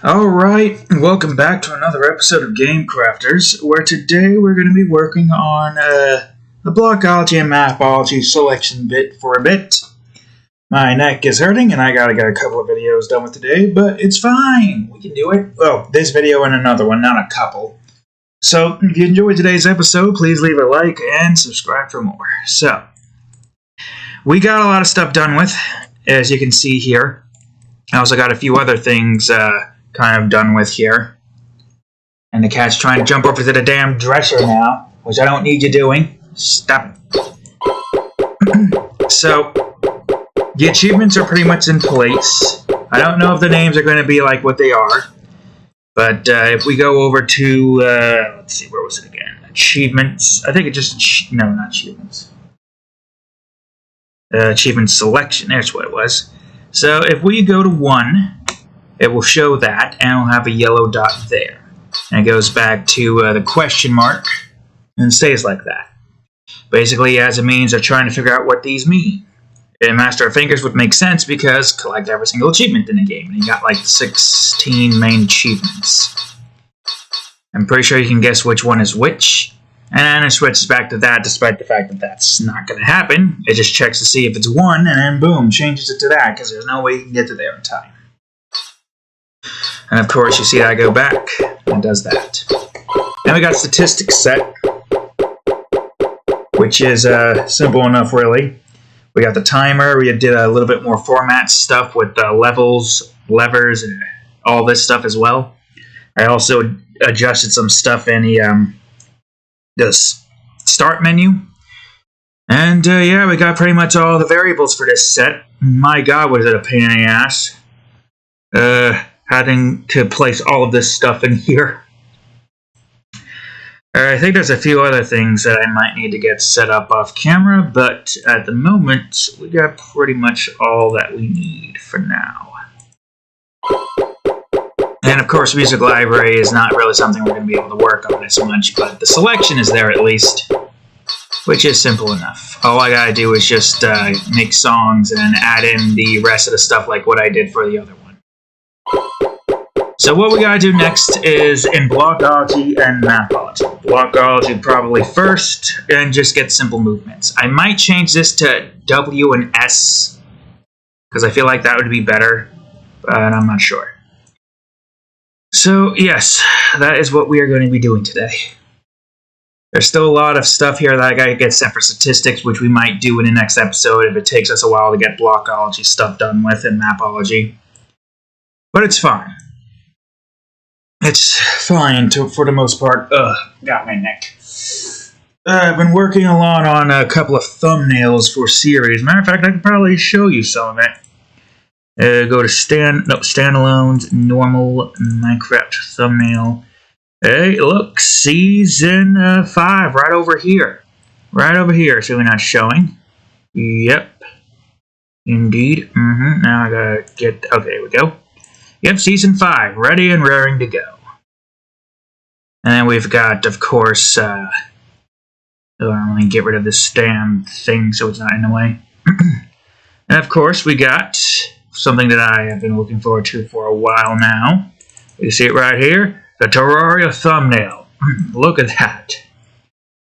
Alright, welcome back to another episode of Game Crafters, where today we're going to be working on the Blockology and Mapology selection bit for a bit. My neck is hurting and I gotta get a couple of videos done with today, but it's fine. We can do it. Oh, this video and another one, not a couple. So, if you enjoyed today's episode, please leave a like and subscribe for more. So, we got a lot of stuff done with, as you can see here. I also got a few other things kind of done with here. And the cat's trying to jump over to the damn dresser now, which I don't need you doing. Stop it. So, the achievements are pretty much in place. I don't know if the names are going to be like what they are. But if we go over to, let's see, where was it again? Achievements. I think it just, no, not achievements. Achievement selection, there's what it was. So if we go to 1, it will show that, and it'll have a yellow dot there. And it goes back to the question mark, and stays like that. Basically, as it means they're trying to figure out what these mean. And Master of Fingers would make sense because collect every single achievement in the game. And you got like 16 main achievements. I'm pretty sure you can guess which one is which. And then it switches back to that despite the fact that that's not going to happen. It just checks to see if it's 1 and then boom, changes it to that because there's no way you can get to there in time. And of course you see that go back and does that. Then we got statistics set, which is simple enough really. We got the timer, we did a little bit more format stuff with levels, levers, and all this stuff as well. I also adjusted some stuff in the start menu. And yeah, we got pretty much all the variables for this set. My god, was it a pain in the ass. Having to place all of this stuff in here. I think there's a few other things that I might need to get set up off camera, but at the moment, we got pretty much all that we need for now. And of course, music library is not really something we're going to be able to work on as much, but the selection is there at least, which is simple enough. All I gotta do is just make songs and add in the rest of the stuff like what I did for the other one. So what we gotta do next is in Blockology and Mapology. Blockology probably first, and just get simple movements. I might change this to W and S, because I feel like that would be better, but I'm not sure. So yes, that is what we are going to be doing today. There's still a lot of stuff here that I gotta get set for statistics, which we might do in the next episode if it takes us a while to get Blockology stuff done with and Mapology. But it's fine. It's fine for the most part. Ugh, got my neck. I've been working a lot on a couple of thumbnails for series. Matter of fact, I could probably show you some of it. Go to standalones, normal Minecraft thumbnail. Hey, look, season 5, right over here. Right over here, so we're not showing. Yep. Indeed. Now I gotta get, okay, there we go. Yep, season 5, ready and raring to go. And then we've got, of course, let me get rid of this damn thing so it's not in the way. And of course, we got something that I have been looking forward to for a while now. You see it right here? The Terraria thumbnail. Look at that.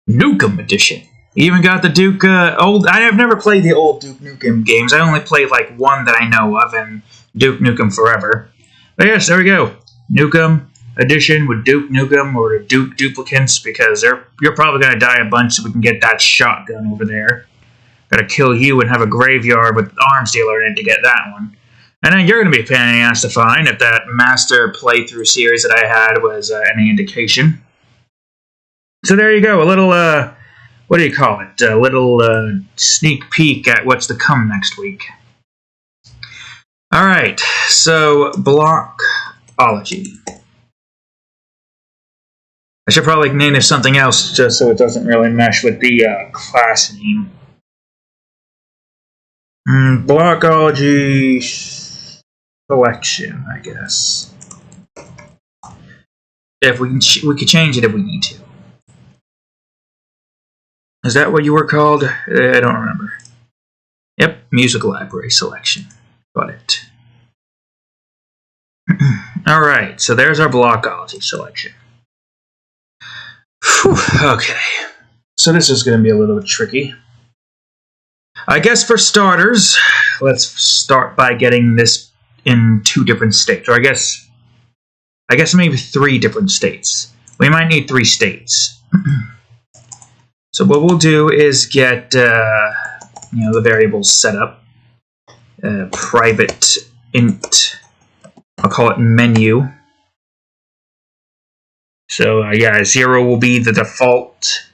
Nukem edition. Even got the Duke, I have never played the old Duke Nukem games. I only played like one that I know of, and Duke Nukem Forever. But yes, there we go. Nukem edition with Duke Nukem, or the Duke Duplicants, because you're probably going to die a bunch so we can get that shotgun over there. Gotta kill you and have a graveyard with arms dealer in it to get that one. And then you're going to be a pain in the ass to find if that master playthrough series that I had was any indication. So there you go, a little, what do you call it? A little sneak peek at what's to come next week. Alright, so Blockology. I should probably name this something else just so it doesn't really mesh with the class name. Blockology selection, I guess. If we could change it if we need to. Is that what you were called? I don't remember. Yep, music library selection. Got it. Alright, so there's our Blockology selection. Whew, okay, so this is going to be a little bit tricky. I guess for starters, let's start by getting this in 2 different states, or I guess maybe 3 different states. We might need 3 states. So what we'll do is get the variables set up. Private int, I'll call it menu. So yeah, 0 will be the default,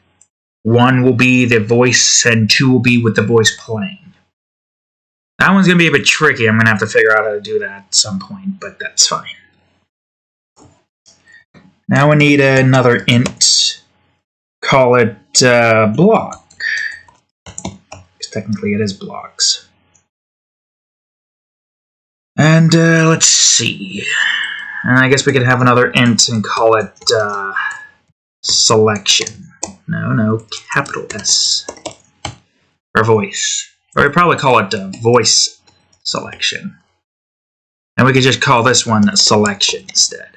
1 will be the voice, and 2 will be with the voice playing. That one's going to be a bit tricky. I'm going to have to figure out how to do that at some point, but that's fine. Now we need another int. Call it block. Because technically it is blocks. And let's see. And I guess we could have another int and call it selection. No, capital S. Or voice. Or we'd probably call it voice selection. And we could just call this one selection instead.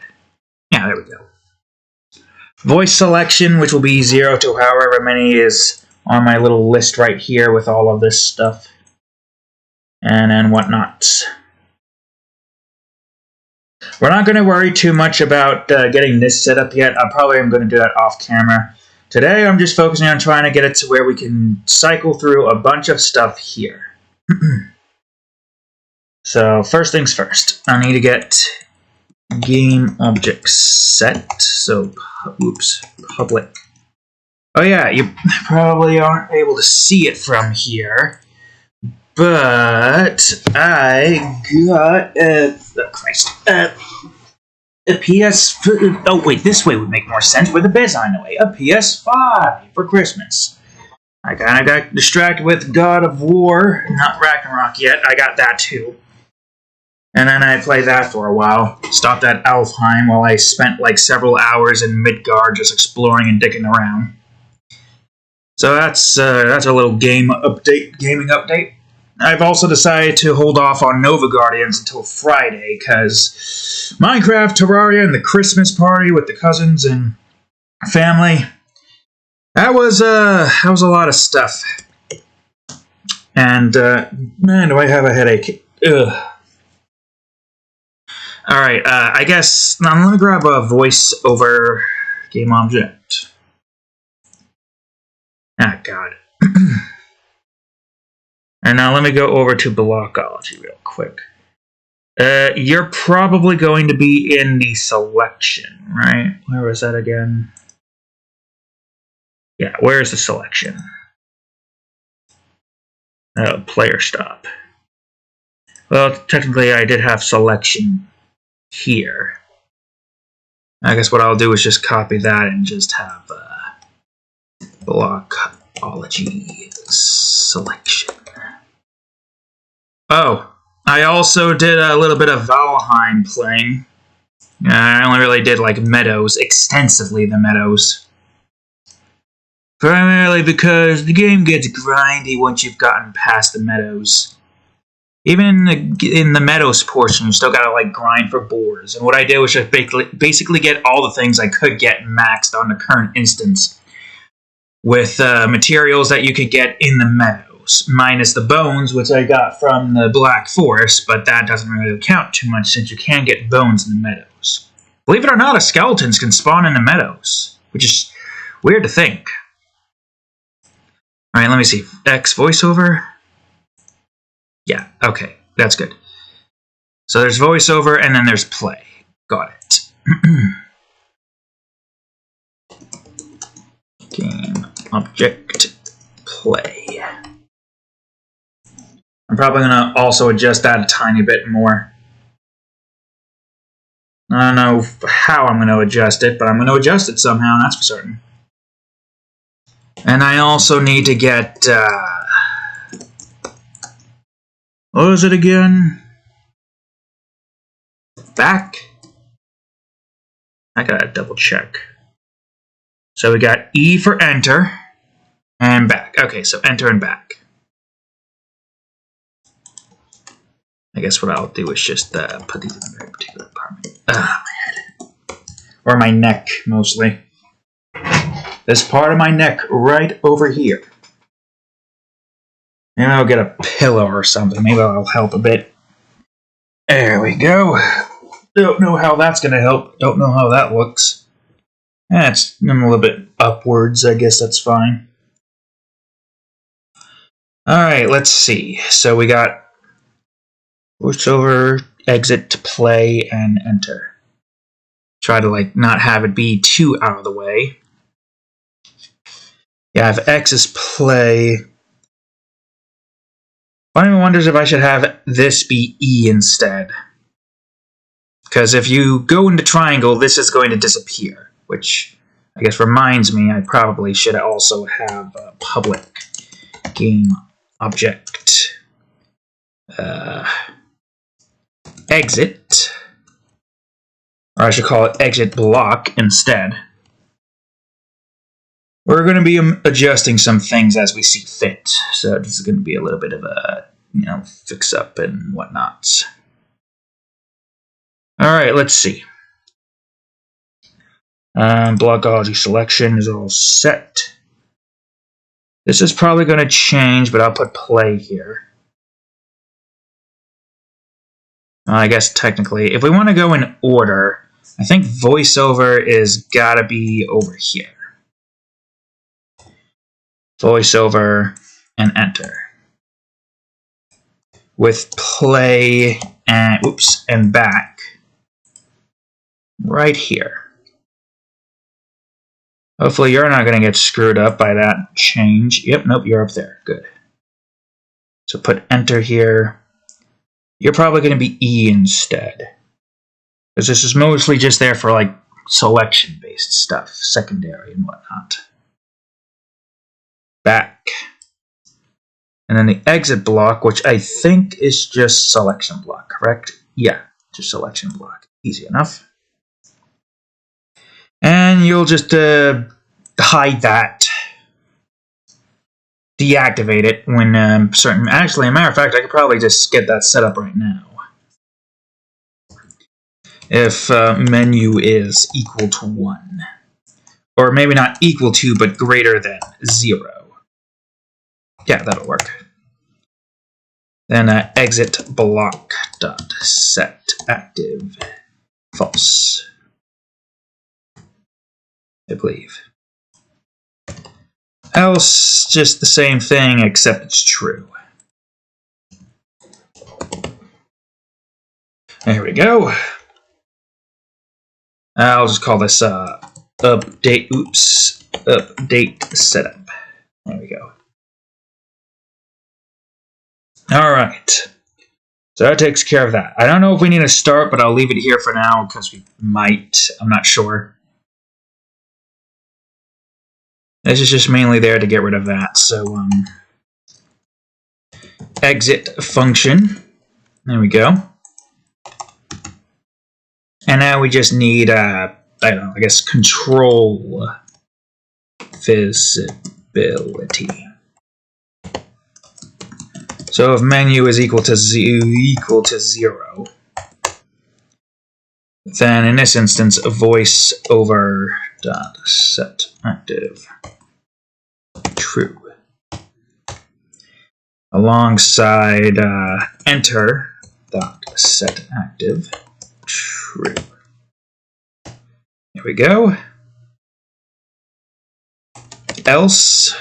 Yeah, there we go. Voice selection, which will be 0 to however many is on my little list right here with all of this stuff. And whatnot. We're not going to worry too much about getting this set up yet. I probably am going to do that off camera. Today I'm just focusing on trying to get it to where we can cycle through a bunch of stuff here. So first things first, I need to get game objects set. So, oops, public. Oh yeah, you probably aren't able to see it from here, but I got a PS. Oh wait, this way would make more sense. Where the bed's on the way. A PS5 for Christmas. I kind of got distracted with God of War, not Ragnarok yet. I got that too. And then I played that for a while. Stopped at Alfheim while I spent like several hours in Midgard just exploring and digging around. So that's a little gaming update. I've also decided to hold off on Nova Guardians until Friday, because Minecraft, Terraria, and the Christmas party with the cousins and family, that was a lot of stuff. And, man, do I have a headache. Ugh. Alright, I guess, now let me grab a voice over game object. Ah, God. And now let me go over to Blockology real quick. You're probably going to be in the selection, right? Where was that again? Yeah, where's the selection? Player stop. Well, technically I did have selection here. I guess what I'll do is just copy that and just have Blockology selection. Oh, I also did a little bit of Valheim playing. I only really did like Meadows, extensively the Meadows. Primarily because the game gets grindy once you've gotten past the Meadows. Even in the Meadows portion, you still gotta like grind for boars. And what I did was just basically get all the things I could get maxed on the current instance with materials that you could get in the Meadows. Minus the bones, which I got from the Black Forest, but that doesn't really count too much since you can get bones in the Meadows. Believe it or not, skeletons can spawn in the Meadows, which is weird to think. Alright, let me see. X voiceover. Yeah, okay, that's good. So there's voiceover and then there's play. Got it. Game object play. I'm probably going to also adjust that a tiny bit more. I don't know how I'm going to adjust it, but I'm going to adjust it somehow, that's for certain. And I also need to get... what was it again? Back? I gotta double check. So we got E for enter, and back. Okay, so enter and back. I guess what I'll do is just put these in a very particular department. My head. Or my neck, mostly. This part of my neck right over here. Maybe I'll get a pillow or something. Maybe that'll help a bit. There we go. Don't know how that's going to help. Don't know how that looks. That's a little bit upwards. I guess that's fine. Alright, let's see. So we got voiceover, exit, play, and enter. Try to not have it be too out of the way. Yeah, if X is play. Part of me wonders if I should have this be E instead. Because if you go into triangle, this is going to disappear. Which, I guess, reminds me I probably should also have a public game object. Exit. Or I should call it exit block instead. We're going to be adjusting some things as we see fit. So this is going to be a little bit of a, fix up and whatnot. Alright, let's see. Blockology selection is all set. This is probably going to change, but I'll put play here. I guess technically, if we want to go in order, I think voiceover is gotta be over here. Voiceover and enter. With play and back right here. Hopefully you're not going to get screwed up by that change. Yep, nope, you're up there. Good. So put enter here. You're probably going to be E instead. Because this is mostly just there for selection-based stuff, secondary and whatnot. Back. And then the exit block, which I think is just selection block, correct? Yeah, just selection block. Easy enough. And you'll just hide that. Deactivate it when certain... Actually, as a matter of fact, I could probably just get that set up right now. If menu is equal to 1. Or maybe not equal to, but greater than 0. Yeah, that'll work. Then exit block dot set active false. I believe. Else, just the same thing, except it's true. There we go. I'll just call this update setup. There we go. Alright. So that takes care of that. I don't know if we need to start, but I'll leave it here for now because we might. I'm not sure. This is just mainly there to get rid of that. So, exit function. There we go. And now we just need, I don't know, I guess control visibility. So if menu is equal to 0, then in this instance, voice over dot set active true alongside enter dot set active true. There we go. Else,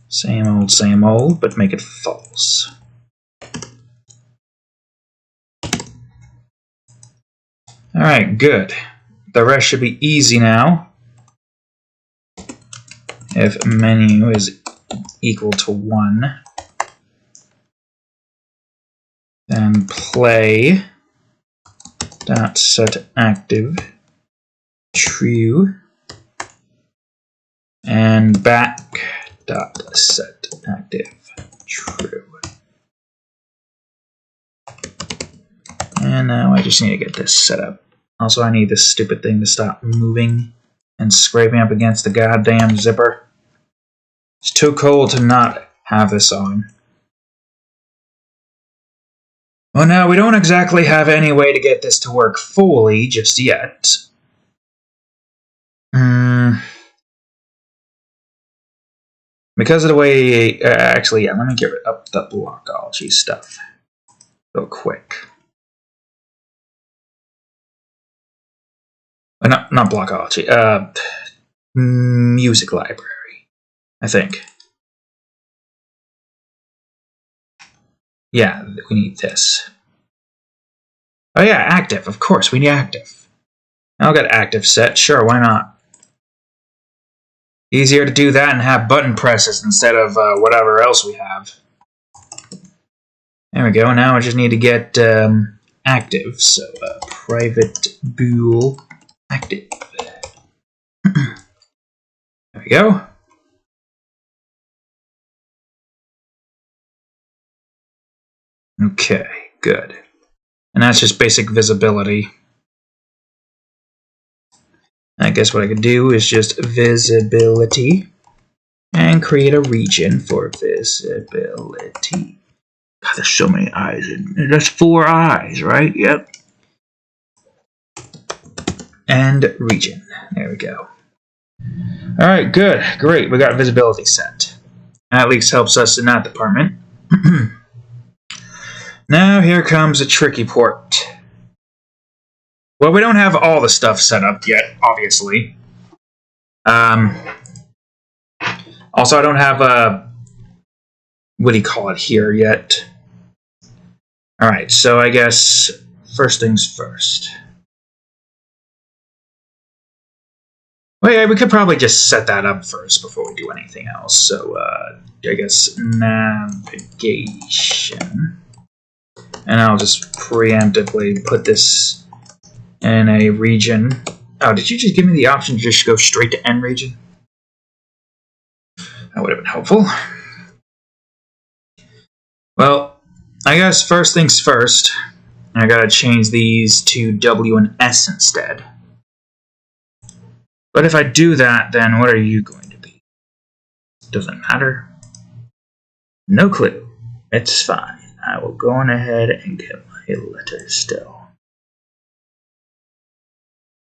same old, but make it false. Alright, good. The rest should be easy now. If menu is equal to 1, then play dot set active true and back dot set active true. And now I just need to get this set up. Also, I need this stupid thing to stop moving and scraping up against the goddamn zipper. It's too cold to not have this on. Well, now, we don't exactly have any way to get this to work fully just yet. Because of the way... actually, yeah, let me give it up the Blockology stuff real quick. Not Blockology. Music library, I think. Yeah, we need this. Oh yeah, active. Of course, we need active. I'll get active set. Sure, why not? Easier to do that and have button presses instead of whatever else we have. There we go. Now I just need to get active. So private bool active. There we go. Okay, good. And that's just basic visibility. I guess what I could do is just visibility and create a region for visibility. God, there's so many eyes. There's 4 eyes, right? Yep. And region. There we go. All right, good. Great. We got visibility set. That at least helps us in that department. Now here comes a tricky part. Well, we don't have all the stuff set up yet, obviously. Also, I don't have a... what do you call it here yet? Alright, so I guess first things first. Well, yeah, we could probably just set that up first before we do anything else. So, I guess navigation. And I'll just preemptively put this in a region. Oh, did you just give me the option to just go straight to end region? That would have been helpful. Well, I guess first things first, I gotta change these to W and S instead. But if I do that, then what are you going to be? Doesn't matter. No clue. It's fine. I will go on ahead and get my letters still.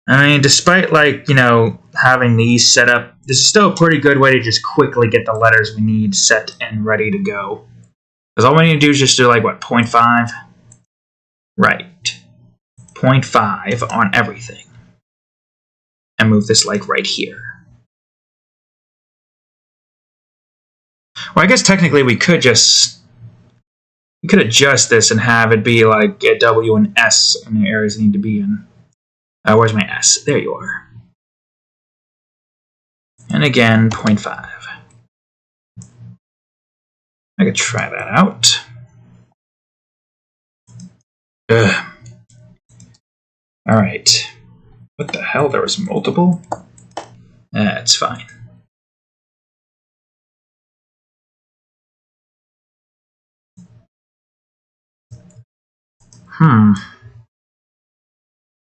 I mean, despite, like, you know, having these set up, this is still a pretty good way to just quickly get the letters we need set and ready to go. Because all we need to do is just do, like, what, 0.5? Right. 0.5 on everything. And move this, like, right here. Well, I guess technically we could just... we could adjust this and have it be, like, a W and S in the areas they need to be in. Where's my S? There you are. And again, 0.5. I could try that out. Ugh. Alright. What the hell? There was multiple? That's fine.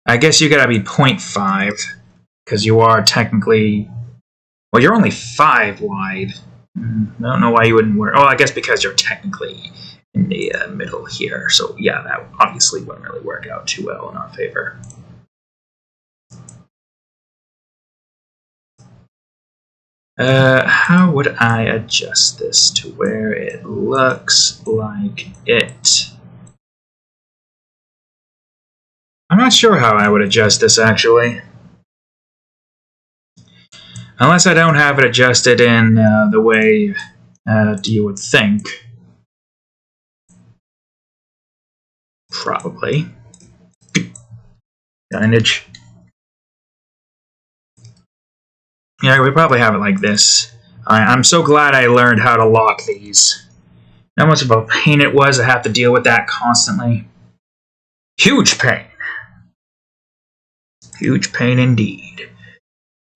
I guess you gotta be 0.5, because you are technically... well, you're only 5 wide. I don't know why you wouldn't work. Oh, I guess because you're technically in the middle here. So, yeah, that obviously wouldn't really work out too well in our favor. How would I adjust this to where it looks like it? I'm not sure how I would adjust this, actually. Unless I don't have it adjusted in the way you would think. Probably. Signage. Yeah, we probably have it like this. I'm so glad I learned how to lock these. How much of a pain it was to have to deal with that constantly. Huge pain. Huge pain indeed.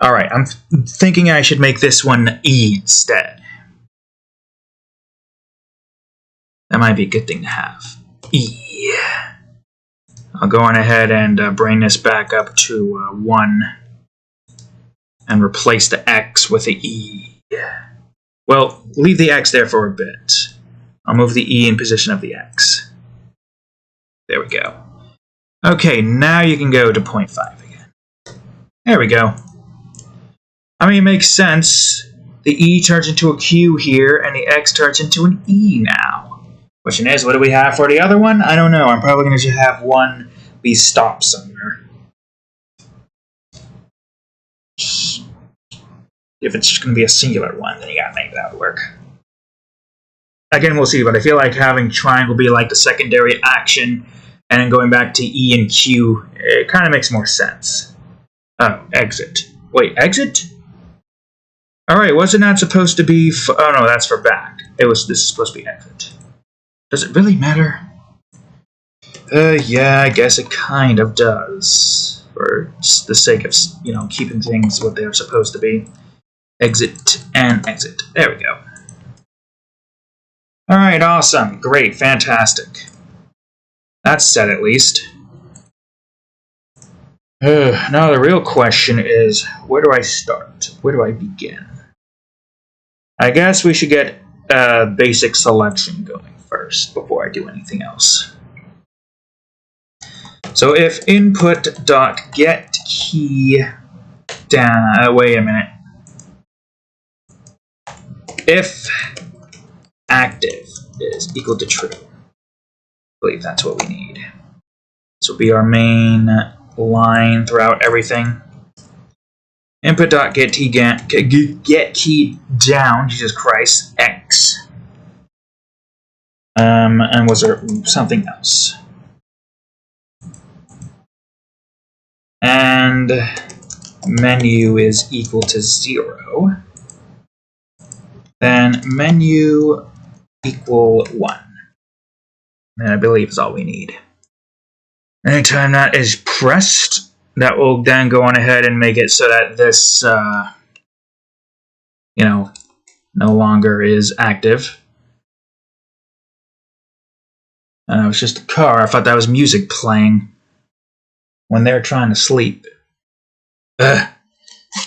Alright, I'm thinking I should make this one E instead. That might be a good thing to have. E. I'll go on ahead and bring this back up to 1. And replace the X with the E. Well, leave the X there for a bit. I'll move the E in position of the X. There we go. Okay, now you can go to 0.5 again. There we go. I mean, it makes sense. The E turns into a Q here, and the X turns into an E now. Question is, what do we have for the other one? I don't know. I'm probably going to have one be stopped somewhere. If it's just going to be a singular one, then you gotta make that work. Again, we'll see, but I feel like having triangle be like the secondary action, and then going back to E and Q, it kind of makes more sense. Oh, exit. Wait, exit? Alright, wasn't that supposed to be... oh no, that's for back. This is supposed to be exit. Does it really matter? Yeah, I guess it kind of does. For the sake of, keeping things what they're supposed to be. Exit and exit. There we go. Alright, awesome. Great, fantastic. That's set at least. Now the real question is, where do I start? Where do I begin? I guess we should get a basic selection going first before I do anything else. So if input.getKey down, wait a minute. If active is equal to true, I believe that's what we need. This will be our main line throughout everything. Input.getKey down, Jesus Christ, X. And was there something else? And menu is equal to 0. Then menu equal 1. And I believe is all we need. Anytime that is pressed, that will then go on ahead and make it so that this, no longer is active. It was just a car. I thought that was music playing when they're trying to sleep. Get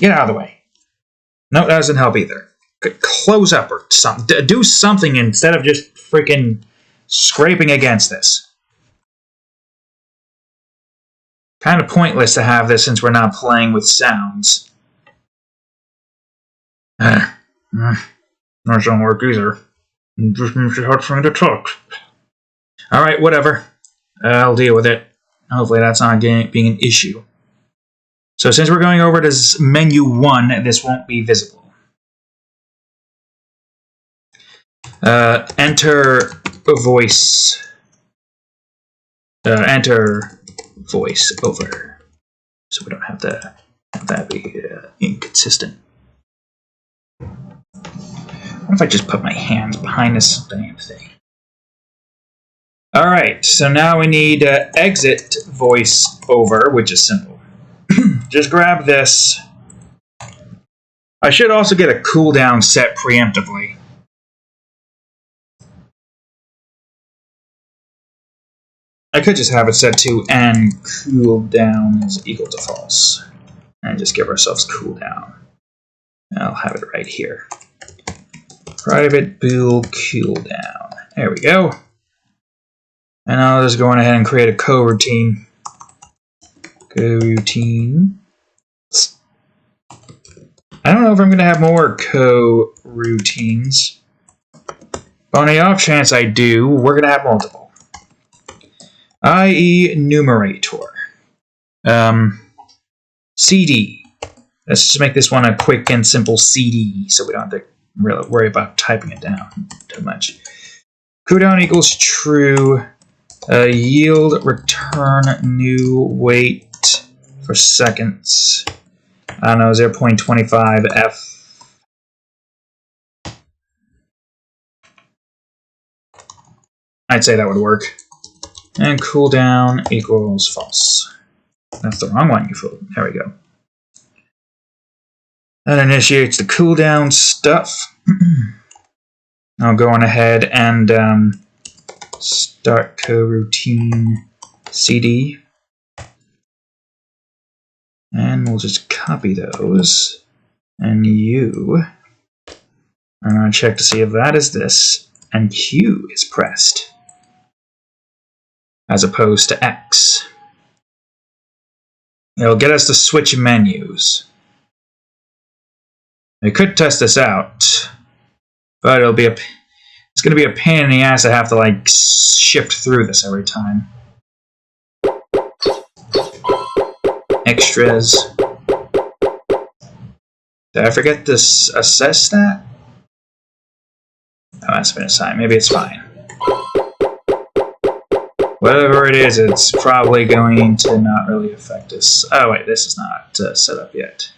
out of the way. No, that doesn't help either. Close up or something. Do something instead of just freaking scraping against this. Kind of pointless to have this since we're not playing with sounds. That don't work either. It just makes it hard for me to talk. Alright, whatever. I'll deal with it. Hopefully that's not being an issue. So since we're going over to menu 1, this won't be visible. Enter voice. Enter voice over. So we don't have to have that be inconsistent. What if I just put my hands behind this damn thing? Alright, so now we need exit voice over, which is simple. Just grab this. I should also get a cooldown set preemptively. I could just have it set to and cooldown is equal to false. And just give ourselves cooldown. I'll have it right here. Private bool cooldown. There we go. And I'll just go on ahead and create a coroutine. Coroutine. I don't know if I'm going to have more coroutines. But on the off chance I do, we're going to have multiple. IE numerator. CD. Let's just make this one a quick and simple CD so we don't have to really worry about typing it down too much. Cooldown equals true. Yield return new wait for seconds. I don't know, 0.25 F. I'd say that would work. And cooldown equals false. That's the wrong one, you fool. There we go. That initiates the cooldown stuff. I'll go on ahead and start coroutine CD. And we'll just copy those. And U. I'm going to check to see if that is this. And Q is pressed. as opposed to X. It'll get us to switch menus. We could test this out, but it's going to be a pain in the ass to have to like shift through this every time. Extras. Did I forget to assess that? Oh, that's been assigned. Maybe it's fine. Whatever it is, it's probably going to not really affect us. Oh wait, this is not set up yet.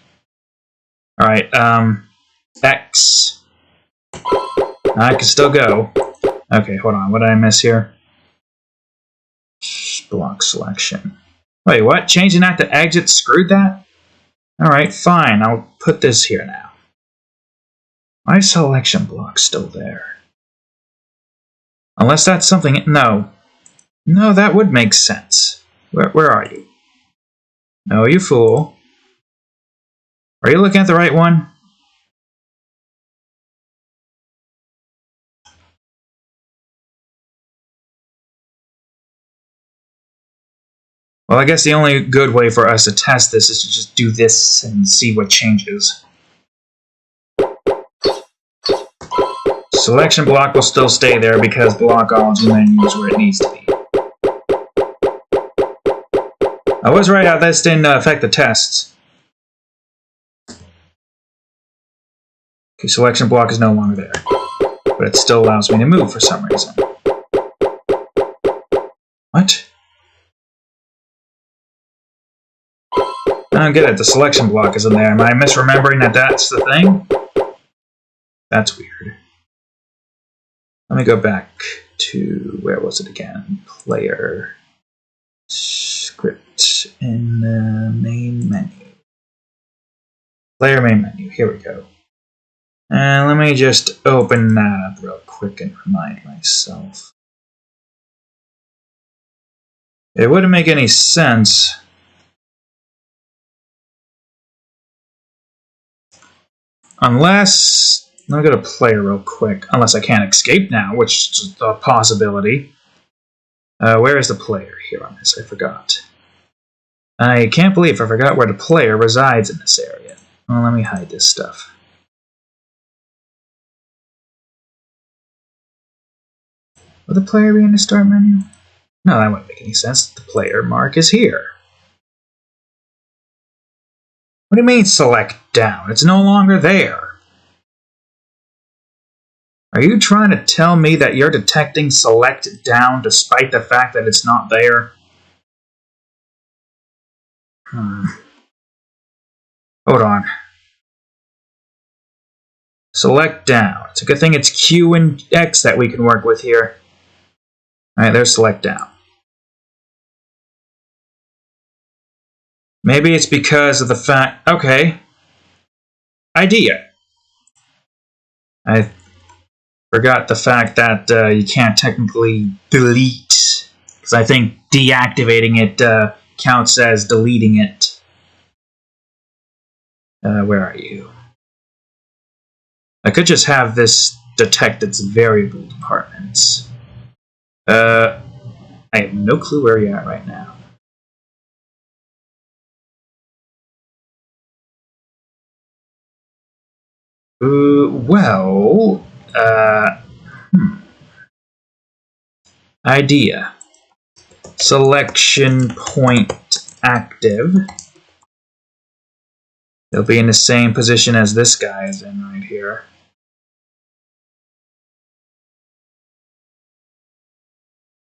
Alright, X. I can still go. Okay, hold on. What did I miss here? Block selection. Wait, what? Changing that to exit screwed that? Alright, fine. I'll put this here now. My selection block's still there. Unless that's something... No. No, that would make sense. Where are you? No, you fool. Are you looking at the right one? Well, I guess the only good way for us to test this is to just do this and see what changes. Selection block will still stay there because Blockology menu is where it needs to be. I was right how this didn't affect the tests. Okay, selection block is no longer there. But it still allows me to move for some reason. What? I don't get it. The selection block isn't there. Am I misremembering that that's the thing? That's weird. Let me go back to... Where was it again? Player... Script in the main menu. Player main menu. Here we go. And let me just open that up real quick and remind myself. It wouldn't make any sense. Unless... Let me go to player real quick. Unless I can't escape now, which is a possibility. Where is the player here on this? I forgot. I can't believe I forgot where the player resides in this area. Well, let me hide this stuff. Will the player be in the start menu? No, that wouldn't make any sense. The player mark is here. What do you mean select down? It's no longer there. Are you trying to tell me that you're detecting select down despite the fact that it's not there? Hold on. Select down. It's a good thing it's Q and X that we can work with here. Alright, there's select down. Maybe it's because of the fact... Okay. Idea. I forgot the fact that you can't technically delete, because I think deactivating it counts as deleting it. Where are you? I could just have this detect its variable departments. I have no clue where you're at right now. Well... Idea. Selection point active. It'll be in the same position as this guy is in right here.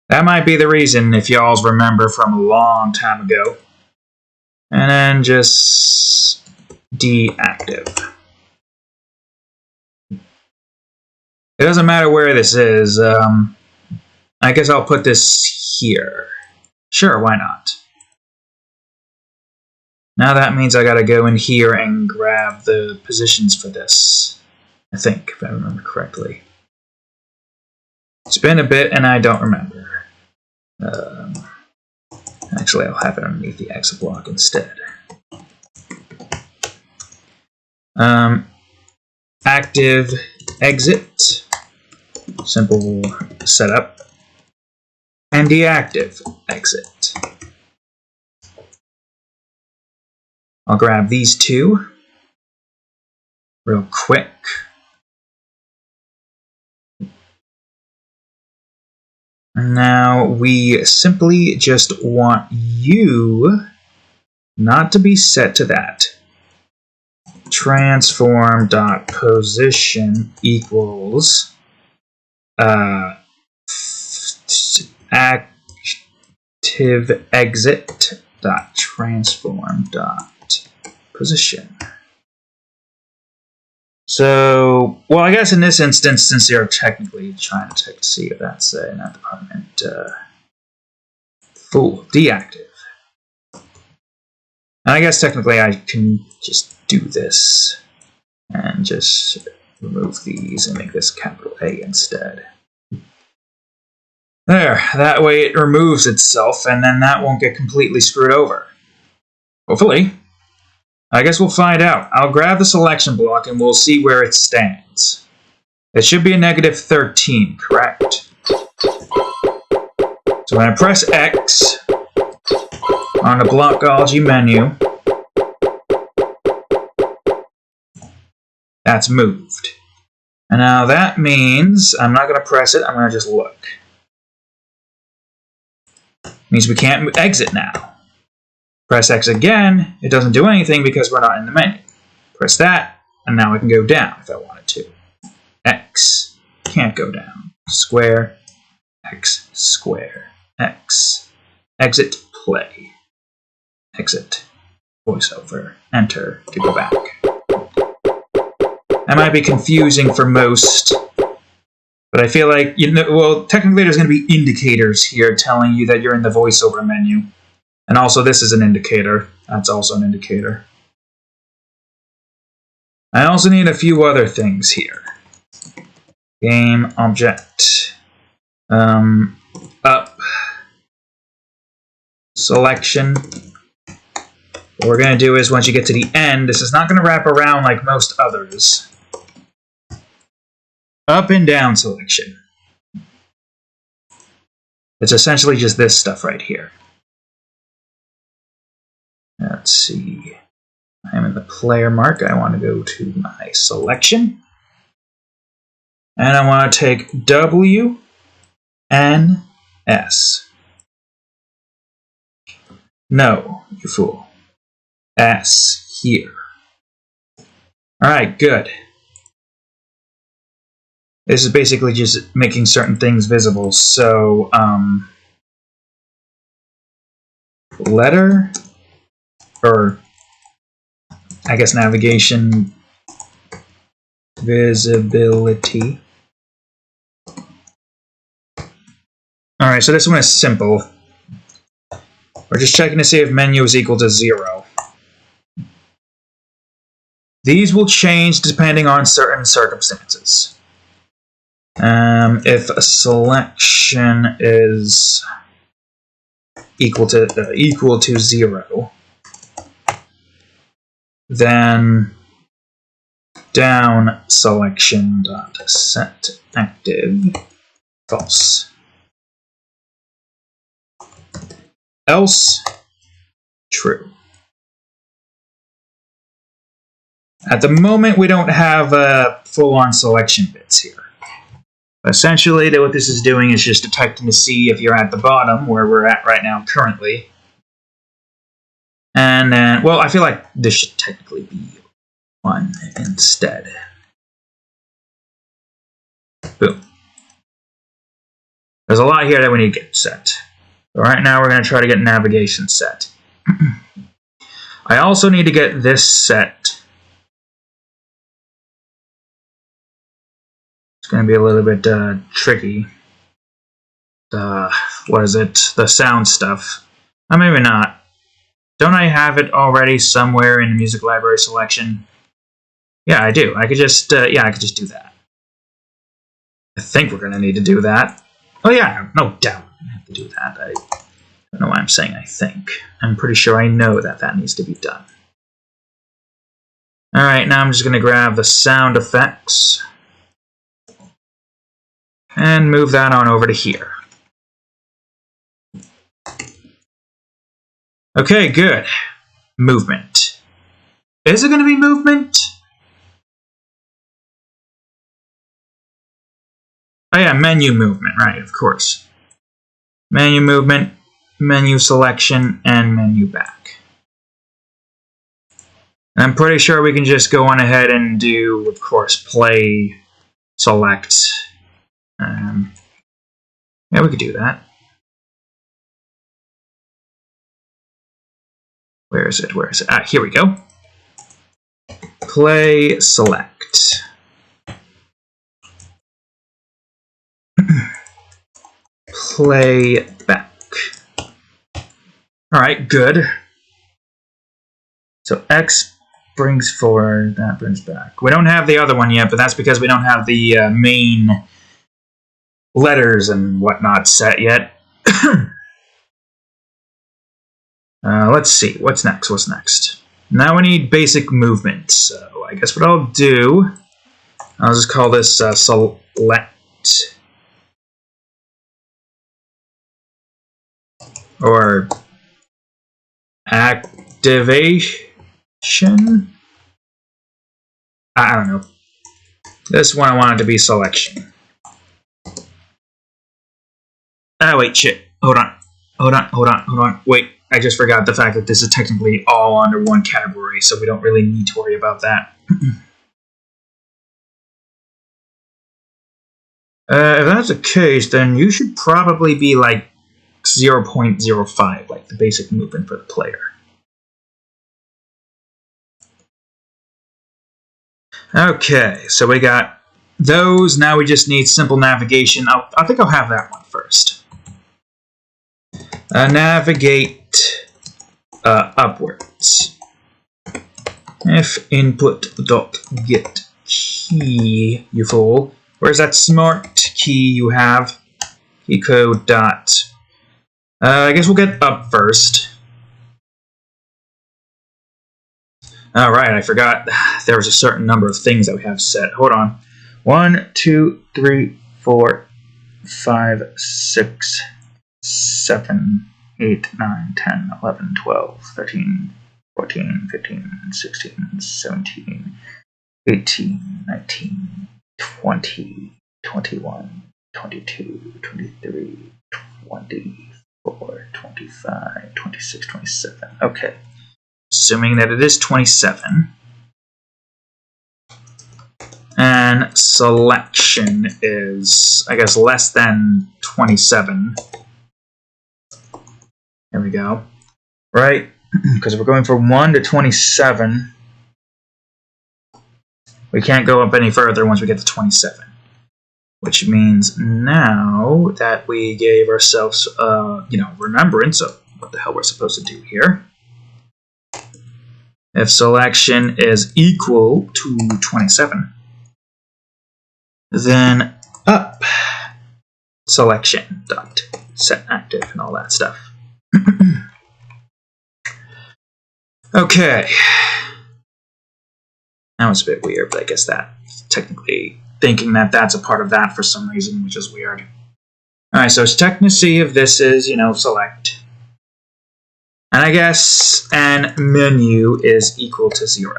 That might be the reason, if y'all remember from a long time ago. And then just deactive. It doesn't matter where this is. I guess I'll put this here. Sure, why not? Now that means I gotta go in here and grab the positions for this. I think, if I remember correctly. It's been a bit and I don't remember. Actually, I'll have it underneath the exit block instead. Active exit. Simple setup. and deactive exit. I'll grab these two real quick. Now we simply just want you not to be set to that. Transform.position equals active exit dot transform dot position. So, well, I guess in this instance, since you're technically trying to check to see if that's not department full deactive, and I guess technically I can just do this and just remove these and make this capital A instead. There, that way it removes itself, and then that won't get completely screwed over. Hopefully. I guess we'll find out. I'll grab the selection block and we'll see where it stands. It should be a -13, correct? So when I press X on the Blockology menu, that's moved. And now that means I'm not going to press it, I'm going to just look. Means we can't exit now. Press X again, it doesn't do anything because we're not in the menu. Press that, and now I can go down if I wanted to. X, can't go down. Square, X, square, X. Exit, play. Exit, voiceover, enter to go back. That might be confusing for most, but I feel like, well, technically there's going to be indicators here telling you that you're in the voiceover menu. And also this is an indicator. That's also an indicator. I also need a few other things here. Game object. Up. Selection. What we're going to do is once you get to the end, this is not going to wrap around like most others. Up and down selection. It's essentially just this stuff right here. Let's see. I'm in the player mark. I want to go to my selection. And I want to take W, N, S. No, you fool. S here. Alright, good. This is basically just making certain things visible. So, letter, or I guess navigation, visibility. Alright, so this one is simple. We're just checking to see if menu is equal to 0. These will change depending on certain circumstances. If a selection is equal to 0, then down selection dot set active false. Else true. At the moment, we don't have full-on selection bits here. Essentially, what this is doing is just detecting to see if you're at the bottom, where we're at right now currently. And then, well, I feel like this should technically be 1 instead. Boom. There's a lot here that we need to get set. So right now, we're going to try to get navigation set. I also need to get this set. It's going to be a little bit tricky. What is it? The sound stuff. Or maybe not. Don't I have it already somewhere in the music library selection? Yeah, I do. I could just, I could just do that. I think we're going to need to do that. Oh yeah, no doubt we're going to have to do that. I don't know why I'm saying I think. I'm pretty sure I know that that needs to be done. Alright, now I'm just going to grab the sound effects and move that on over to here. Okay, good. Movement. Is it going to be movement? Oh yeah, menu movement, right, of course. Menu movement, menu selection, and menu back. And I'm pretty sure we can just go on ahead and do, of course, play, select. Yeah, we could do that. Where is it? Where is it? Ah, here we go. Play, select. Play back. Alright, good. So X brings forward, that brings back. We don't have the other one yet, but that's because we don't have the main letters and whatnot set yet. Let's see, what's next? What's next? Now we need basic movement. So I guess what I'll do, I'll just call this select. Or activation? I don't know. This one I want it to be selection. Ah, wait, shit. Hold on. Wait, I just forgot the fact that this is technically all under one category, so we don't really need to worry about that. If that's the case, then you should probably be like 0.05, like the basic movement for the player. Okay, so we got those. Now we just need simple navigation. I think I'll have that one first. Navigate upwards. If input.get key, you fool. Where's that smart key you have? Key code dot. I guess we'll get up first. Alright, I forgot there was a certain number of things that we have set. Hold on. 1, 2, 3, 4, 5, 6, 7, 8, 9, 10, 11, 12, 13, 14, 15, 16, 17, 18, 19, 20, 21, 22, 23, 24, 25, 26, 27. Okay. Assuming that it is 27. And selection is, I guess, less than 27. There we go. Right? Because we're going from 1 to 27. We can't go up any further once we get to 27. Which means now that we gave ourselves, remembrance of what the hell we're supposed to do here. If selection is equal to 27, then up selection dot set active and all that stuff. Okay. That was a bit weird, but I guess that technically thinking that that's a part of that for some reason, which is weird. Alright, so it's checking to see if this is, select. And I guess an menu is equal to 0.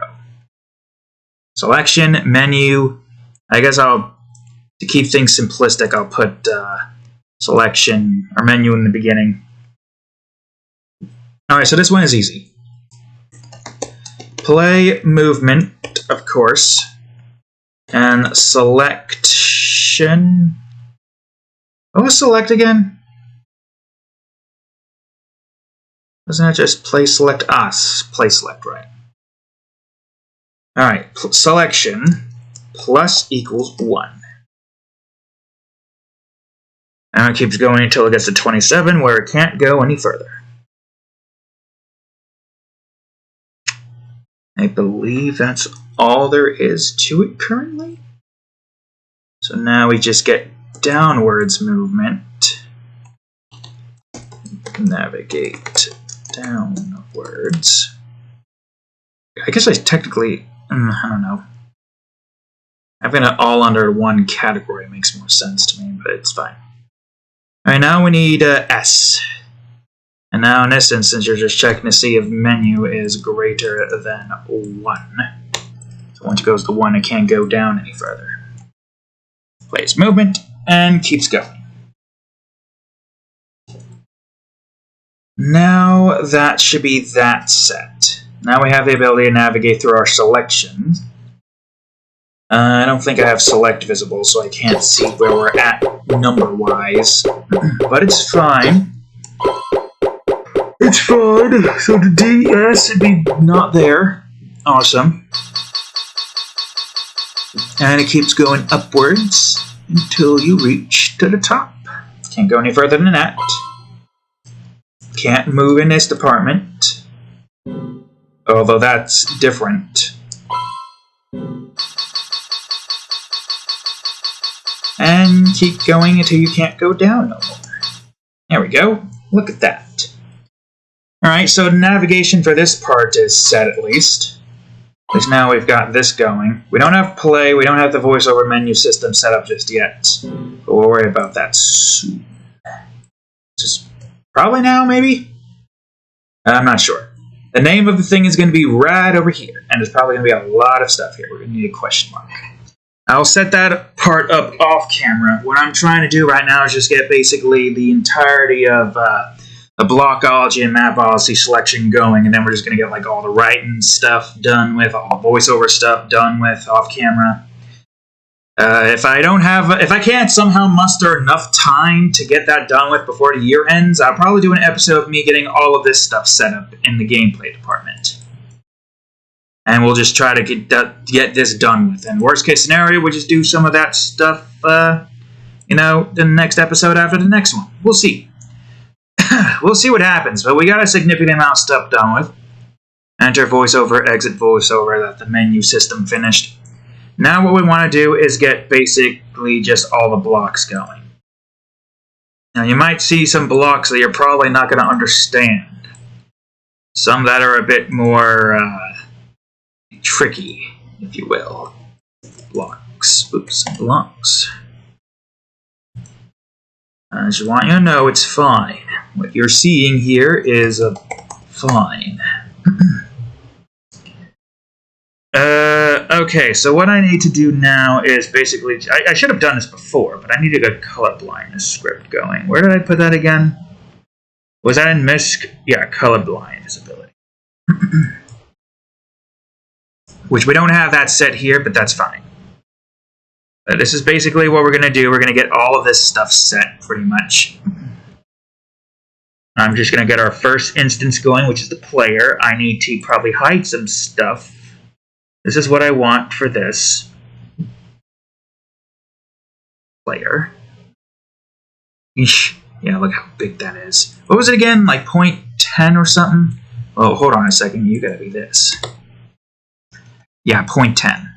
Selection, menu. I guess to keep things simplistic, I'll put selection or menu in the beginning. Alright, so this one is easy. Play movement, of course. And selection. What was select again? Doesn't it just play select? Play select, right. Alright, selection plus equals 1. And it keeps going until it gets to 27, where it can't go any further. I believe that's all there is to it currently. So now we just get downwards movement. Navigate downwards. I guess I technically, I don't know. Having it all under one category makes more sense to me, but it's fine. Alright, now we need S. And now in this instance, you're just checking to see if menu is greater than 1. So once it goes to 1, it can't go down any further. Plays movement and keeps going. Now that should be that set. Now we have the ability to navigate through our selections. I don't think I have select visible, so I can't see where we're at number-wise. But it's fine. It's fine. So the DS should be not there. Awesome. And it keeps going upwards until you reach to the top. Can't go any further than that. Can't move in this department. Although that's different. And keep going until you can't go down no more. There we go. Look at that. Alright, so navigation for this part is set at least. Because now we've got this going. We don't have play, we don't have the voiceover menu system set up just yet. But we'll worry about that soon. Just probably now, maybe? I'm not sure. The name of the thing is going to be right over here. And there's probably going to be a lot of stuff here. We're going to need a question mark. I'll set that part up off camera. What I'm trying to do right now is just get basically the entirety of the Blockology and Mapology selection going, and then we're just going to get like all the writing stuff done with, all the voiceover stuff done with off camera. If I can't somehow muster enough time to get that done with before the year ends, I'll probably do an episode of me getting all of this stuff set up in the gameplay department. And we'll just try to get this done with. And worst case scenario, we'll just do some of that stuff, the next episode after the next one. We'll see. We'll see what happens, but we got a significant amount of stuff done with. Enter voiceover, exit voiceover, that the menu system finished. Now what we want to do is get basically just all the blocks going. Now you might see some blocks that you're probably not going to understand. Some that are a bit more tricky, if you will. Blocks. Oops, blocks. I just want you to know it's fine. What you're seeing here is fine. Okay, so what I need to do now is basically... I should have done this before, but I need to get color blindness script going. Where did I put that again? Was that in MISC? Yeah, color blind visibility. Which we don't have that set here, but that's fine. This is basically what we're going to do. We're going to get all of this stuff set, pretty much. I'm just going to get our first instance going, which is the player. I need to probably hide some stuff. This is what I want for this player. Eesh. Yeah, look how big that is. What was it again? Like 0.10 or something? Oh, hold on a second. You gotta be this. Yeah, 0.10.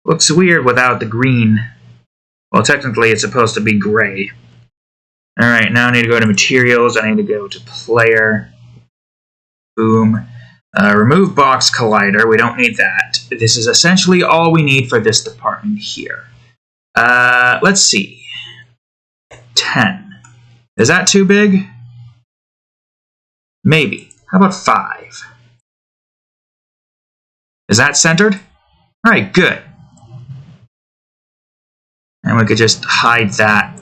Looks weird without the green. Well, technically it's supposed to be gray. Alright, now I need to go to materials. I need to go to player. Boom. Remove box collider. We don't need that. This is essentially all we need for this department here. Let's see. 10. Is that too big? Maybe. How about 5? Is that centered? Alright, good. And we could just hide that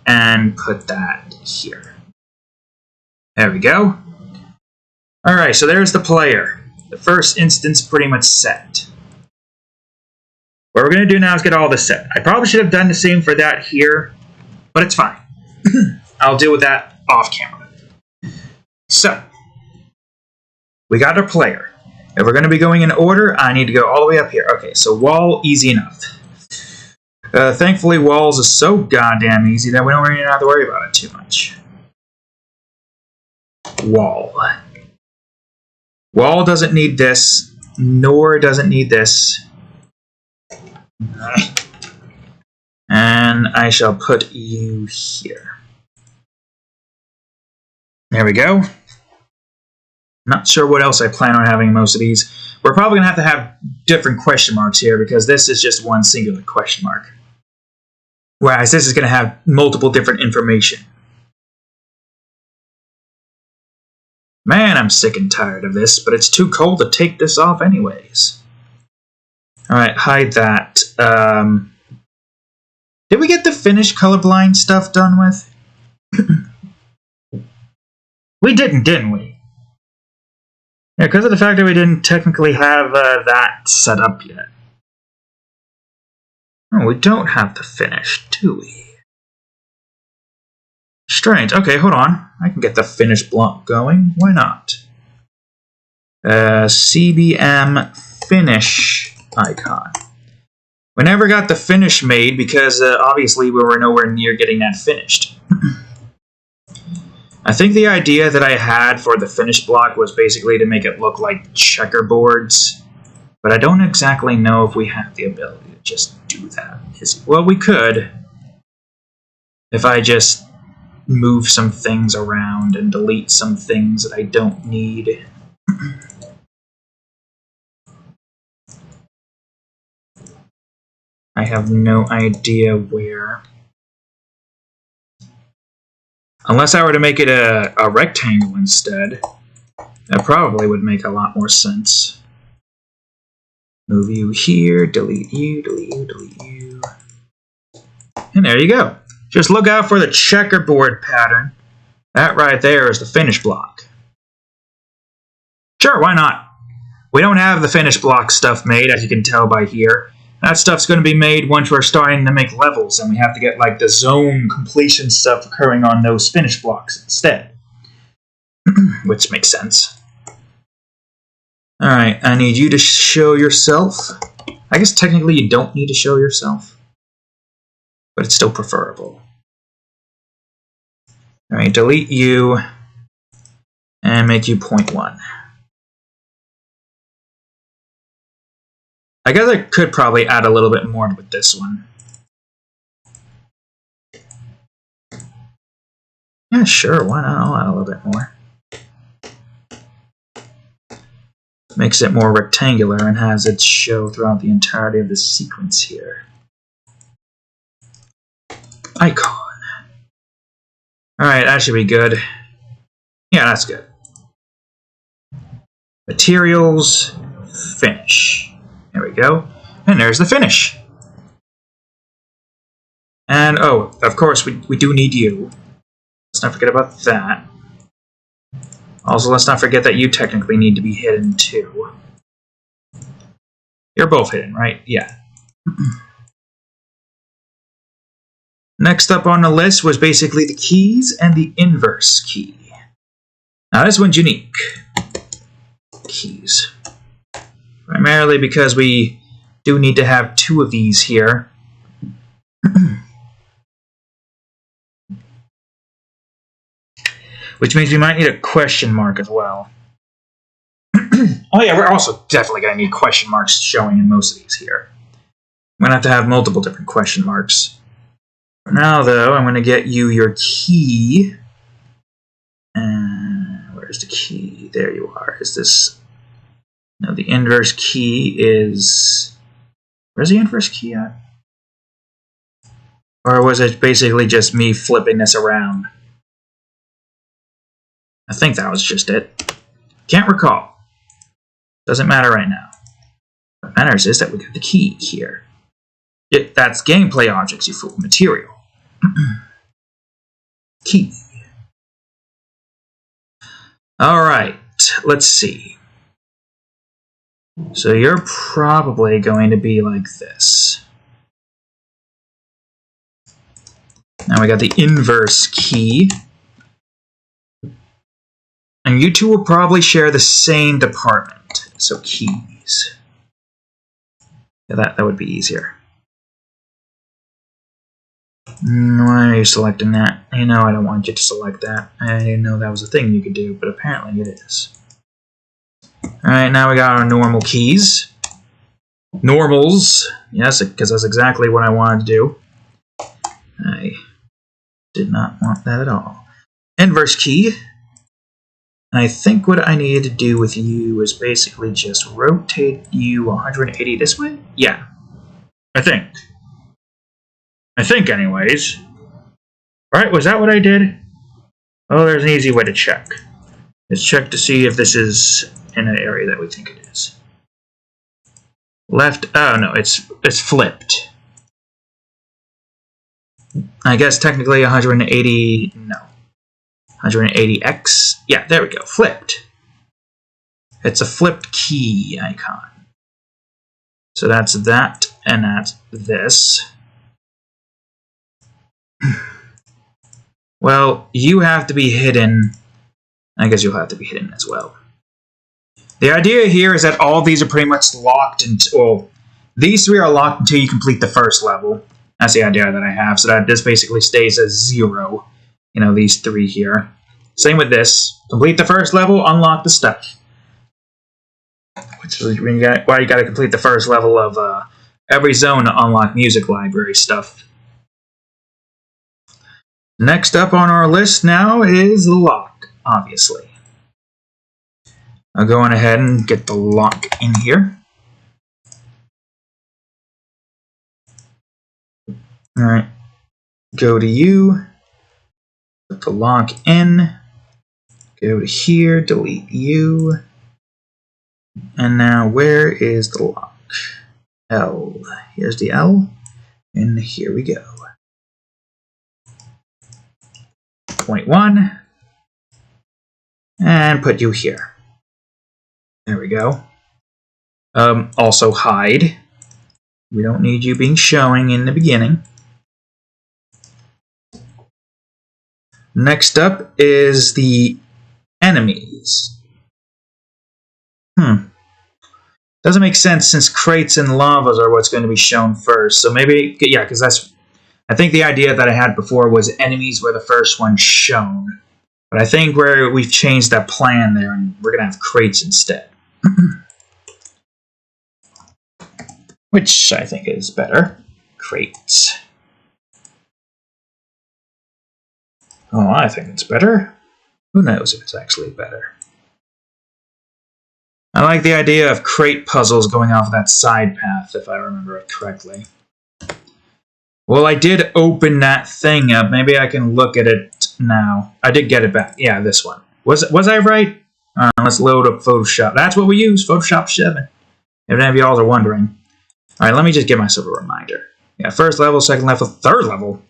and put that here. There we go. Alright, so there's the player. The first instance pretty much set. What we're going to do now is get all this set. I probably should have done the same for that here, but it's fine. I'll deal with that off camera. So, we got our player. If we're going to be going in order, I need to go all the way up here. Okay, so wall, easy enough. Thankfully, walls are so goddamn easy that we don't really have to worry about it too much. Wall. Wall doesn't need this, nor doesn't need this. And I shall put you here. There we go. Not sure what else I plan on having in most of these. We're probably going to have different question marks here because this is just one singular question mark. Whereas this is going to have multiple different information. Man, I'm sick and tired of this, but it's too cold to take this off anyways. Alright, hide that. Did we get the finished colorblind stuff done with? We didn't we? Yeah, because of the fact that we didn't technically have that set up yet. Oh, we don't have the finished, do we? Strange. Okay, hold on. I can get the finished block going. Why not? CBM finish icon. We never got the finish made because obviously we were nowhere near getting that finished. I think the idea that I had for the finish block was basically to make it look like checkerboards, but I don't exactly know if we have the ability to just do that. Well, we could if I just move some things around and delete some things that I don't need. I have no idea where. Unless I were to make it a rectangle instead, that probably would make a lot more sense. Move you here, delete you, delete you, delete you. And there you go. Just look out for the checkerboard pattern. That right there is the finish block. Sure, why not? We don't have the finish block stuff made, as you can tell by here. That stuff's going to be made once we're starting to make levels, and we have to get like the zone completion stuff occurring on those finish blocks instead. Which makes sense. Alright, I need you to show yourself. I guess technically you don't need to show yourself, but it's still preferable. Alright, delete you and make you 0.1. I guess I could probably add a little bit more with this one. Yeah, sure, why not? I'll add a little bit more. Makes it more rectangular and has it show throughout the entirety of the sequence here. Icon. Alright, that should be good. Yeah, that's good. Materials, finish. There we go. And there's the finish. And, oh, of course, we do need you. Let's not forget about that. Also, let's not forget that you technically need to be hidden, too. You're both hidden, right? Yeah. Next up on the list was basically the keys and the inverse key. Now, this one's unique. Keys. Primarily because we do need to have two of these here. Which means we might need a question mark as well. Oh yeah, we're also definitely going to need question marks showing in most of these here. I'm going to have multiple different question marks. For now, though, I'm going to get you your key. Where's the key? There you are. Is this... No, the inverse key is... Where's the inverse key at? Or was it basically just me flipping this around? I think that was just it. Can't recall. Doesn't matter right now. What matters is that we got the key here. That's gameplay objects, you fool. Material. Key. Alright, let's see. So you're probably going to be like this. Now we got the inverse key. And you two will probably share the same department. So keys. Yeah, that would be easier. Why are you selecting that? You know I don't want you to select that. I didn't know that was a thing you could do, but apparently it is. Alright, now we got our normal keys. Normals. Yes, because that's exactly what I wanted to do. I did not want that at all. Inverse key. And I think what I needed to do with you is basically just rotate you 180 this way? Yeah. I think. Anyways. Alright, was that what I did? Oh, there's an easy way to check. Let's check to see if this is in an area that we think it is. Left, oh no, it's flipped. I guess technically 180, no. 180x, yeah, there we go, flipped. It's a flipped key icon. So that's that, and that's this. Well, you have to be hidden. I guess you'll have to be hidden as well. The idea here is that all these are pretty much locked, well, these three are locked until you complete the first level. That's the idea that I have, so that this basically stays as 0. You know, these three here. Same with this. Complete the first level, unlock the stuff. Which is why you gotta complete the first level of every zone to unlock music library stuff. Next up on our list now is the lock, obviously. I'll go on ahead and get the lock in here. Alright, go to you, put the lock in, go to here, delete you, and now where is the lock? L. Here's the L, and here we go. Point 1, and put you here. There we go. Also hide. We don't need you being showing in the beginning. Next up is the enemies. Doesn't make sense since crates and lavas are what's going to be shown first. So maybe, yeah, because that's, I think the idea that I had before was enemies were the first one shown. But I think we've changed that plan there and we're going to have crates instead. Which I think is better. Crates. Oh, I think it's better. Who knows if it's actually better. I like the idea of crate puzzles going off that side path, if I remember it correctly. Well, I did open that thing up. Maybe I can look at it now. I did get it back. Yeah, this one. Was I right? Let's load up Photoshop. That's what we use, Photoshop 7. If any of y'all are wondering. Alright, let me just give myself a reminder. Yeah, first level, second level, third level.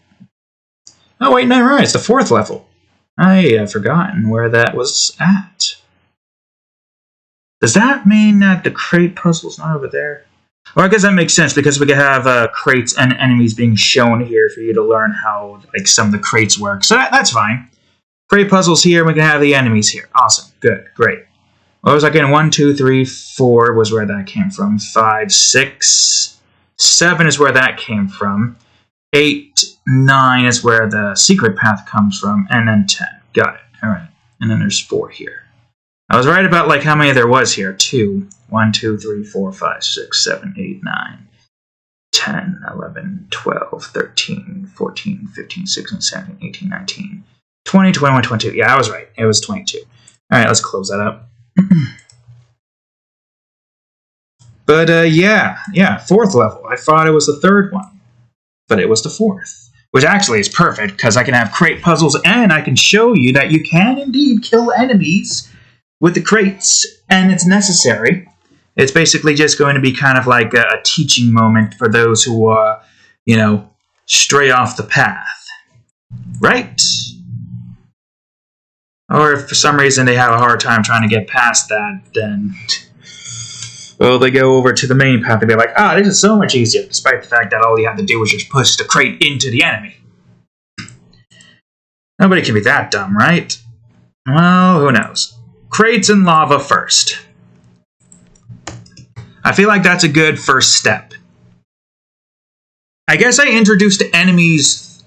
Oh, wait, no, right, it's the fourth level. I have forgotten where that was at. Does that mean that the crate puzzle's not over there? Well, I guess that makes sense because we could have crates and enemies being shown here for you to learn how like some of the crates work. So that's fine. Crate puzzles here, we can have the enemies here. Awesome, good, great. What was I getting? 1, 2, 3, 4 was where that came from. 5, 6, 7 is where that came from. 8, 9 is where the secret path comes from, and then 10. Got it. All right. And then there's 4 here. I was right about like how many there was here. 2, 1, 2, 3, 4, 5, 6, 7, 8, 9, 10, 11, 12, 13, 14, 15, 16, 17, 18, 19, 20, 21, 22. Yeah, I was right. It was 22. All right, let's close that up. But yeah, fourth level. I thought it was the third one, but it was the fourth, which actually is perfect because I can have crate puzzles and I can show you that you can indeed kill enemies with the crates, and it's necessary. It's basically just going to be kind of like a teaching moment for those who, stray off the path, right? Or if for some reason they have a hard time trying to get past that, then, well, they go over to the main path and be like, this is so much easier, despite the fact that all you have to do is just push the crate into the enemy. Nobody can be that dumb, right? Well, who knows? Crates and lava first. I feel like that's a good first step. I guess I introduced enemies.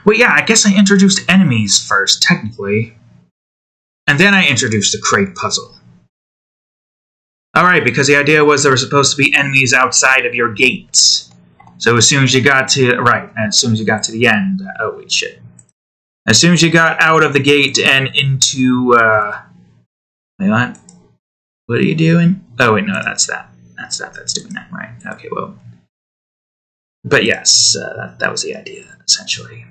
Well, yeah, I guess I introduced enemies first, technically. And then I introduced the crate puzzle. Alright, because the idea was there were supposed to be enemies outside of your gates. So as soon as you got to... Right, as soon as you got to the end... oh, wait, shit. As soon as you got out of the gate and into... Wait, what? What are you doing? Oh, wait, no, that's that. That's doing that, right. Okay, well... But yes, that was the idea, essentially.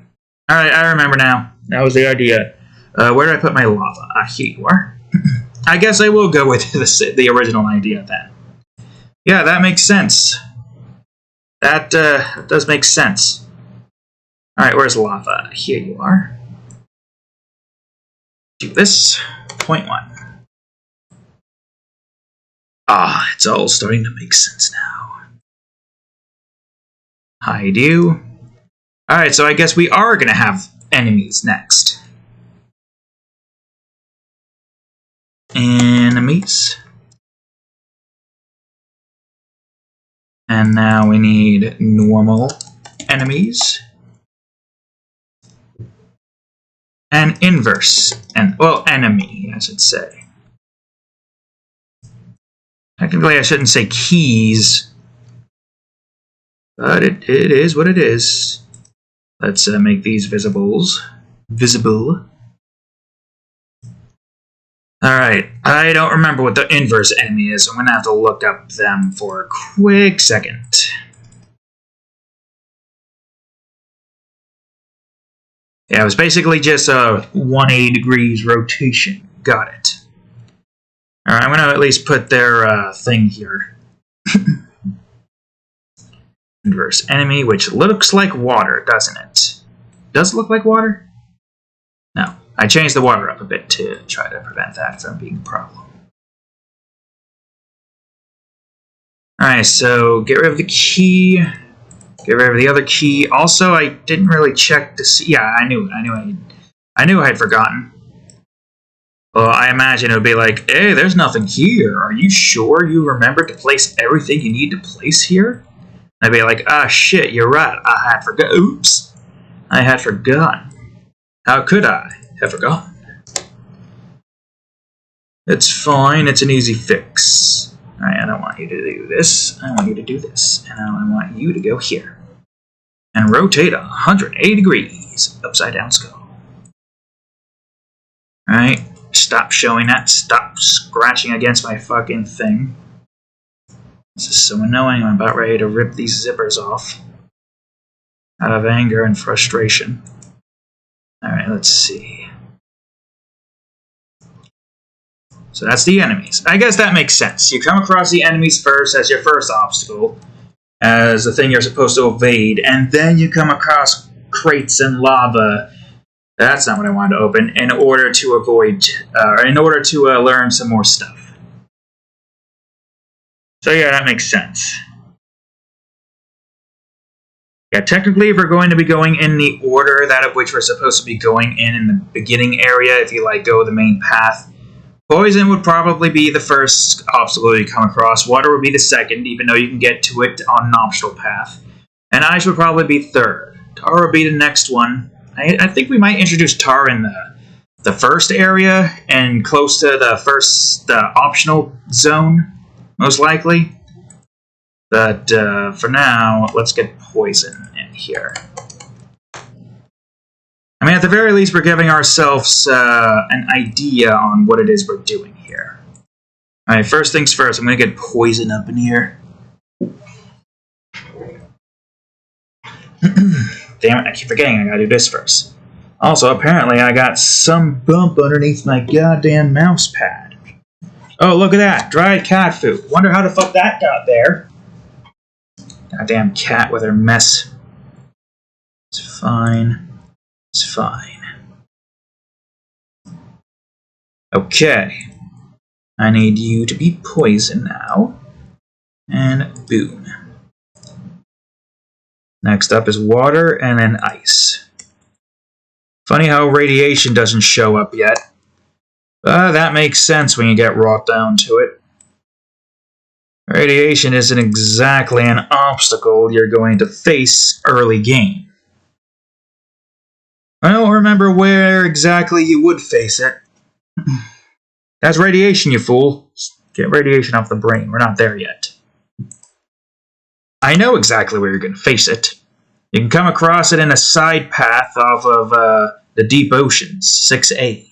Alright, I remember now. That was the idea. Where did I put my lava? Here you are. I guess I will go with the original idea then. Yeah, that makes sense. That does make sense. Alright, where's lava? Here you are. Do this. Point 1. Ah, it's all starting to make sense now. Hi, do. Alright, so I guess we are going to have enemies next. Enemies. And now we need normal enemies. And inverse. Well, enemy, I should say. Technically, I shouldn't say keys. But it is what it is. Let's make these visible. Alright, I don't remember what the inverse enemy is, so I'm going to have to look up them for a quick second. Yeah, it was basically just a 180 degrees rotation. Got it. Alright, I'm going to at least put their thing here. Inverse enemy, which looks like water, doesn't it? Does it look like water? No. I changed the water up a bit to try to prevent that from being a problem. Alright, so get rid of the key. Get rid of the other key. Also, I didn't really check to see. Yeah, I knew I had forgotten. Well, I imagine it would be like, hey, there's nothing here. Are you sure you remembered to place everything you need to place here? I'd be like, ah, shit, you're right. I had forgotten. Oops. I had forgotten. How could I have forgotten? It's fine. It's an easy fix. Alright, I don't want you to do this. I want you to do this. And I want you to go here. And rotate 180 degrees. Upside down skull. Alright. Stop showing that. Stop scratching against my fucking thing. This is so annoying. I'm about ready to rip these zippers off. Out of anger and frustration. Alright, let's see. So that's the enemies. I guess that makes sense. You come across the enemies first as your first obstacle, as the thing you're supposed to evade, and then you come across crates and lava. That's not what I wanted to open, in order to avoid, learn some more stuff. So yeah, that makes sense. Yeah, technically, if we're going to be going in the order that of which we're supposed to be going in the beginning area, if you like go the main path, poison would probably be the first obstacle you come across. Water would be the second, even though you can get to it on an optional path. And ice would probably be third. Tar would be the next one. I think we might introduce tar in the first area and close to the optional zone, most likely. But for now, let's get poison in here. I mean, at the very least, we're giving ourselves an idea on what it is we're doing here. Alright, first things first, I'm going to get poison up in here. Damn it, I keep forgetting I gotta do this first. Also, apparently I got some bump underneath my goddamn mouse pad. Oh, look at that, dried cat food. Wonder how the fuck that got there. Goddamn cat with her mess. It's fine. It's fine. Okay. I need you to be poison now. And boom. Next up is water and then ice. Funny how radiation doesn't show up yet. That makes sense when you get wrought down to it. Radiation isn't exactly an obstacle you're going to face early game. I don't remember where exactly you would face it. That's radiation, you fool. Get radiation off the brain. We're not there yet. I know exactly where you're going to face it. You can come across it in a side path off of the deep oceans, 6A.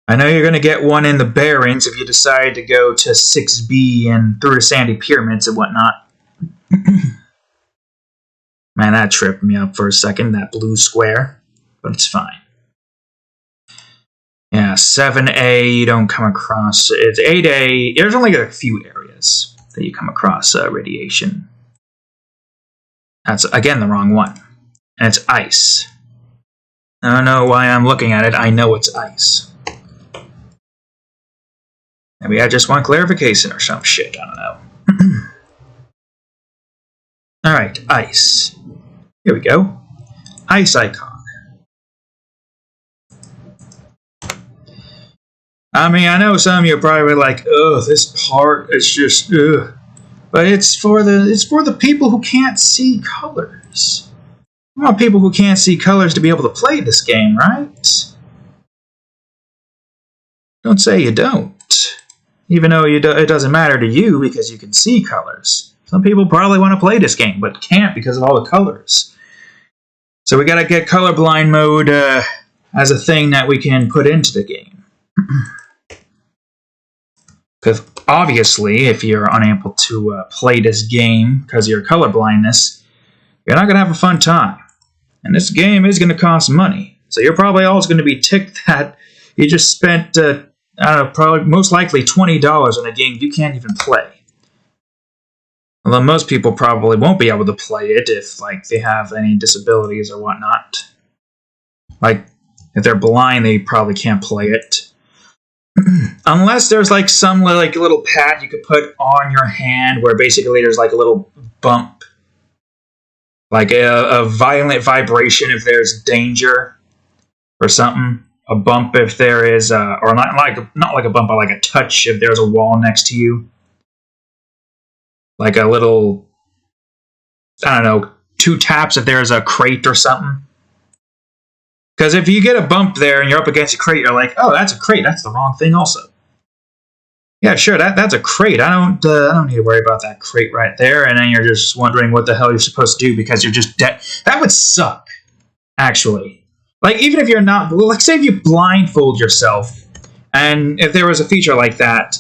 I know you're going to get one in the Barrens if you decide to go to 6B and through the sandy pyramids and whatnot. Man, that tripped me up for a second, that blue square. But it's fine. 7A, you don't come across. It's 8A. There's only a few areas that you come across radiation. That's, again, the wrong one. And it's ice. I don't know why I'm looking at it. I know it's ice. Maybe I just want clarification or some shit. I don't know. Alright, ice. Here we go. Ice icon. I mean, I know some of you are probably like, "Oh, this part is just ugh," but it's for the people who can't see colors. We want people who can't see colors to be able to play this game, right? Don't say you don't. Even though it doesn't matter to you because you can see colors. Some people probably want to play this game, but can't because of all the colors. So we gotta get colorblind mode as a thing that we can put into the game. Because obviously, if you're unable to play this game because of your colorblindness, you're not going to have a fun time. And this game is going to cost money. So you're probably always going to be ticked that you just spent, probably most likely $20 on a game you can't even play. Although most people probably won't be able to play it if they have any disabilities or whatnot. Like, if they're blind, they probably can't play it. Unless there's some little pad you could put on your hand where basically there's a little bump, a violent vibration if there's danger or something. A bump if there is, or not like a bump, but like a touch if there's a wall next to you. Like a little, I don't know, 2 taps if there's a crate or something. Because if you get a bump there and you're up against a crate, you're like, "Oh, that's a crate. That's the wrong thing also." Yeah, sure, that's a crate. I don't need to worry about that crate right there. And then you're just wondering what the hell you're supposed to do because you're just dead. That would suck, actually. Even if you're not, say if you blindfold yourself, and if there was a feature like that,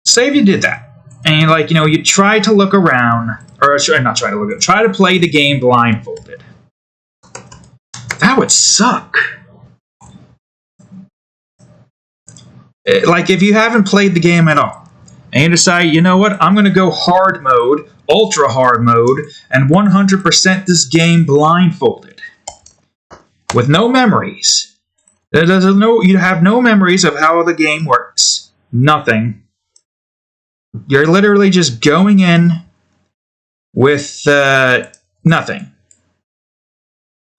say if you did that, and you try to look around, or not try to look, try to play the game blindfolded. That would suck. If you haven't played the game at all, and you decide, you know what, I'm going to go hard mode, ultra hard mode, and 100% this game blindfolded. With no memories. You have no memories of how the game works. Nothing. You're literally just going in with nothing.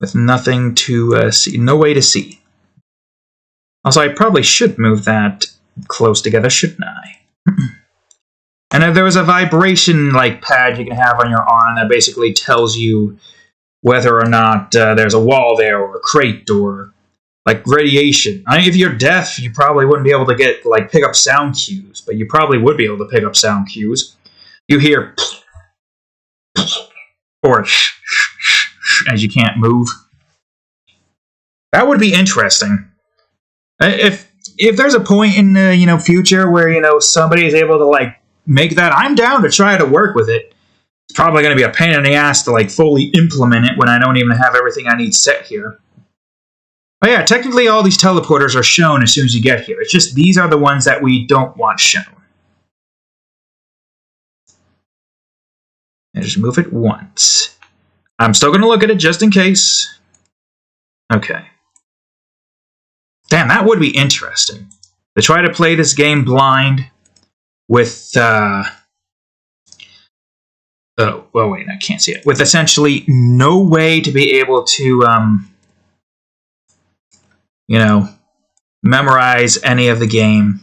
With nothing to see. No way to see. Also, I probably should move that close together, shouldn't I? And if there was a vibration pad you can have on your arm that basically tells you whether or not there's a wall there or a crate or radiation. I mean, if you're deaf, you probably wouldn't be able to get pick up sound cues, but you probably would be able to pick up sound cues. You hear or as you can't move. That would be interesting. If there's a point in the future where somebody is able to make that, I'm down to try to work with it. It's probably going to be a pain in the ass to fully implement it when I don't even have everything I need set here. But yeah, technically all these teleporters are shown as soon as you get here. It's just these are the ones that we don't want shown. And just move it once. I'm still going to look at it just in case. Okay. Damn, that would be interesting. To try to play this game blind with, oh, well, wait, I can't see it. With essentially no way to be able to, memorize any of the game.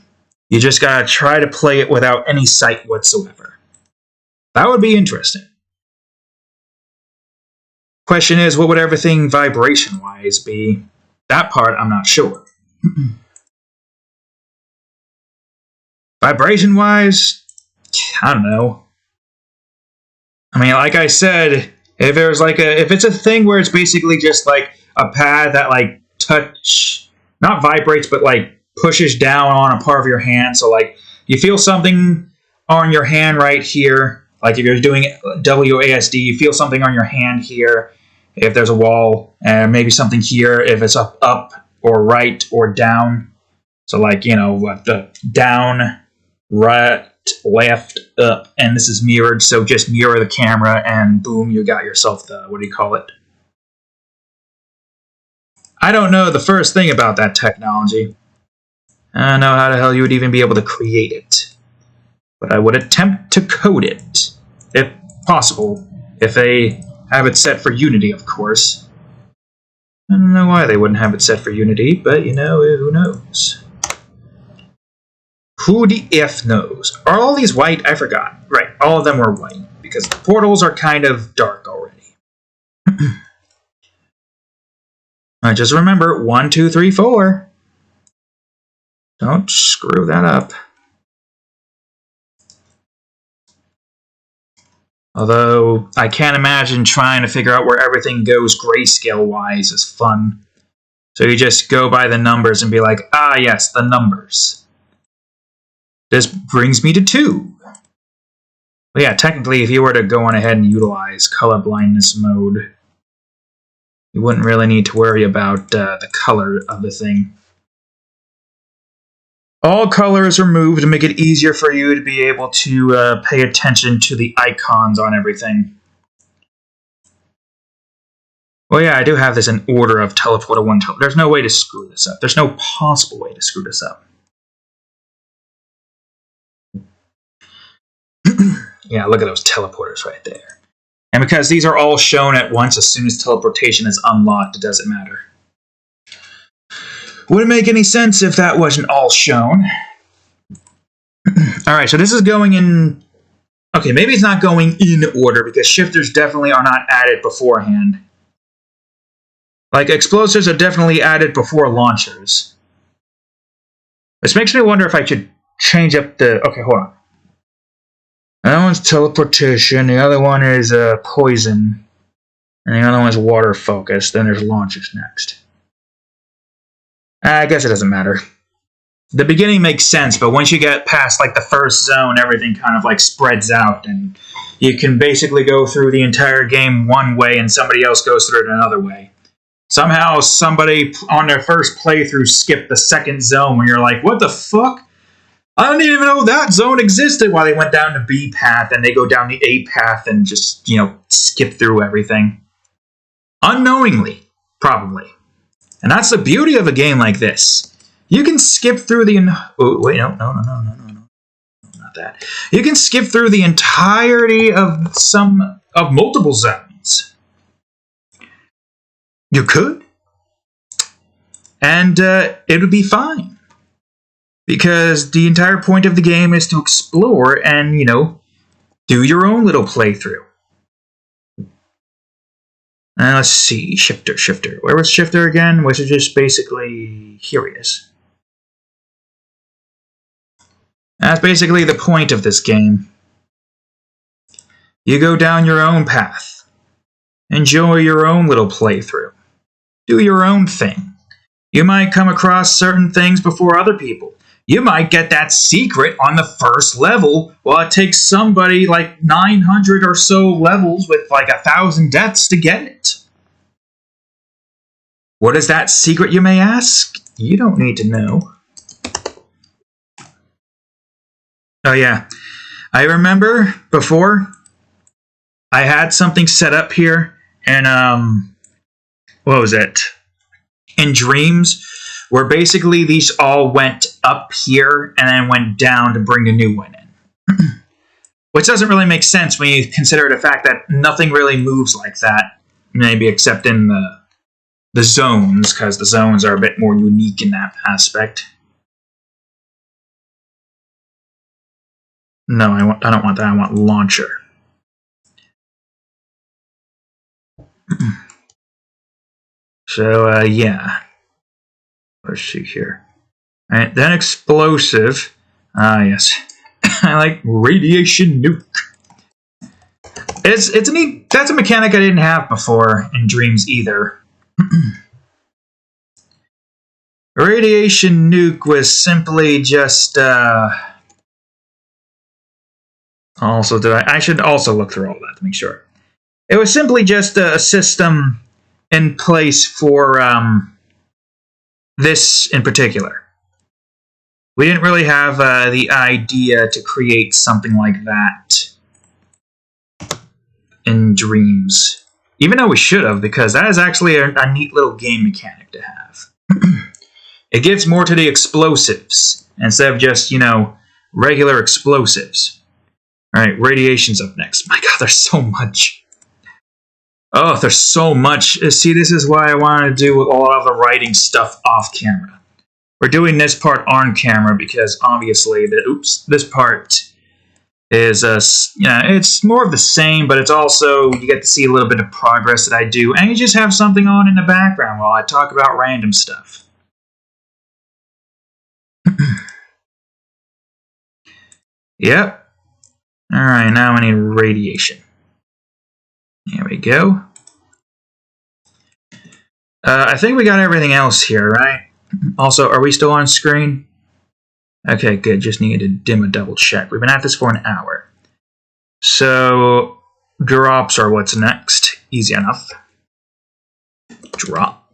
You just gotta try to play it without any sight whatsoever. That would be interesting. Question is, what would everything vibration-wise be? That part, I'm not sure. Vibration-wise, I don't know. I mean, like I said, if there's if it's a thing where it's basically just a pad that not vibrates, but pushes down on a part of your hand, so you feel something on your hand right here, if you're doing WASD, you feel something on your hand here, if there's a wall, and maybe something here if it's up, or right or down. So like, you know, what the down, right, left, up, and this is mirrored, so just mirror the camera and boom, you got yourself the, what do you call it? I don't know the first thing about that technology. I don't know how the hell you would even be able to create it. But I would attempt to code it, if possible, if they have it set for Unity, of course. I don't know why they wouldn't have it set for Unity, but you know, who knows? Who the F knows? Are all these white? I forgot. Right, all of them were white, because the portals are kind of dark already. I just remember 1, 2, 3, 4. Don't screw that up. Although, I can't imagine trying to figure out where everything goes grayscale-wise is fun. So you just go by the numbers and be like, ah yes, the numbers. This brings me to 2. But yeah, technically, if you were to go on ahead and utilize color blindness mode, you wouldn't really need to worry about the color of the thing. All colors are removed to make it easier for you to be able to pay attention to the icons on everything. Well, yeah, I do have this in order of teleporter 1. There's no way to screw this up. There's no possible way to screw this up. Yeah, look at those teleporters right there. And because these are all shown at once, as soon as teleportation is unlocked, it doesn't matter. Wouldn't make any sense if that wasn't all shown. Alright, so this is going in... Okay, maybe it's not going in order, because shifters definitely are not added beforehand. Like, explosives are definitely added before launchers. This makes me wonder if I should change up the... Okay, hold on. That one's teleportation, the other one is poison, and the other one is water focus, then there's launchers next. I guess it doesn't matter. The beginning makes sense, but once you get past like the first zone, everything kind of like spreads out, and you can basically go through the entire game one way and somebody else goes through it another way. Somehow somebody on their first playthrough skipped the second zone when you're like, what the fuck? I don't even know that zone existed, while they went down the B path and they go down the A path and just, you know, skip through everything. Unknowingly, probably. And that's the beauty of a game like this. You can skip through the... Oh, wait, no, not that. You can skip through the entirety of multiple zones. You could. And it would be fine. Because the entire point of the game is to explore and, you know, do your own little playthrough. Let's see, Shifter. Where was Shifter again? Was it just basically... Here he is. That's basically the point of this game. You go down your own path. Enjoy your own little playthrough. Do your own thing. You might come across certain things before other people. You might get that secret on the first level, while it takes somebody like 900 or so levels with like 1,000 deaths to get it. What is that secret, you may ask? You don't need to know. Oh yeah, I remember before I had something set up here, and what was it? In Dreams, where basically these all went up here and then went down to bring a new one in. Which doesn't really make sense when you consider the fact that nothing really moves like that, maybe except in the zones, because the zones are a bit more unique in that aspect. No, I don't want that. I want launcher. So, yeah. Let's see here. Alright, then explosive. Ah, yes. I like radiation nuke. It's a neat... That's a mechanic I didn't have before in Dreams either. Radiation nuke was simply just, Also, I should also look through all that to make sure. It was simply just a system in place for, this in particular. We didn't really have the idea to create something like that in Dreams. Even though we should have, because that is actually a neat little game mechanic to have. It gives more to the explosives, instead of just, regular explosives. Alright, radiation's up next. My god, there's so much. Oh, there's so much. See, this is why I wanted to do a lot of the writing stuff off camera. We're doing this part on camera because obviously, this part is, it's more of the same, but it's also, you get to see a little bit of progress that I do, and you just have something on in the background while I talk about random stuff. Yep. Alright, now we need radiation. There we go. I think we got everything else here, right? Also, are we still on screen? Okay, good. Just needed to dim a double check. We've been at this for an hour. So, drops are what's next. Easy enough. Drop.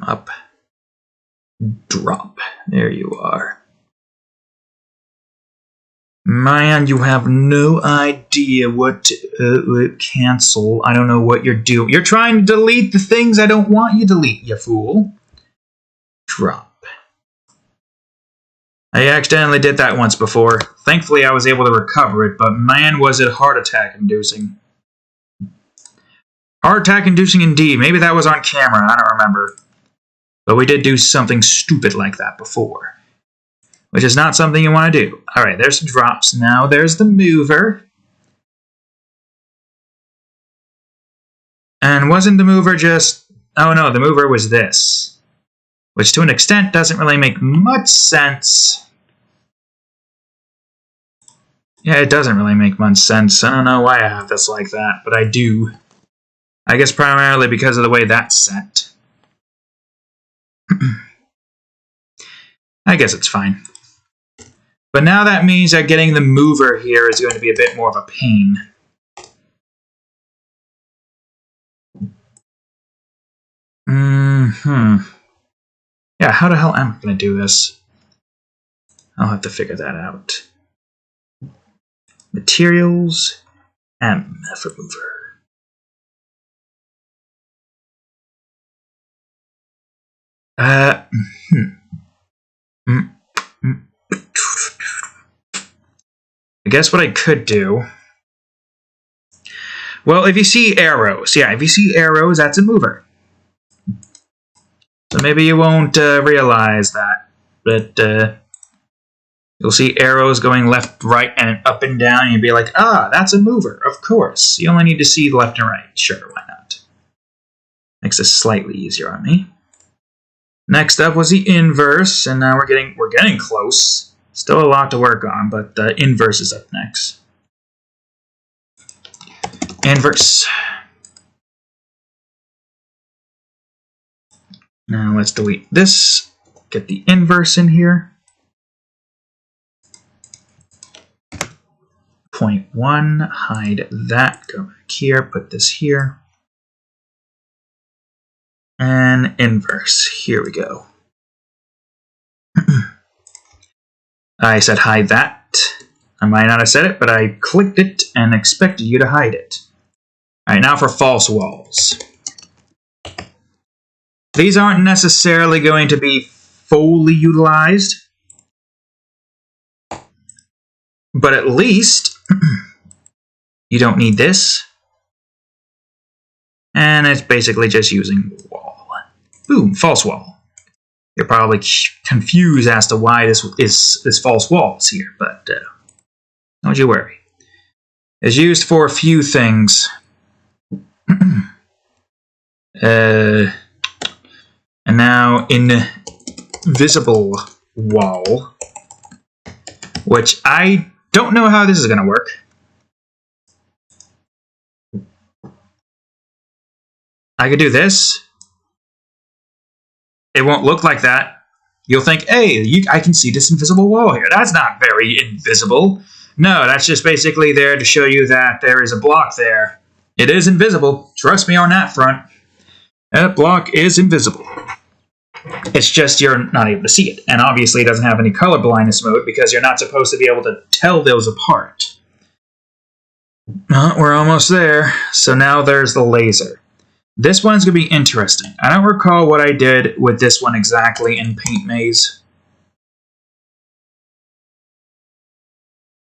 Up. Drop. There you are. Man, you have no idea what to cancel. I don't know what you're doing. You're trying to delete the things I don't want you to delete, you fool. Drop. I accidentally did that once before. Thankfully, I was able to recover it, but man, was it heart attack inducing. Heart attack inducing indeed. Maybe that was on camera. I don't remember. But we did do something stupid like that before. Which is not something you want to do. Alright, there's the drops. Now there's the mover. And wasn't the mover just... Oh no, the mover was this. Which to an extent doesn't really make much sense. Yeah, it doesn't really make much sense. I don't know why I have this like that, but I do. I guess primarily because of the way that's set. I guess it's fine. But now that means that getting the mover here is going to be a bit more of a pain. Yeah, how the hell am I going to do this? I'll have to figure that out. Materials, M for mover. I guess what I could do... Well, if you see arrows, yeah, if you see arrows, that's a mover. So maybe you won't realize that, but you'll see arrows going left, right, and up and down, and you'll be like, ah, that's a mover, of course. You only need to see left and right. Sure, why not? Makes this slightly easier on me. Next up was the inverse, and now we're getting close. Still a lot to work on, but the inverse is up next. Inverse. Now let's delete this. Get the inverse in here. 0.1, hide that, go back here, put this here. And inverse, here we go. I said hide that. I might not have said it, but I clicked it and expected you to hide it. Alright, now for false walls. These aren't necessarily going to be fully utilized, but at least you don't need this. And it's basically just using wall. Boom, false wall. You're probably confused as to why this is false walls here, but don't you worry. It's used for a few things. And now invisible wall, which I don't know how this is going to work. I could do this. It won't look like that. You'll think, hey, I can see this invisible wall here. That's not very invisible. No, that's just basically there to show you that there is a block there. It is invisible. Trust me on that front. That block is invisible. It's just you're not able to see it. And obviously it doesn't have any color blindness mode because you're not supposed to be able to tell those apart. We're almost there. So now there's the laser. This one's going to be interesting. I don't recall what I did with this one exactly in Paint Maze.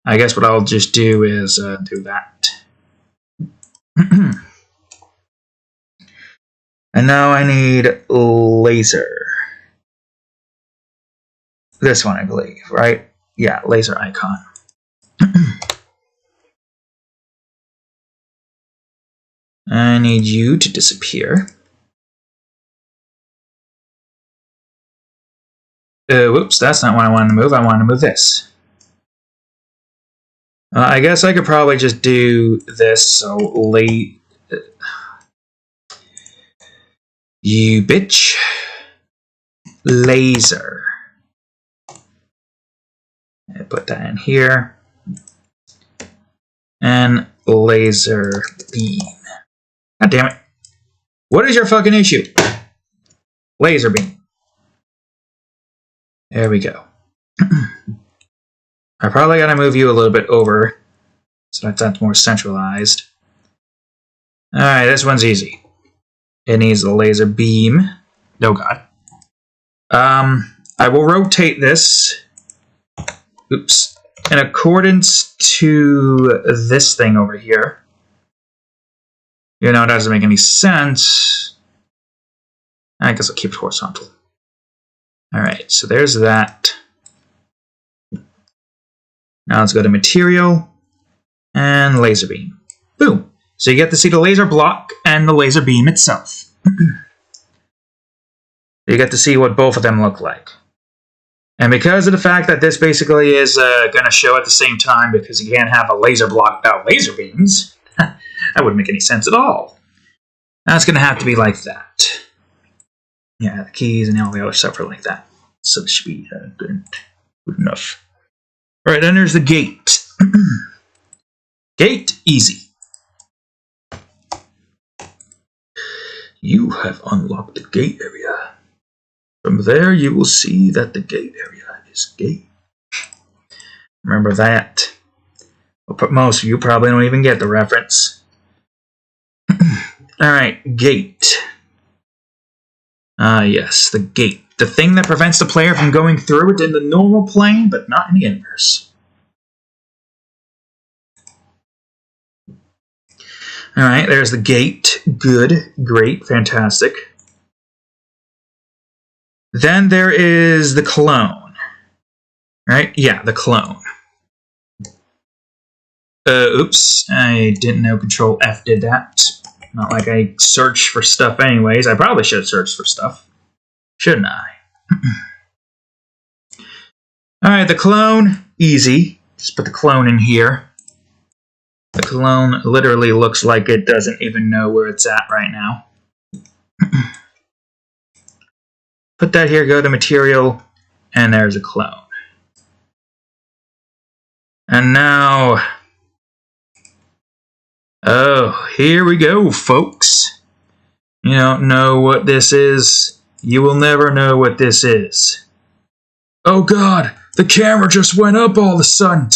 I guess what I'll just do is do that. And now I need laser. This one, I believe, right? Yeah, laser icon. I need you to disappear. Whoops, that's not what I wanted to move. I wanted to move this. I guess I could probably just do this, so you bitch. Laser. I put that in here. And laser beam. God damn it. What is your fucking issue? Laser beam. There we go. I probably gotta move you a little bit over so that that's more centralized. Alright, this one's easy. It needs a laser beam. Oh god. I will rotate this. Oops. In accordance to this thing over here. You know, it doesn't make any sense. I guess I'll keep it horizontal. Alright, so there's that. Now let's go to material and laser beam. Boom. So you get to see the laser block and the laser beam itself. You get to see what both of them look like. And because of the fact that this basically is going to show at the same time because you can't have a laser block without laser beams, that wouldn't make any sense at all. That's going to have to be like that. Yeah, the keys and all the other stuff are like that. So this should be good enough. All right, then there's the gate. Gate, easy. You have unlocked the gate area. From there, you will see that the gate area is gate. Remember that. But most of you probably don't even get the reference. Alright, gate. Yes, the gate. The thing that prevents the player from going through it in the normal plane, but not in the inverse. Alright, there's the gate. Good, great, fantastic. Then there is the clone. Right? Yeah, the clone. Oops. I didn't know Control F did that. Not like I search for stuff anyways. I probably should have searched for stuff. Shouldn't I? Alright, the clone. Easy. Just put the clone in here. The clone literally looks like it doesn't even know where it's at right now. Put that here, go to material, and there's a clone. And now, oh, here we go, folks. You don't know what this is. You will never know what this is. Oh god, the camera just went up all of a sudden.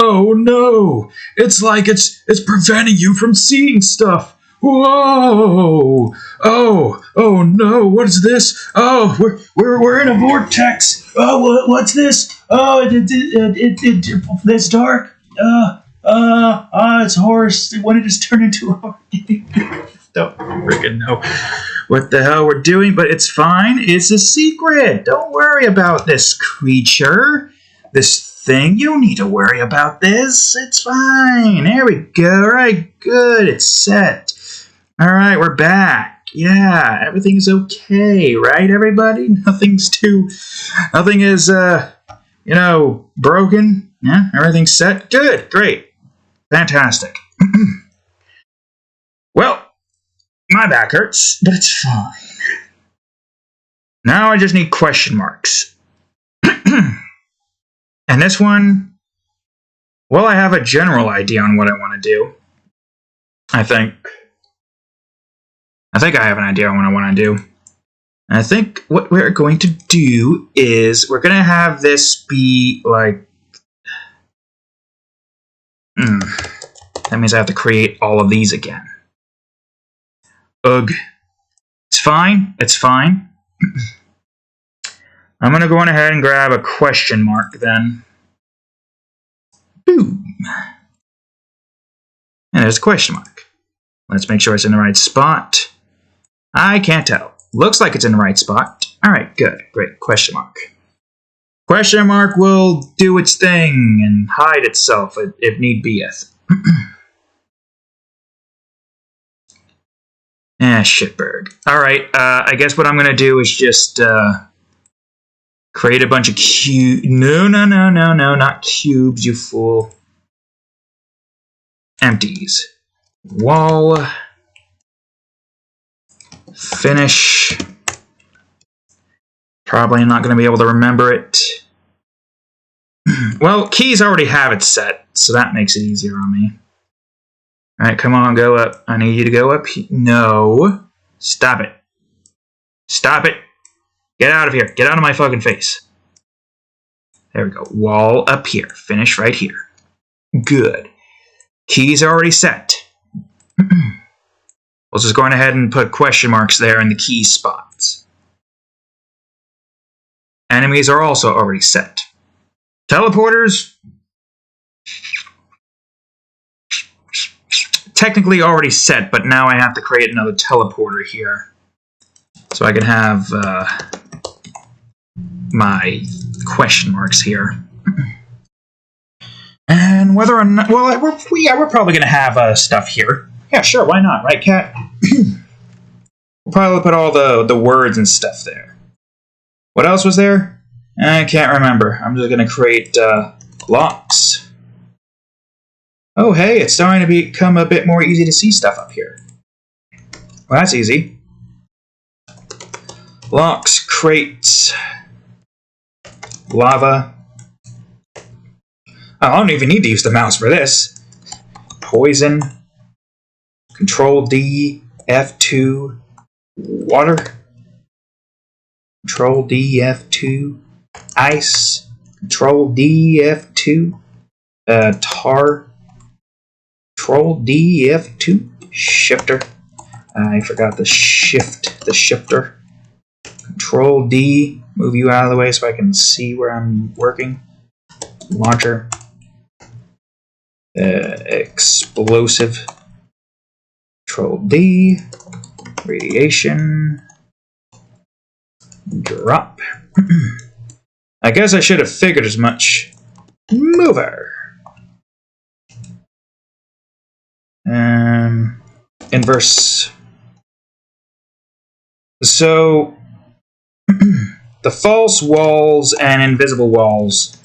Oh no, it's like it's preventing you from seeing stuff. Whoa! Oh no! What is this? Oh, we're in a vortex. Oh, what's this? Oh, it's dark. It's horse. When it just turned into a horse. Don't freaking know what the hell we're doing, but it's fine. It's a secret. Don't worry about this creature. This thing. You don't need to worry about this. It's fine. There we go. All right, good. It's set. All right, we're back. Yeah, everything's okay, right, everybody? Nothing is, broken. Yeah, everything's set. Good, great, fantastic. Well, my back hurts, but it's fine. Now I just need question marks. And this one, well, I have a general idea on what I want to do, I think. I think I have an idea on what I want to do. And I think what we're going to do is we're going to have this be like... That means I have to create all of these again. Ugh. It's fine. It's fine. I'm going to go on ahead and grab a question mark then. Boom. And there's a question mark. Let's make sure it's in the right spot. I can't tell. Looks like it's in the right spot. Alright, good. Great. Question mark. Question mark will do its thing and hide itself if need beeth. Shitberg. Alright, I guess what I'm going to do is just create a bunch of cubes. No, not cubes, you fool. Empties. Wall. Finish. Probably not going to be able to remember it. Well, keys already have it set, so that makes it easier on me. Alright, come on, go up. I need you to go up. No. Stop it. Stop it. Get out of here. Get out of my fucking face. There we go. Wall up here. Finish right here. Good. Keys are already set. We'll just go on ahead and put question marks there in the key spots. Enemies are also already set. Teleporters? Technically already set, but now I have to create another teleporter here. So I can have my question marks here. And whether or not... Well, we're probably going to have stuff here. Yeah, sure, why not? Right, Cat? We'll probably put all the words and stuff there. What else was there? I can't remember. I'm just going to create locks. Oh, hey, it's starting to become a bit more easy to see stuff up here. Well, that's easy. Locks, crates, lava. Oh, I don't even need to use the mouse for this. Poison. Control D, F2, water. Control D, F2, ice. Control D, F2, tar. Control D, F2, shifter. I forgot the shifter. Control D, move you out of the way so I can see where I'm working. Launcher. Explosive. Control D, radiation, drop. I guess I should have figured as much. Mover. Inverse. So, the false walls and invisible walls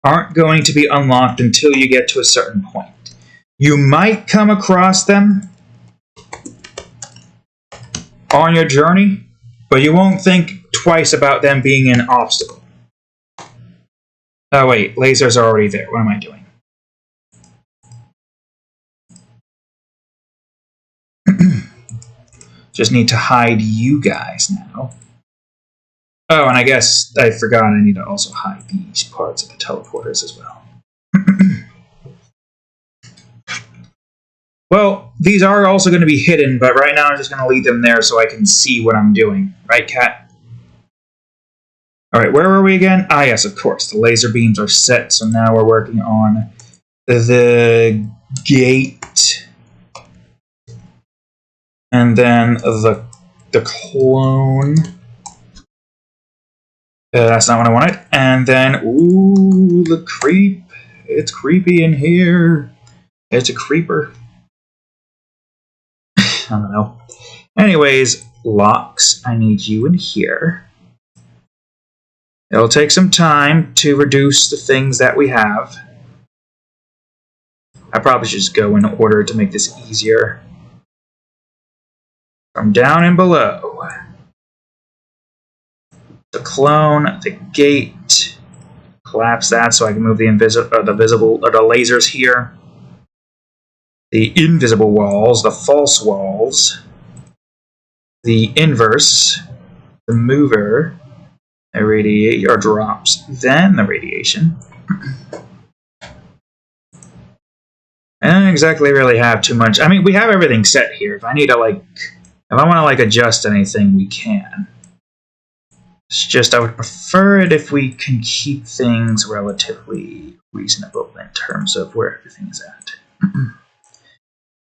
aren't going to be unlocked until you get to a certain point. You might come across them on your journey, but you won't think twice about them being an obstacle. Oh wait, lasers are already there. What am I doing? Just need to hide you guys now. Oh, and I guess I forgot I need to also hide these parts of the teleporters as well. Well, these are also going to be hidden, but right now I'm just going to leave them there so I can see what I'm doing. Right, Cat? Alright, where were we again? Ah, yes, of course. The laser beams are set, so now we're working on the gate. And then the clone. That's not what I wanted. And then, ooh, the creep. It's creepy in here. It's a creeper. I don't know. Anyways, locks. I need you in here. It'll take some time to reduce the things that we have. I probably should just go in order to make this easier. From down and below. The clone, the gate. Collapse that so I can move the lasers here. The invisible walls, the false walls. the inverse, the mover, irradiate or drops, then the radiation. I don't exactly really have too much. I mean, we have everything set here. If I need to, like, if I want to, like, adjust anything, we can. It's just I would prefer it if we can keep things relatively reasonable in terms of where everything is at.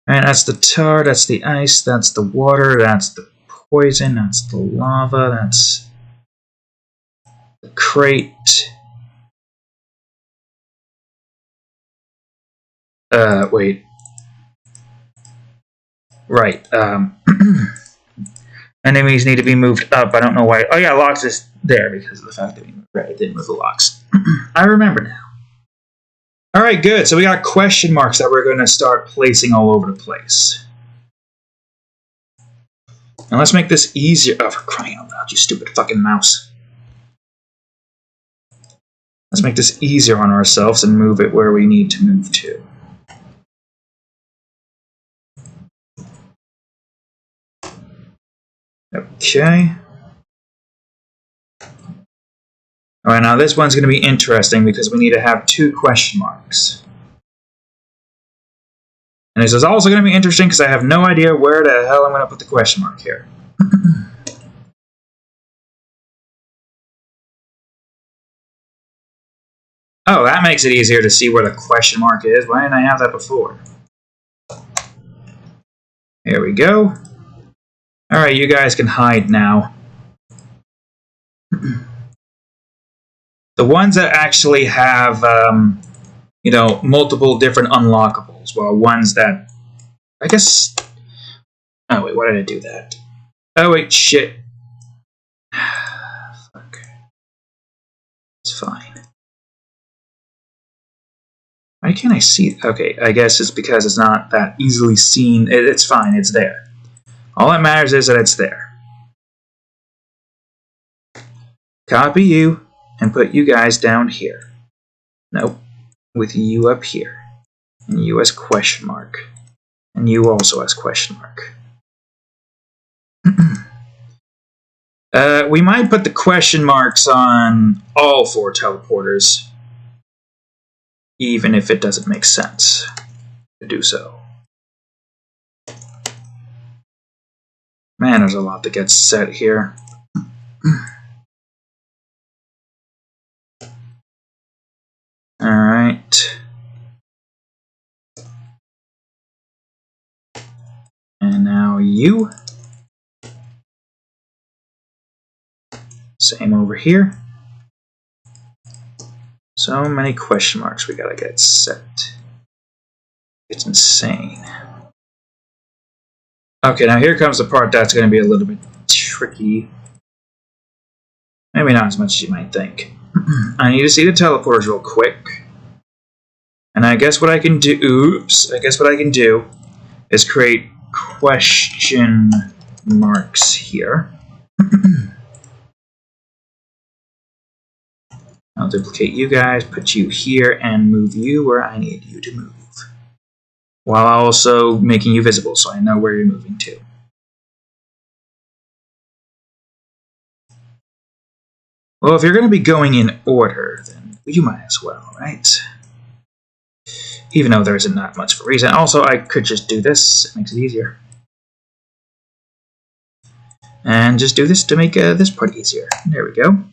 Alright, that's the tar, that's the ice, that's the water, that's the poison, that's the lava, that's the crate. Wait. Right, enemies need to be moved up. I don't know why. Oh yeah, locks is there because of the fact that we didn't move the locks. I remember now. Alright, good. So we got question marks that we're going to start placing all over the place. Now let's make this easier. Oh, for crying out loud, you stupid fucking mouse. Let's make this easier on ourselves and move it where we need to move to. Okay. Alright, now this one's going to be interesting because we need to have 2 question marks. And this is also going to be interesting because I have no idea where the hell I'm going to put the question mark here. Oh, that makes it easier to see where the question mark is. Why didn't I have that before? Here we go. Alright, you guys can hide now. The ones that actually have, you know, multiple different unlockables, while ones that, I guess... Oh, wait, why did I do that? Oh, wait, shit. Fuck. It's fine. Why can't I see it? Okay, I guess it's because it's not that easily seen. It's fine, it's there. All that matters is that it's there. Copy you and put you guys down here. Nope. With you up here. And you as question mark. And you also as question mark. We might put the question marks on all 4 teleporters. Even if it doesn't make sense to do so. Man, there's a lot that gets set here. Alright. And now you. Same over here. So many question marks we gotta get set. It's insane. Okay, now here comes the part that's gonna be a little bit tricky. Maybe not as much as you might think. I need to see the teleporters real quick. And I guess what I can do... Oops. I guess what I can do is create question marks here. I'll duplicate you guys, put you here, and move you where I need you to move. While also making you visible so I know where you're moving to. Well, if you're going to be going in order, then you might as well, right? Even though there isn't that much of a reason. Also, I could just do this. It makes it easier. And just do this to make this part easier. There we go.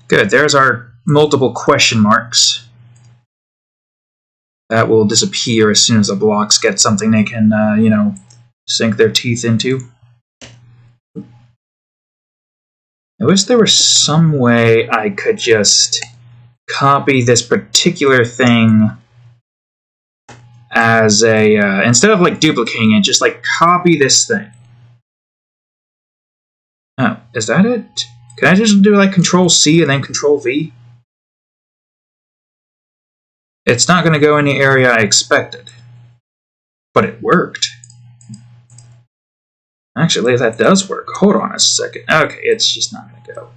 Good, there's our multiple question marks. That will disappear as soon as the blocks get something they can, you know, sink their teeth into. I wish there was some way I could just copy this particular thing as a, instead of like duplicating it, just like copy this thing. Oh, is that it? Can I just do like Control-C and then Control-V? It's not going to go in the area I expected. But it worked. Actually, that does work. Hold on a second. Okay, it's just not going to go.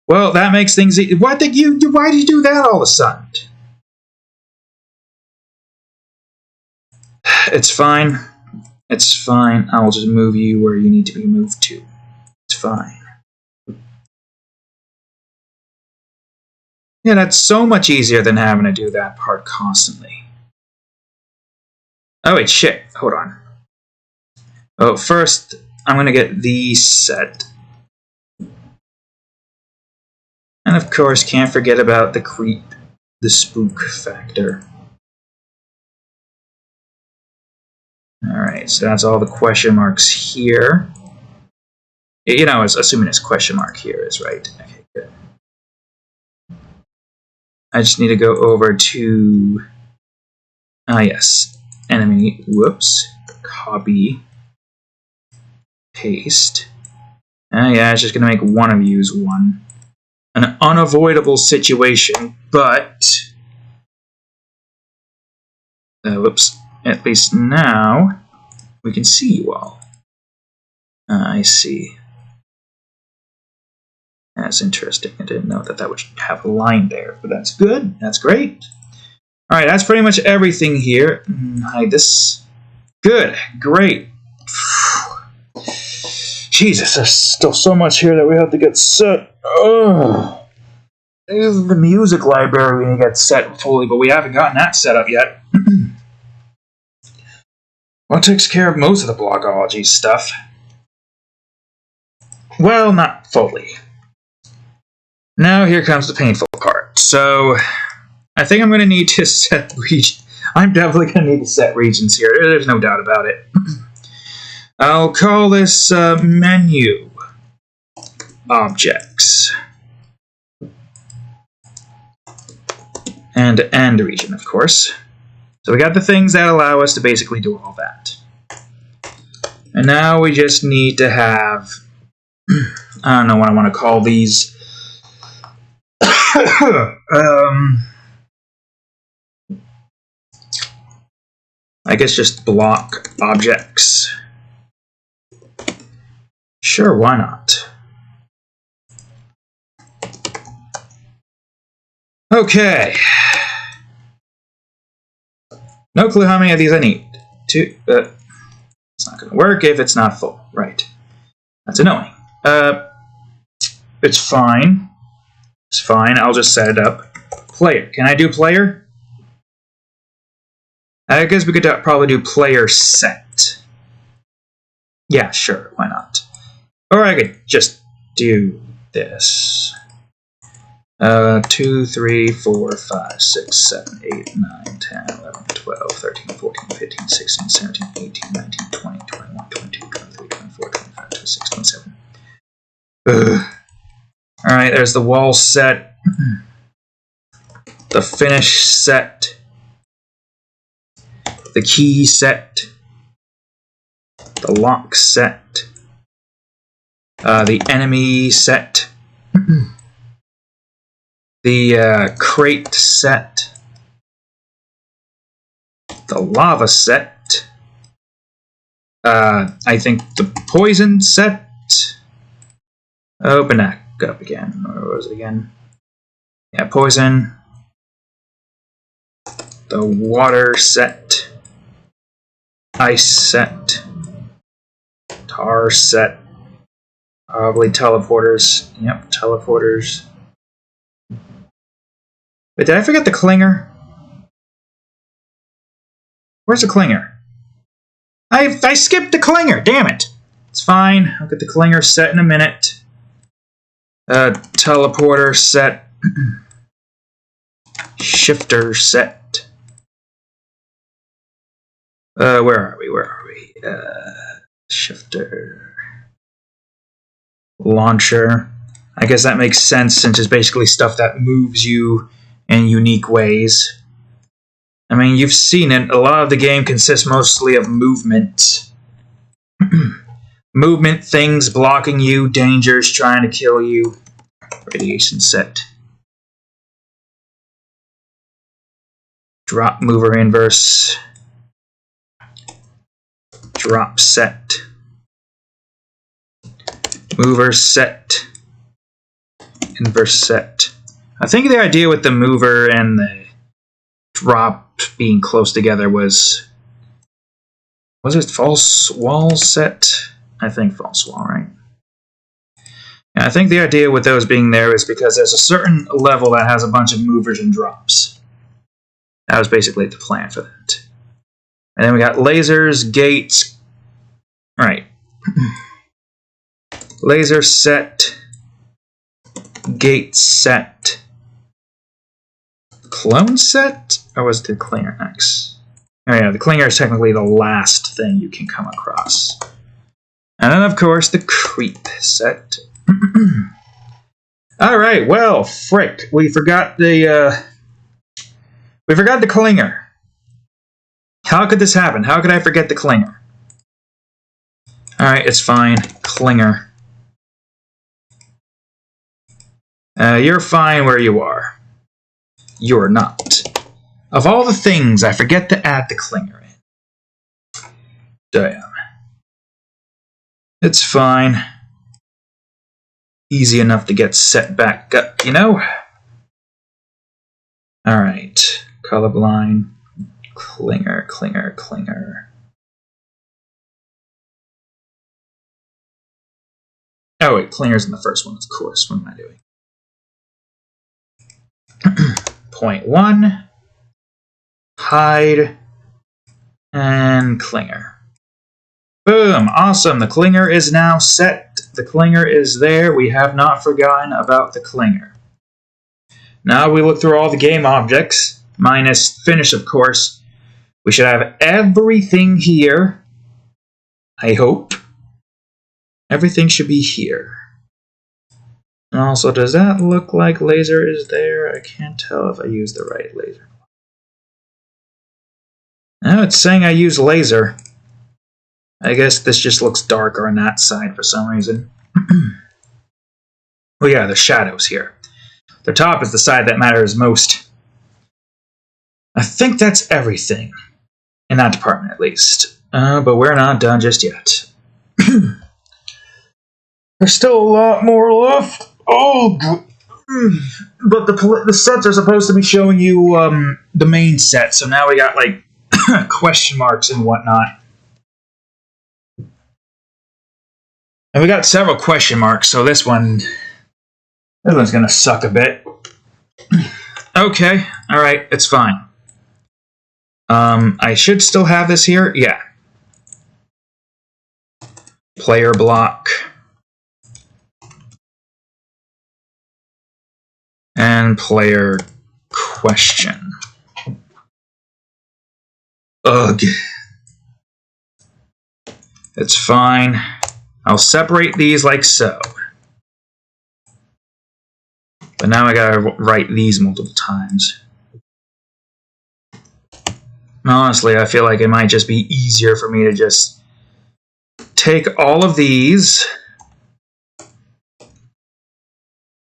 Well, that makes things easy. Why did you do that all of a sudden? It's fine. It's fine. I'll just move you where you need to be moved to. It's fine. Yeah, that's so much easier than having to do that part constantly. Oh, wait, shit. Hold on. Oh, first, I'm going to get these set. And of course, can't forget about the creep, the spook factor. Alright, so that's all the question marks here. You know, assuming it's question mark here is right. Okay, good. I just need to go over to... yes. Enemy, whoops. Copy. Paste. Yeah, it's just going to make one of you one. An unavoidable situation, but... whoops. At least now, we can see you all. I see. That's interesting. I didn't know that would have a line there, but that's good. That's great. Alright, that's pretty much everything here. Hide this. Good. Great. Jesus, there's still so much here that we have to get set. Ugh. This is the music library we need to get set fully, but we haven't gotten that set up yet. Well, it takes care of most of the Blockology stuff. Well, not fully. Now here comes the painful part. So, I think I'm going to need to set region. I'm definitely going to need to set regions here. There's no doubt about it. I'll call this menu objects. And end region, of course. So we got the things that allow us to basically do all that. And now we just need to have... I don't know what I want to call these. I guess just block objects. Sure, why not? Okay. No clue how many of these I need. Two. It's not going to work if it's not full. Right. That's annoying. It's fine. It's fine. I'll just set it up. Player. Can I do player? I guess we could probably do player set. Yeah, sure. Why not? Or I could just do this. 2, 3, 4, 5, 6, 7, 8, 9, 10, 11, 12, 13, 14, 15, 16, 17, 18, 19, 20, 21, 22, 23, 24, 25, 26, 27. Alright, there's the wall set. The finish set. The key set. The lock set. The enemy set. The crate set. The lava set. I think the poison set. Open that up again. Or was it again? Yeah, poison. The water set. Ice set. Tar set. Probably teleporters. Yep, teleporters. Wait, did I forget the clinger? Where's the clinger? I skipped the clinger, damn it! It's fine, I'll get the clinger set in a minute. Teleporter set. Shifter set. Where are we? Shifter. Launcher. I guess that makes sense since it's basically stuff that moves you in unique ways. I mean, you've seen it. A lot of the game consists mostly of movement. Movement, things blocking you, dangers trying to kill you. Radiation set. Drop mover inverse. Drop set. Mover set. Inverse set. I think the idea with the mover and the drop being close together was Was it false wall set? I think false wall, right? And I think the idea with those being there is because there's a certain level that has a bunch of movers and drops. That was basically the plan for that. And then we got lasers, gates. Right. Laser set. Gate set. Clone set? Or was the clinger next? Oh yeah, the clinger is technically the last thing you can come across. And then, of course, the creep set. Alright, well, frick. We forgot the clinger. How could this happen? How could I forget the clinger? Alright, it's fine. Clinger. You're fine where you are. You're not. Of all the things, I forget to add the clinger in. Damn. It's fine. Easy enough to get set back up, you know? Alright. Colorblind. Clinger, clinger, clinger. Oh wait, clinger's in the first one, of course. What am I doing? Point 1. Hide. And clinger. Boom! Awesome! The clinger is now set. The clinger is there. We have not forgotten about the clinger. Now we look through all the game objects, minus finish, of course. We should have everything here. I hope. Everything should be here. And also, does that look like laser is there? I can't tell if I use the right laser. No, it's saying I use laser. I guess this just looks darker on that side for some reason. Oh yeah, the shadows here. The top is the side that matters most. I think that's everything. In that department, at least. But we're not done just yet. There's still a lot more left. Oh, but the sets are supposed to be showing you the main set, so now we got like question marks and whatnot. And we got several question marks, so this one's gonna suck a bit. Okay, alright, it's fine. I should still have this here? Yeah. Player block. And player question. Ugh. It's fine. I'll separate these like so. But now I gotta write these multiple times. Honestly, I feel like it might just be easier for me to just take all of these.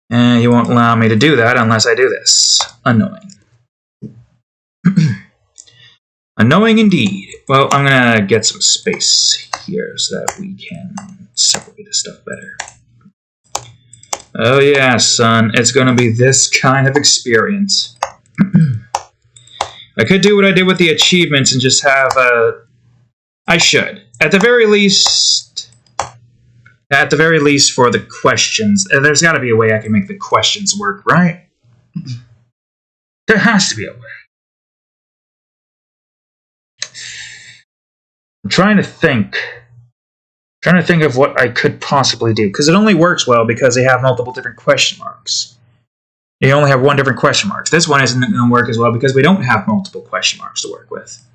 And you won't allow me to do that unless I do this. Annoying. Annoying indeed. Well, I'm gonna get some space here so that we can separate this stuff better. Oh yeah, son, it's gonna be this kind of experience. I could do what I did with the achievements and just have I should. At the very least for the questions. There's gotta be a way I can make the questions work, right? There has to be a way. I'm trying to think of what I could possibly do, because it only works well because they have multiple different question marks. You only have one different question mark. This one isn't going to work as well because we don't have multiple question marks to work with.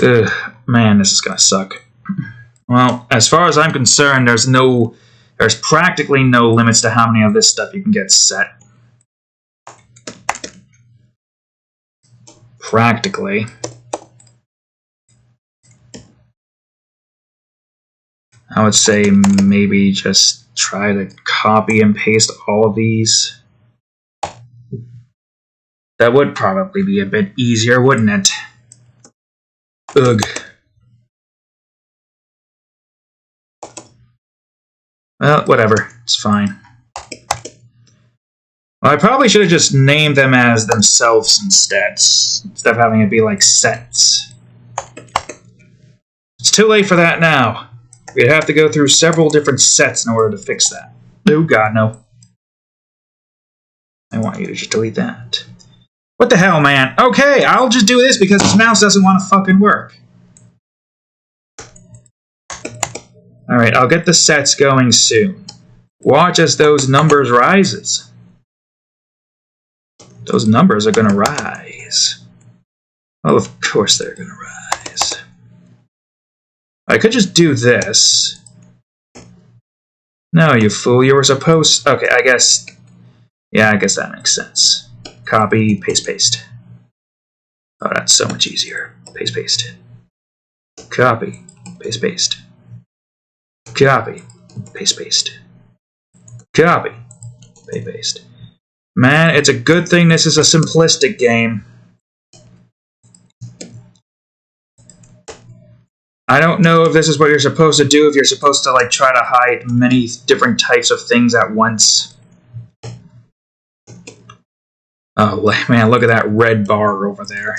Ugh, man, this is going to suck. Well, as far as I'm concerned, there's practically no limits to how many of this stuff you can get set. Practically. I would say maybe just try to copy and paste all of these. That would probably be a bit easier, wouldn't it? Ugh. Well, whatever. It's fine. Well, I probably should have just named them as themselves instead of having it be like sets. It's too late for that now. We'd have to go through several different sets in order to fix that. Oh god, no. I want you to just delete that. What the hell, man? Okay, I'll just do this because this mouse doesn't want to fucking work. Alright, I'll get the sets going soon. Watch as those numbers rises. Those numbers are gonna rise. Well, of course they're gonna rise. I could just do this. No, you fool, you were supposed... Okay, I guess... Yeah, I guess that makes sense. Copy, paste, paste. Oh, that's so much easier. Paste, paste. Copy, paste, paste. Copy, paste, paste. Copy, paste, paste. Man, it's a good thing this is a simplistic game. I don't know if this is what you're supposed to do, if you're supposed to like try to hide many different types of things at once. Oh man, look at that red bar over there.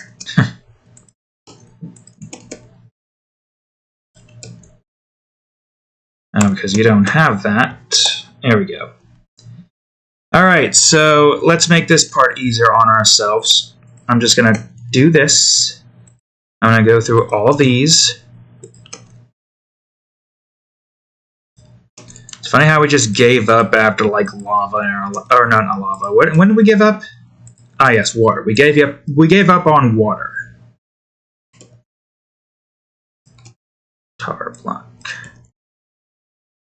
Because you don't have that. There we go. Alright, so let's make this part easier on ourselves. I'm just going to do this. I'm going to go through all of these. It's funny how we just gave up after like lava, or not lava. When did we give up? Ah yes, water. We gave up on water. Tar block.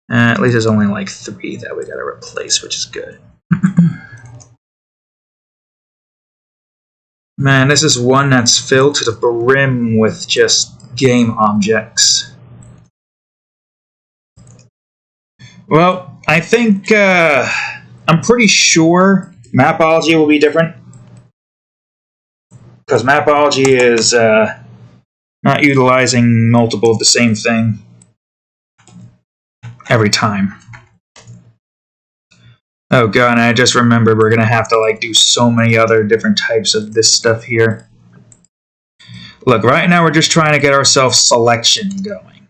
At least there's only like 3 that we gotta replace, which is good. Man, this is one that's filled to the brim with just game objects. Well, I think, I'm pretty sure Mapology will be different. Because Mapology is, not utilizing multiple of the same thing every time. Oh god, and I just remembered we're gonna have to like do so many other different types of this stuff here. Look, right now we're just trying to get ourselves selection going.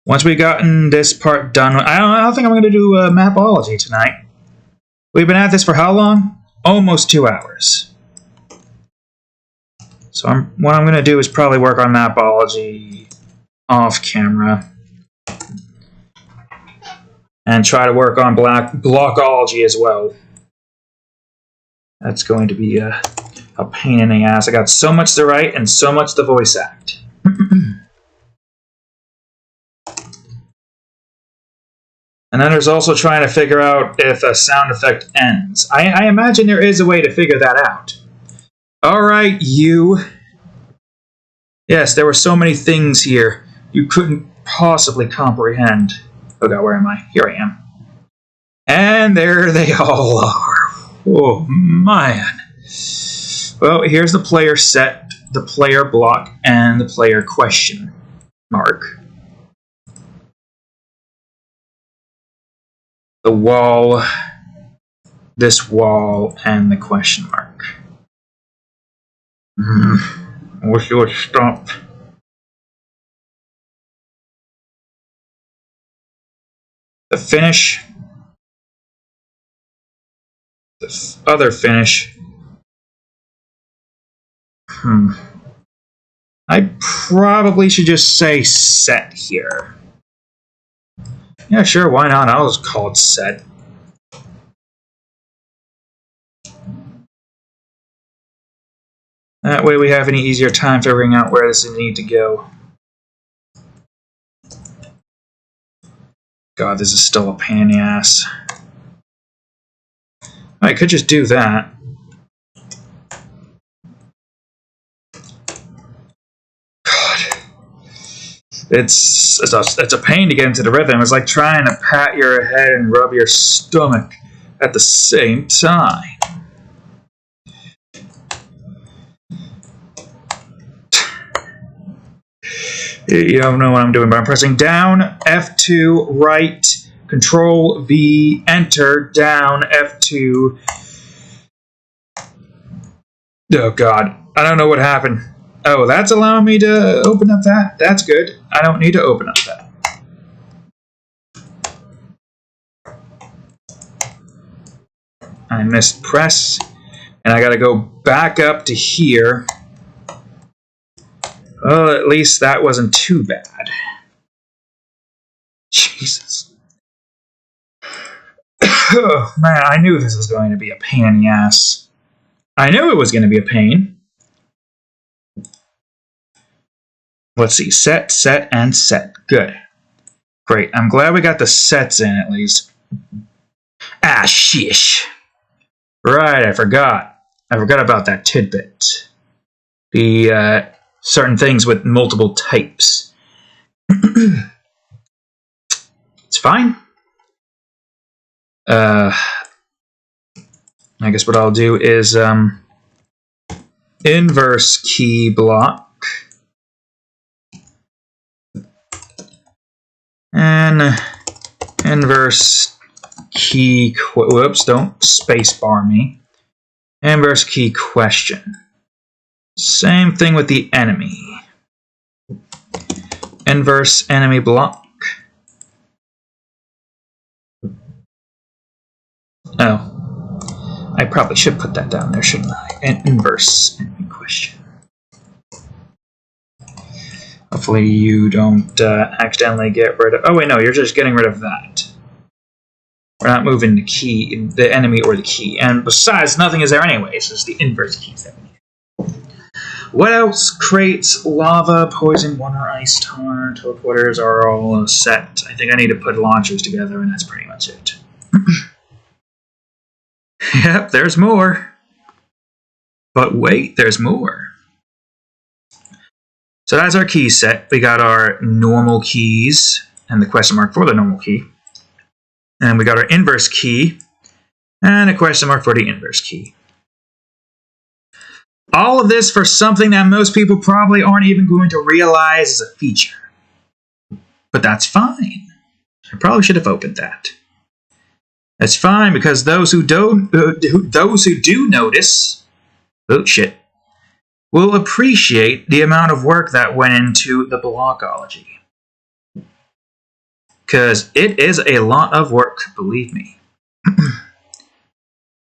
Once we've gotten this part done, I don't think I'm gonna do Mapology tonight. We've been at this for how long? Almost 2 hours. So what I'm gonna do is probably work on Mapology off camera. And try to work on Blockology as well. That's going to be a pain in the ass. I got so much to write and so much to voice act. And then there's also trying to figure out if a sound effect ends. I imagine there is a way to figure that out. Alright, you. Yes, there were so many things here you couldn't possibly comprehend. Oh god, where am I? Here I am. And there they all are. Oh, man. Well, here's the player set, the player block, and the player question mark. The wall, this wall, and the question mark. I wish you would stop. The finish, the other finish. I probably should just say set here. Yeah, sure, why not? I'll just call it set. That way we have an easier time figuring out where this needs to go. God, this is still a pain in the ass. I could just do that. God. It's a pain to get into the rhythm. It's like trying to pat your head and rub your stomach at the same time. You don't know what I'm doing, but I'm pressing down, F2, right, Control V, enter, down, F2. Oh god, I don't know what happened. Oh, that's allowing me to open up that? That's good. I don't need to open up that. I missed press, and I gotta go back up to here. Well, at least that wasn't too bad. Jesus. Oh, man, I knew this was going to be a pain in the ass. I knew it was going to be a pain. Let's see. Set, set, and set. Good. Great. I'm glad we got the sets in at least. Ah, shish. Right, I forgot. I forgot about that tidbit. The, certain things with multiple types. It's fine. I guess what I'll do is, inverse key block. And inverse key, whoops, don't spacebar me. Inverse key question. Same thing with the enemy. Inverse enemy block. Oh, I probably should put that down there, shouldn't I? An inverse enemy question. Hopefully you don't accidentally get rid of... Oh, wait, no, you're just getting rid of that. We're not moving the key, the enemy or the key. And besides, nothing is there anyway, so it's the inverse keys that we need. What else? Crates, lava, poison, water, ice, tar, teleporters are all set. I think I need to put launchers together, and that's pretty much it. Yep, there's more. But wait, there's more. So that's our key set. We got our normal keys and the question mark for the normal key. And we got our inverse key and a question mark for the inverse key. All of this for something that most people probably aren't even going to realize is a feature. But that's fine. I probably should have opened that. That's fine because those who do notice, oh shit, will appreciate the amount of work that went into the Blockology. Because it is a lot of work, believe me.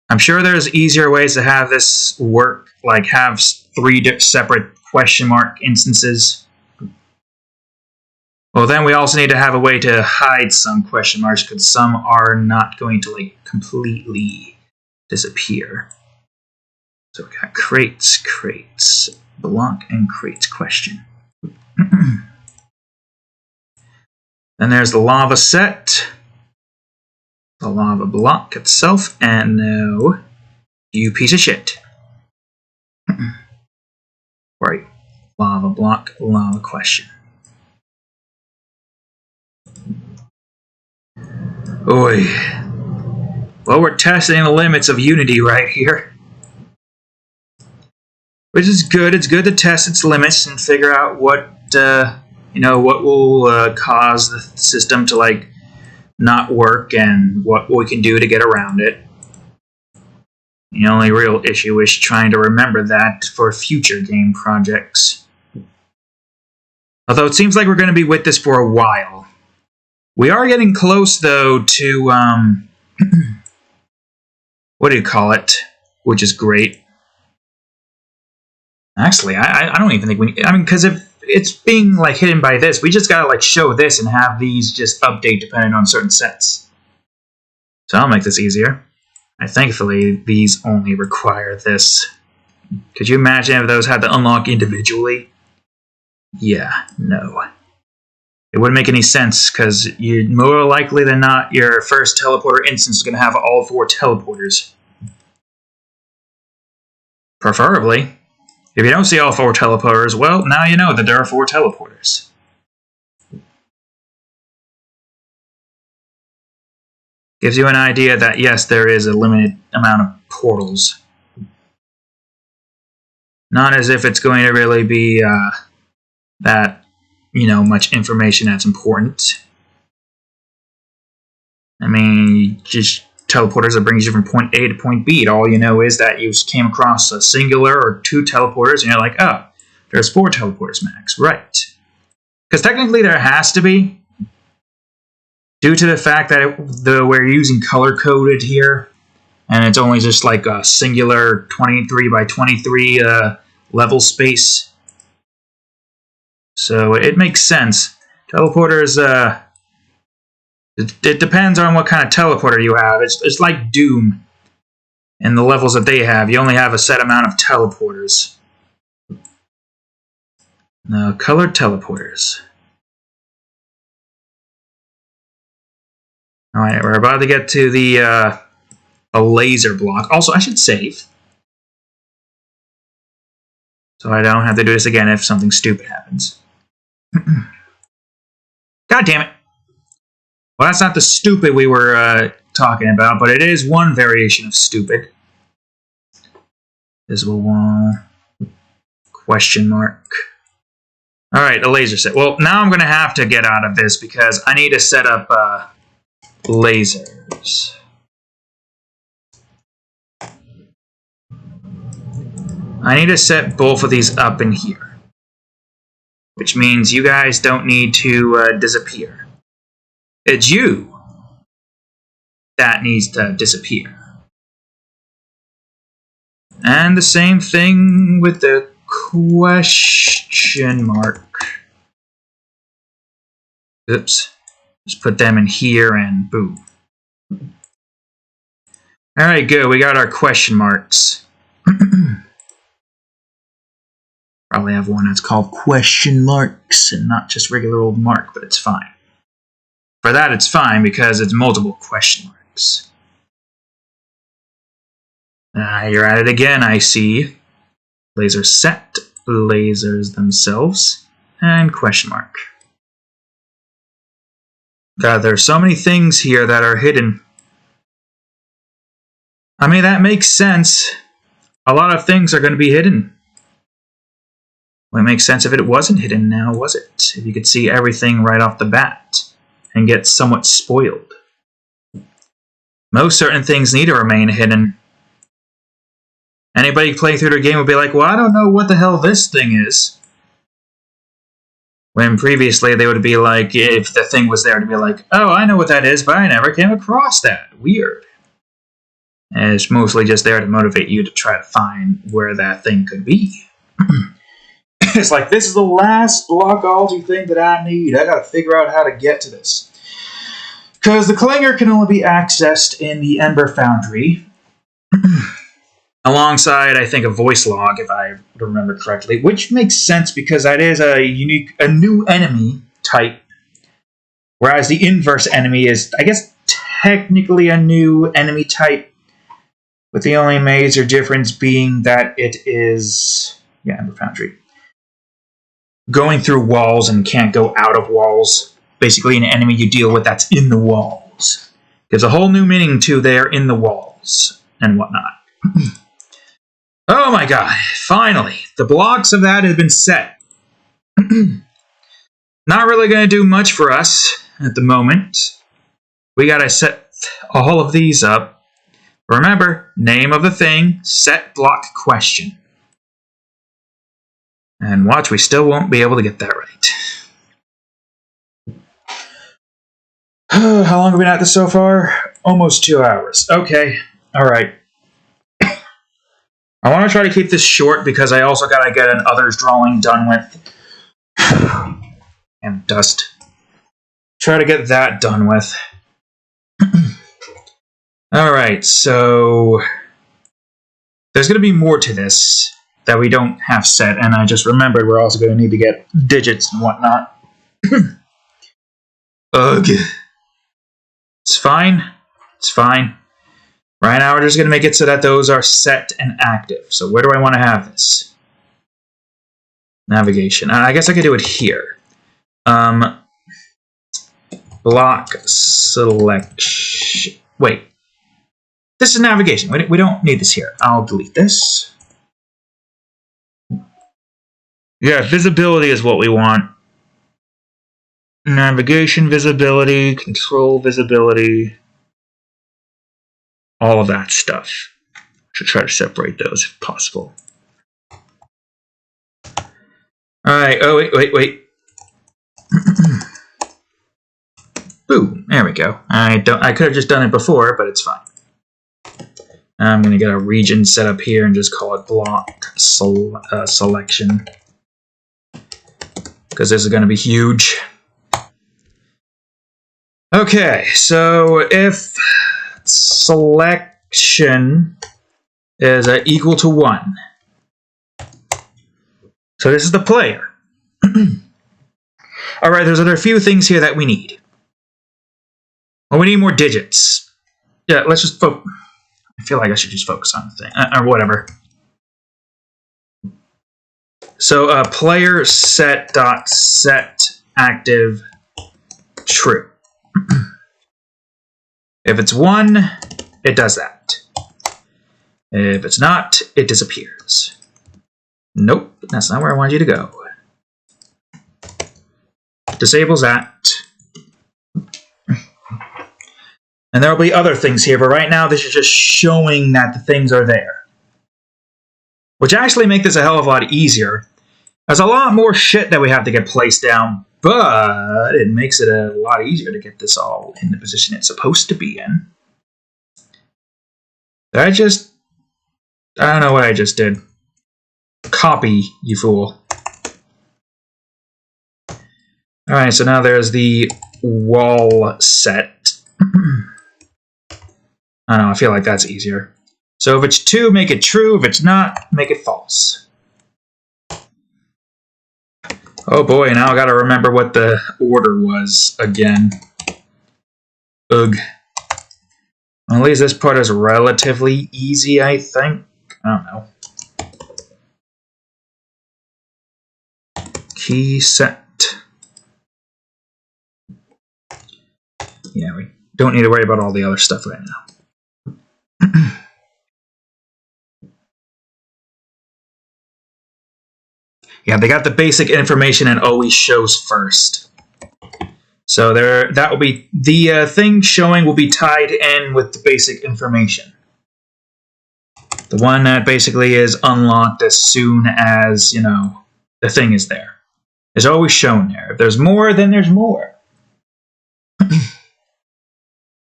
I'm sure there's easier ways to have this work, like have 3 separate question mark instances. Well, then we also need to have a way to hide some question marks, because some are not going to, like, completely disappear. So we got crates, block, and crates question. Then there's the lava set, the lava block itself, and no, you piece of shit. Right, lava block, lava question. Oy. Well, we're testing the limits of Unity right here. Which is good. It's good to test its limits and figure out what, what will cause the system to, like, not work and what we can do to get around it. The only real issue is trying to remember that for future game projects. Although it seems like we're going to be with this for a while. We are getting close, though, to, what do you call it? Which is great. Actually, I don't even think we... I mean, because if it's being, like, hidden by this, we just gotta, like, show this and have these just update depending on certain sets. So I'll make this easier. And thankfully, these only require this. Could you imagine if those had to unlock individually? Yeah, no. It wouldn't make any sense, because you're more likely than not, your first teleporter instance is going to have all 4 teleporters. Preferably. If you don't see all 4 teleporters, well, now you know that there are 4 teleporters. Gives you an idea that, yes, there is a limited amount of portals. Not as if it's going to really be that... much information that's important. I mean, just teleporters that brings you from point A to point B. All you know is that you came across a singular or 2 teleporters, and you're like, oh, there's 4 teleporters max. Right. Because technically there has to be, due to the fact that we're using color-coded here, and it's only just like a singular 23 by 23 level space. So it makes sense. Teleporters, it depends on what kind of teleporter you have. It's like Doom. And the levels that they have, you only have a set amount of teleporters. Now, colored teleporters. Alright, we're about to get to the a laser block. Also, I should save. So I don't have to do this again if something stupid happens. God damn it. Well, that's not the stupid we were talking about, but it is one variation of stupid. Visible wall. Question mark. Alright, a laser set. Well, now I'm going to have to get out of this because I need to set up lasers. I need to set both of these up in here. Which means you guys don't need to disappear. It's you that needs to disappear. And the same thing with the question mark. Oops. Just put them in here and boom. Alright, good. We got our question marks. Probably have one that's called question marks and not just regular old mark, but it's fine. For that, it's fine because it's multiple question marks. You're at it again, I see. Laser set, lasers themselves, and question mark. God, there's so many things here that are hidden. I mean, that makes sense. A lot of things are going to be hidden. Well, it makes sense if it wasn't hidden now, was it? If you could see everything right off the bat and get somewhat spoiled. Most certain things need to remain hidden. Anybody playing through the game would be like, well, I don't know what the hell this thing is. When previously they would be like, if the thing was there, to be like, oh, I know what that is, but I never came across that. Weird. And it's mostly just there to motivate you to try to find where that thing could be. It's like, this is the last Blockology thing that I need. I gotta figure out how to get to this. Because the Clinger can only be accessed in the Ember Foundry. Alongside, I think, a voice log, if I remember correctly. Which makes sense because that is a new enemy type. Whereas the inverse enemy is, I guess, technically a new enemy type. With the only major difference being that it is, yeah, Ember Foundry, going through walls and can't go out of walls. Basically an enemy you deal with that's in the walls. Gives a whole new meaning to they're in the walls and whatnot. Oh my god, finally. The blocks of that have been set. Not really going to do much for us at the moment. We got to set all of these up. Remember, name of the thing, set block question. And watch, we still won't be able to get that right. How long have we been at this so far? Almost 2 hours. Okay, alright. I want to try to keep this short because I also got to get an others drawing done with. And dust. Try to get that done with. Alright, so there's going to be more to this that we don't have set, and I just remembered we're also going to need to get digits and whatnot. Ugh. It's fine. It's fine. Right now we're just going to make it so that those are set and active. So where do I want to have this? Navigation. I guess I could do it here. Block selection. Wait. This is navigation. We don't need this here. I'll delete this. Yeah, visibility is what we want. Navigation visibility, control visibility. all of that stuff. Should try to separate those if possible. Alright, oh wait. Boom, there we go. I could have just done it before, but it's fine. I'm gonna get a region set up here and just call it block selection. Because this is gonna be huge. Okay, so if selection is equal to 1. So this is the player. Alright, there are a few things here that we need. Well, we need more digits. Yeah, let's just focus. I feel like I should just focus on the thing. Or whatever. So player set active true. If it's 1, it does that. If it's not, it disappears. Nope, that's not where I want you to go. Disables that. And there will be other things here, but right now this is just showing that the things are there. Which actually makes this a hell of a lot easier. There's a lot more shit that we have to get placed down, but it makes it a lot easier to get this all in the position it's supposed to be in. I don't know what I just did. Copy, you fool. Alright, so now there's the wall set. I don't know, I feel like that's easier. So if it's 2, make it true. If it's not, make it false. Oh boy, now I gotta remember what the order was again. Ugh. Well, at least this part is relatively easy, I think. I don't know. Key set. Yeah, we don't need to worry about all the other stuff right now. Yeah, they got the basic information and always shows first. So that will be the thing showing will be tied in with the basic information. The one that basically is unlocked as soon as, you know, the thing is there. Is always shown there. If there's more, then there's more.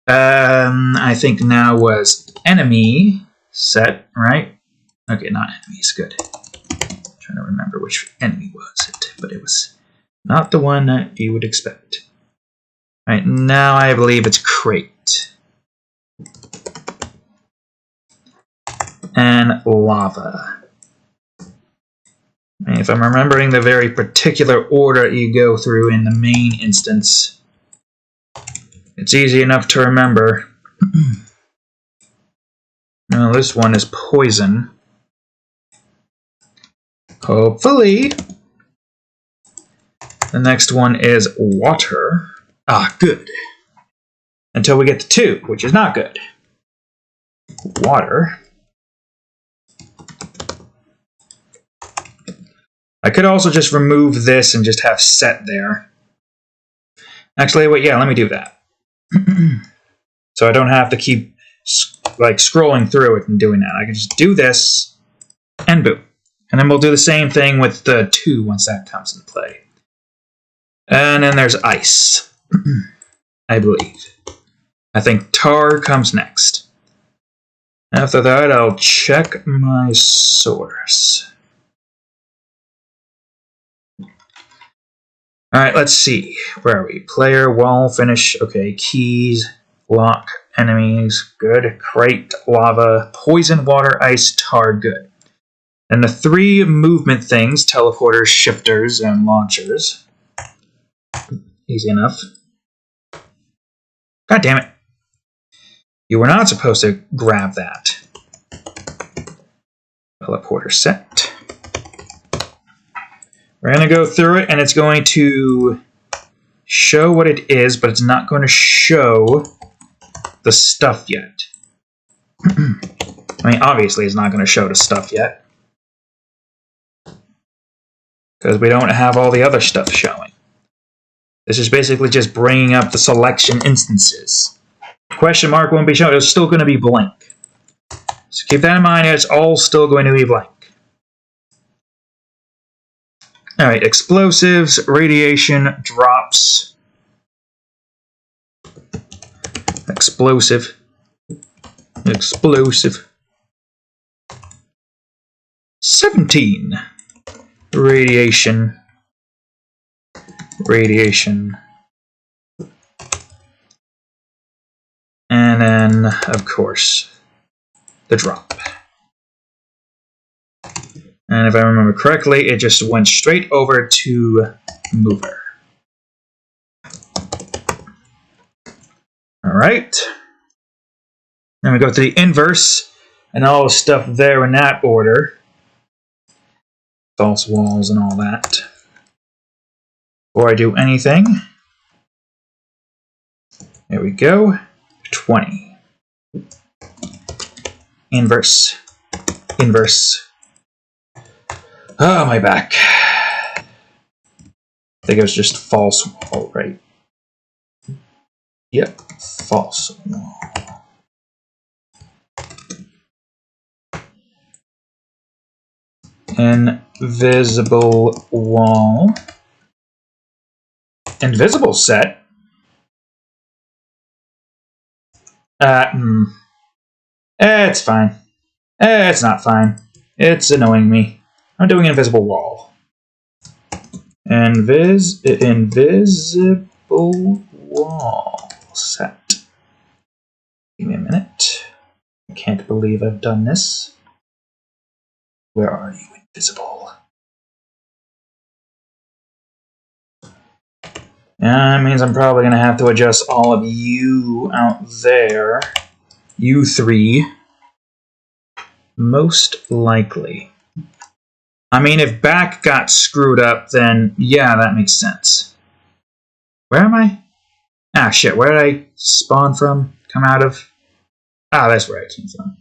I think now was enemy set, right? Okay, not enemies, good. Trying to remember which enemy was it, but it was not the one that you would expect. All right, now I believe it's crate. And lava. And if I'm remembering the very particular order you go through in the main instance, it's easy enough to remember. Now this one is poison. Hopefully. The next one is water. Ah, good. Until we get to 2, which is not good. Water. I could also just remove this and just have set there. Actually, wait, yeah, let me do that. So I don't have to keep like scrolling through it and doing that. I can just do this and boom. And then we'll do the same thing with the 2 once that comes into play. And then there's ice. I believe. I think tar comes next. After that, I'll check my source. Alright, let's see. Where are we? Player, wall, finish. Okay, keys, lock, enemies. Good. Crate, lava, poison, water, ice, tar. Good. And the 3 movement things, teleporters, shifters, and launchers. Easy enough. God damn it. You were not supposed to grab that. Teleporter set. We're going to go through it, and it's going to show what it is, but it's not going to show the stuff yet. I mean, obviously it's not going to show the stuff yet. Because we don't have all the other stuff showing. This is basically just bringing up the selection instances. Question mark won't be shown. It's still going to be blank. So keep that in mind. It's all still going to be blank. All right, explosives, radiation, drops. Explosive. Explosive. 17. Radiation. Radiation. And then, of course, the drop. And if I remember correctly, it just went straight over to mover. Alright. Then we go to the inverse, and all the stuff there in that order. False walls and all that. Before I do anything, there we go. 20. Inverse. Inverse. Oh, my back. I think it was just false wall, right? Yep, false wall. Invisible wall. Invisible set. It's fine. It's not fine. It's annoying me. I'm doing invisible wall. Invisible wall set. Give me a minute. I can't believe I've done this. Where are you, invisible? That means I'm probably going to have to adjust all of you out there. You three. Most likely. I mean, if back got screwed up, then yeah, that makes sense. Where am I? Ah, shit, where did I spawn from? Come out of? Ah, that's where I came from.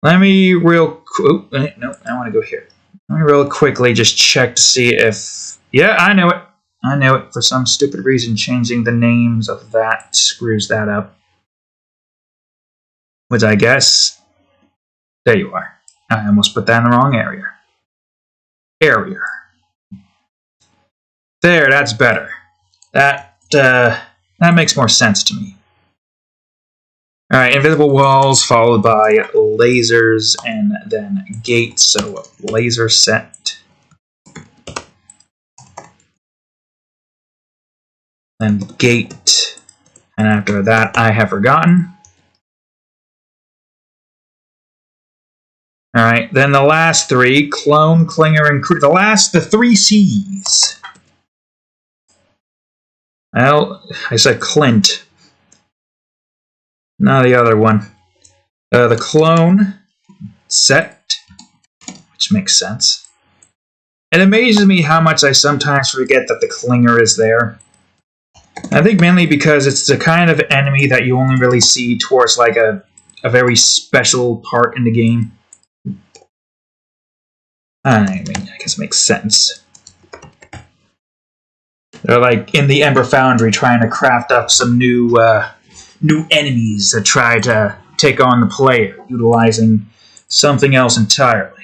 Let me no, I want to go here. Let me real quickly just check to see if... Yeah, I know it. I know it. For some stupid reason, changing the names of that screws that up. Which I guess... There you are. I almost put that in the wrong area. Area. There, that's better. That makes more sense to me. Alright, invisible walls followed by lasers and then gates. So laser set. Then gate. And after that, I have forgotten. Alright, then the last three, clone, clinger, and crew. The three C's. Well, I said Clint. Not the other one. The clone set, which makes sense. It amazes me how much I sometimes forget that the clinger is there. I think mainly because it's the kind of enemy that you only really see towards like a very special part in the game. I mean, I guess it makes sense. They're like in the Ember Foundry trying to craft up some new enemies that try to take on the player, utilizing something else entirely.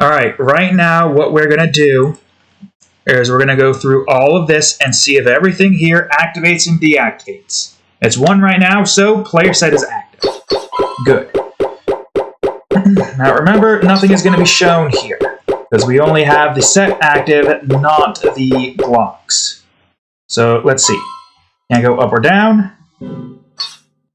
Alright, right now what we're going to do is we're going to go through all of this and see if everything here activates and deactivates. It's 1 right now, so player set is active. Good. Now remember, nothing is going to be shown here, because we only have the set active, not the blocks. So let's see. Can I go up or down?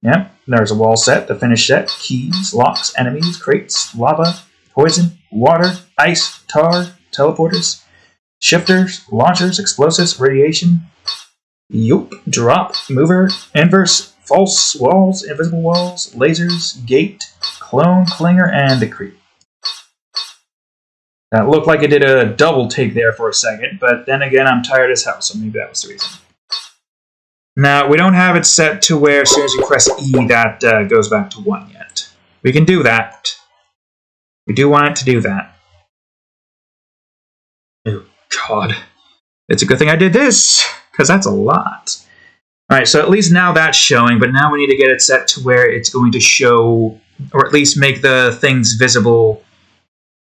Yep, there's a wall set, the finish set, keys, locks, enemies, crates, lava, poison, water, ice, tar, teleporters, shifters, launchers, explosives, radiation, yup, drop, mover, inverse, false walls, invisible walls, lasers, gate, clone, clinger, and the creep. That looked like it did a double take there for a second, but then again, I'm tired as hell, so maybe that was the reason. Now, we don't have it set to where as soon as you press E, that goes back to 1 yet. We can do that. We do want it to do that. Oh, God. It's a good thing I did this, because that's a lot. Alright, so at least now that's showing, but now we need to get it set to where it's going to show, or at least make the things visible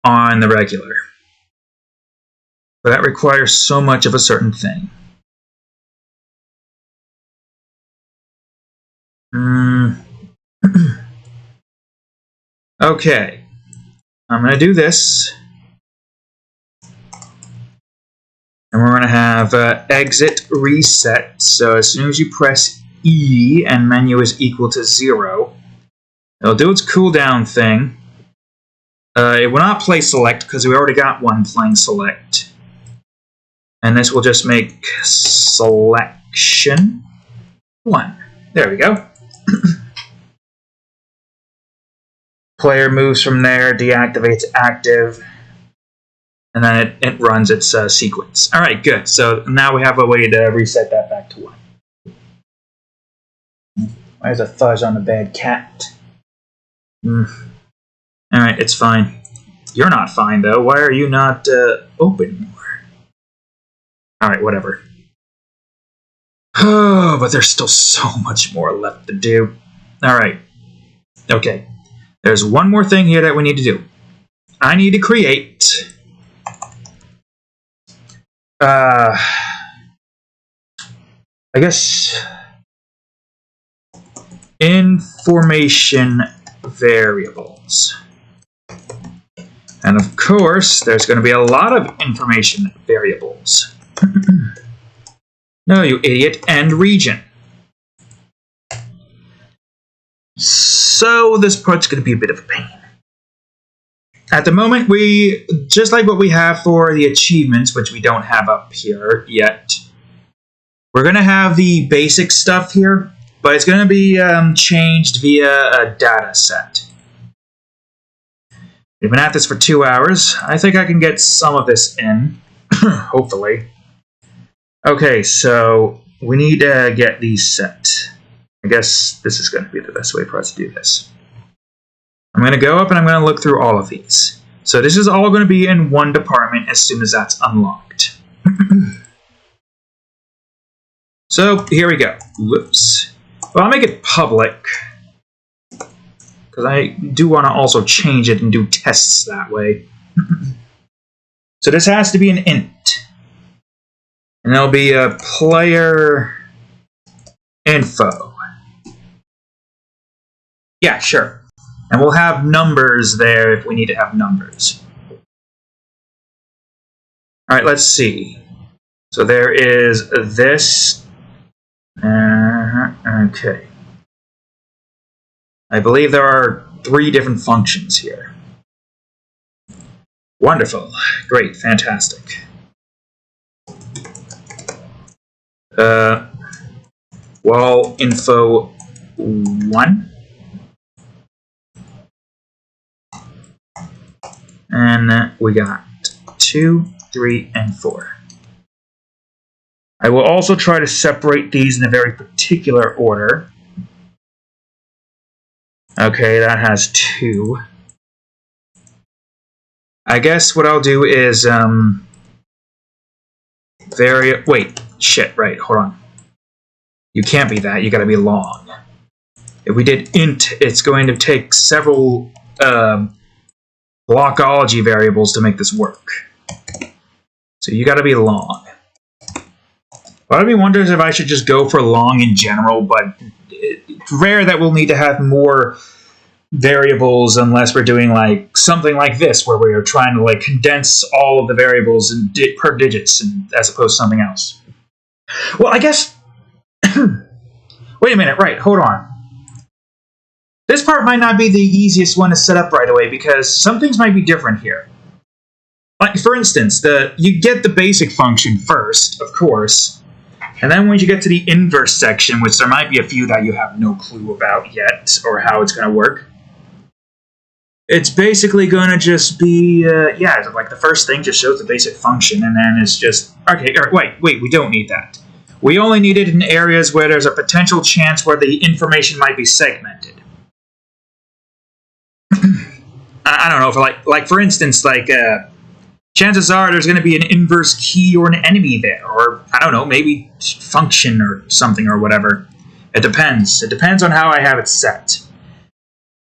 on the regular. But that requires so much of a certain thing. Okay. I'm going to do this. And we're going to have exit reset. So as soon as you press E and menu is equal to 0, it'll do its cooldown thing. It will not play select because we already got one playing select. And this will just make selection 1. There we go. Player moves from there, deactivates active. And then it runs its sequence. All right, good. So now we have a way to reset that back to 1. Why is a fuzz on the bad cat? All right, it's fine. You're not fine, though. Why are you not open more? All right, whatever. Oh, but there's still so much more left to do. All right. Okay. There's one more thing here that we need to do. I need to create... I guess information variables. And of course, there's going to be a lot of information variables. No, you idiot, and region. So this part's going to be a bit of a pain. At the moment, we, just like what we have for the achievements, which we don't have up here yet, we're going to have the basic stuff here, but it's going to be changed via a data set. We've been at this for 2 hours. I think I can get some of this in, hopefully. Okay, so we need to get these set. I guess this is going to be the best way for us to do this. I'm going to go up and I'm going to look through all of these. So this is all going to be in one department as soon as that's unlocked. So here we go. Whoops. Well, I'll make it public, because I do want to also change it and do tests that way. So this has to be an int. And there'll be a player info. Yeah, sure. And we'll have numbers there if we need to have numbers. Alright, let's see. So there is this. Okay. I believe there are 3 different functions here. Wonderful. Great. Fantastic. Wall info 1. And we got 2, 3, and 4. I will also try to separate these in a very particular order. Okay, that has 2. I guess what I'll do is, wait, shit, right, hold on. You can't be that, you gotta be long. If we did int, it's going to take several, Blockology variables to make this work. So you gotta be long. Part of me wonders if I should just go for long in general, but it's rare that we'll need to have more variables unless we're doing like something like this, where we are trying to like condense all of the variables in per digits as opposed to something else. Well, I guess... Wait a minute, right, hold on. This part might not be the easiest one to set up right away because some things might be different here. Like, for instance, you get the basic function first, of course, and then when you get to the inverse section, which there might be a few that you have no clue about yet or how it's going to work, it's basically going to just be, like the first thing just shows the basic function, and then it's just, okay, wait, we don't need that. We only need it in areas where there's a potential chance where the information might be segmented. I don't know, if like for instance, like chances are there's going to be an inverse key or an enemy there, or I don't know, maybe function or something or whatever. It depends. It depends on how I have it set.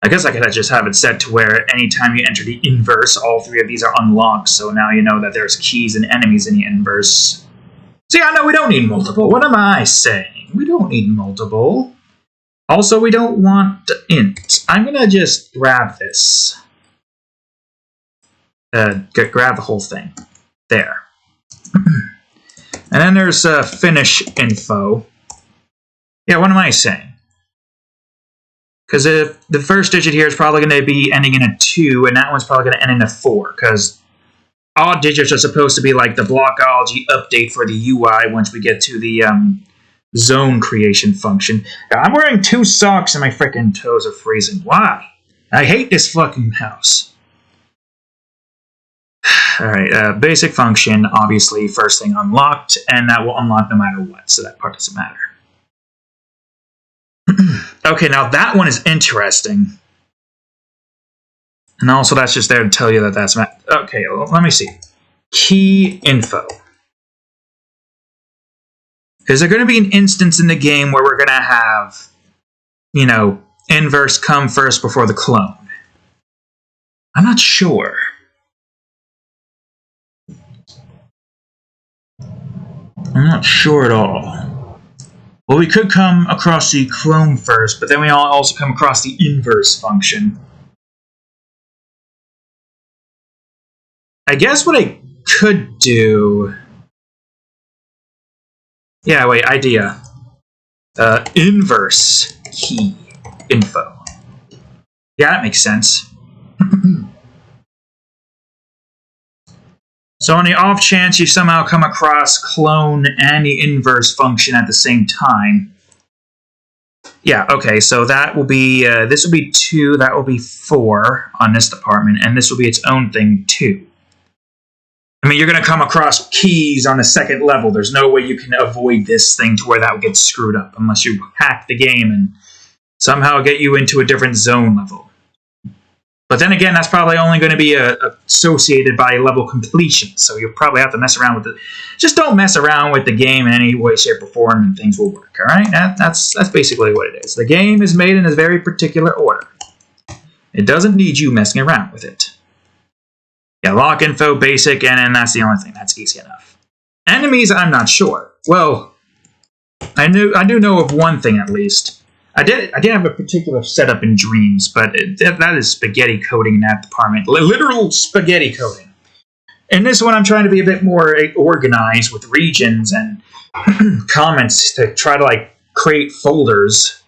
I guess I could just have it set to where anytime you enter the inverse, all three of these are unlocked, so now you know that there's keys and enemies in the inverse. See, I know we don't need multiple. What am I saying? We don't need multiple. Also, we don't want int. I'm going to just grab this. Grab the whole thing. There. And then there's finish info. Yeah, what am I saying? Because the first digit here is probably going to be ending in a 2, and that one's probably going to end in a 4, because odd digits are supposed to be like the Blockology update for the UI once we get to the zone creation function. I'm wearing 2 socks and my freaking toes are freezing. Why? I hate this fucking house. Alright, basic function, obviously, first thing unlocked, and that will unlock no matter what, so that part doesn't matter. Okay, now that one is interesting. And also that's just there to tell you that that's... Okay, let me see. Key info. Is there going to be an instance in the game where we're going to have, you know, inverse come first before the clone? I'm not sure. I'm not sure at all. Well, we could come across the clone first, but then we also come across the inverse function. I guess what I could do... Yeah, wait, idea. Inverse key info. Yeah, that makes sense. So on the off chance you somehow come across clone and the inverse function at the same time. Yeah, okay, so that will be, this will be 2, that will be 4 on this department, and this will be its own thing too. I mean, you're going to come across keys on the second level. There's no way you can avoid this thing to where that would get screwed up unless you hack the game and somehow get you into a different zone level. But then again, that's probably only going to be associated by level completion, so you'll probably have to mess around with it. Just don't mess around with the game in any way, shape, or form, and things will work, alright? That's basically what it is. The game is made in a very particular order. It doesn't need you messing around with it. Yeah, lock info, basic, and then that's the only thing. That's easy enough. Enemies, I'm not sure. Well, I do know of one thing at least. I did have a particular setup in Dreams, but that is spaghetti coding in that department. Literal spaghetti coding. In this one, I'm trying to be a bit more organized with regions and comments to try to, like, create folders.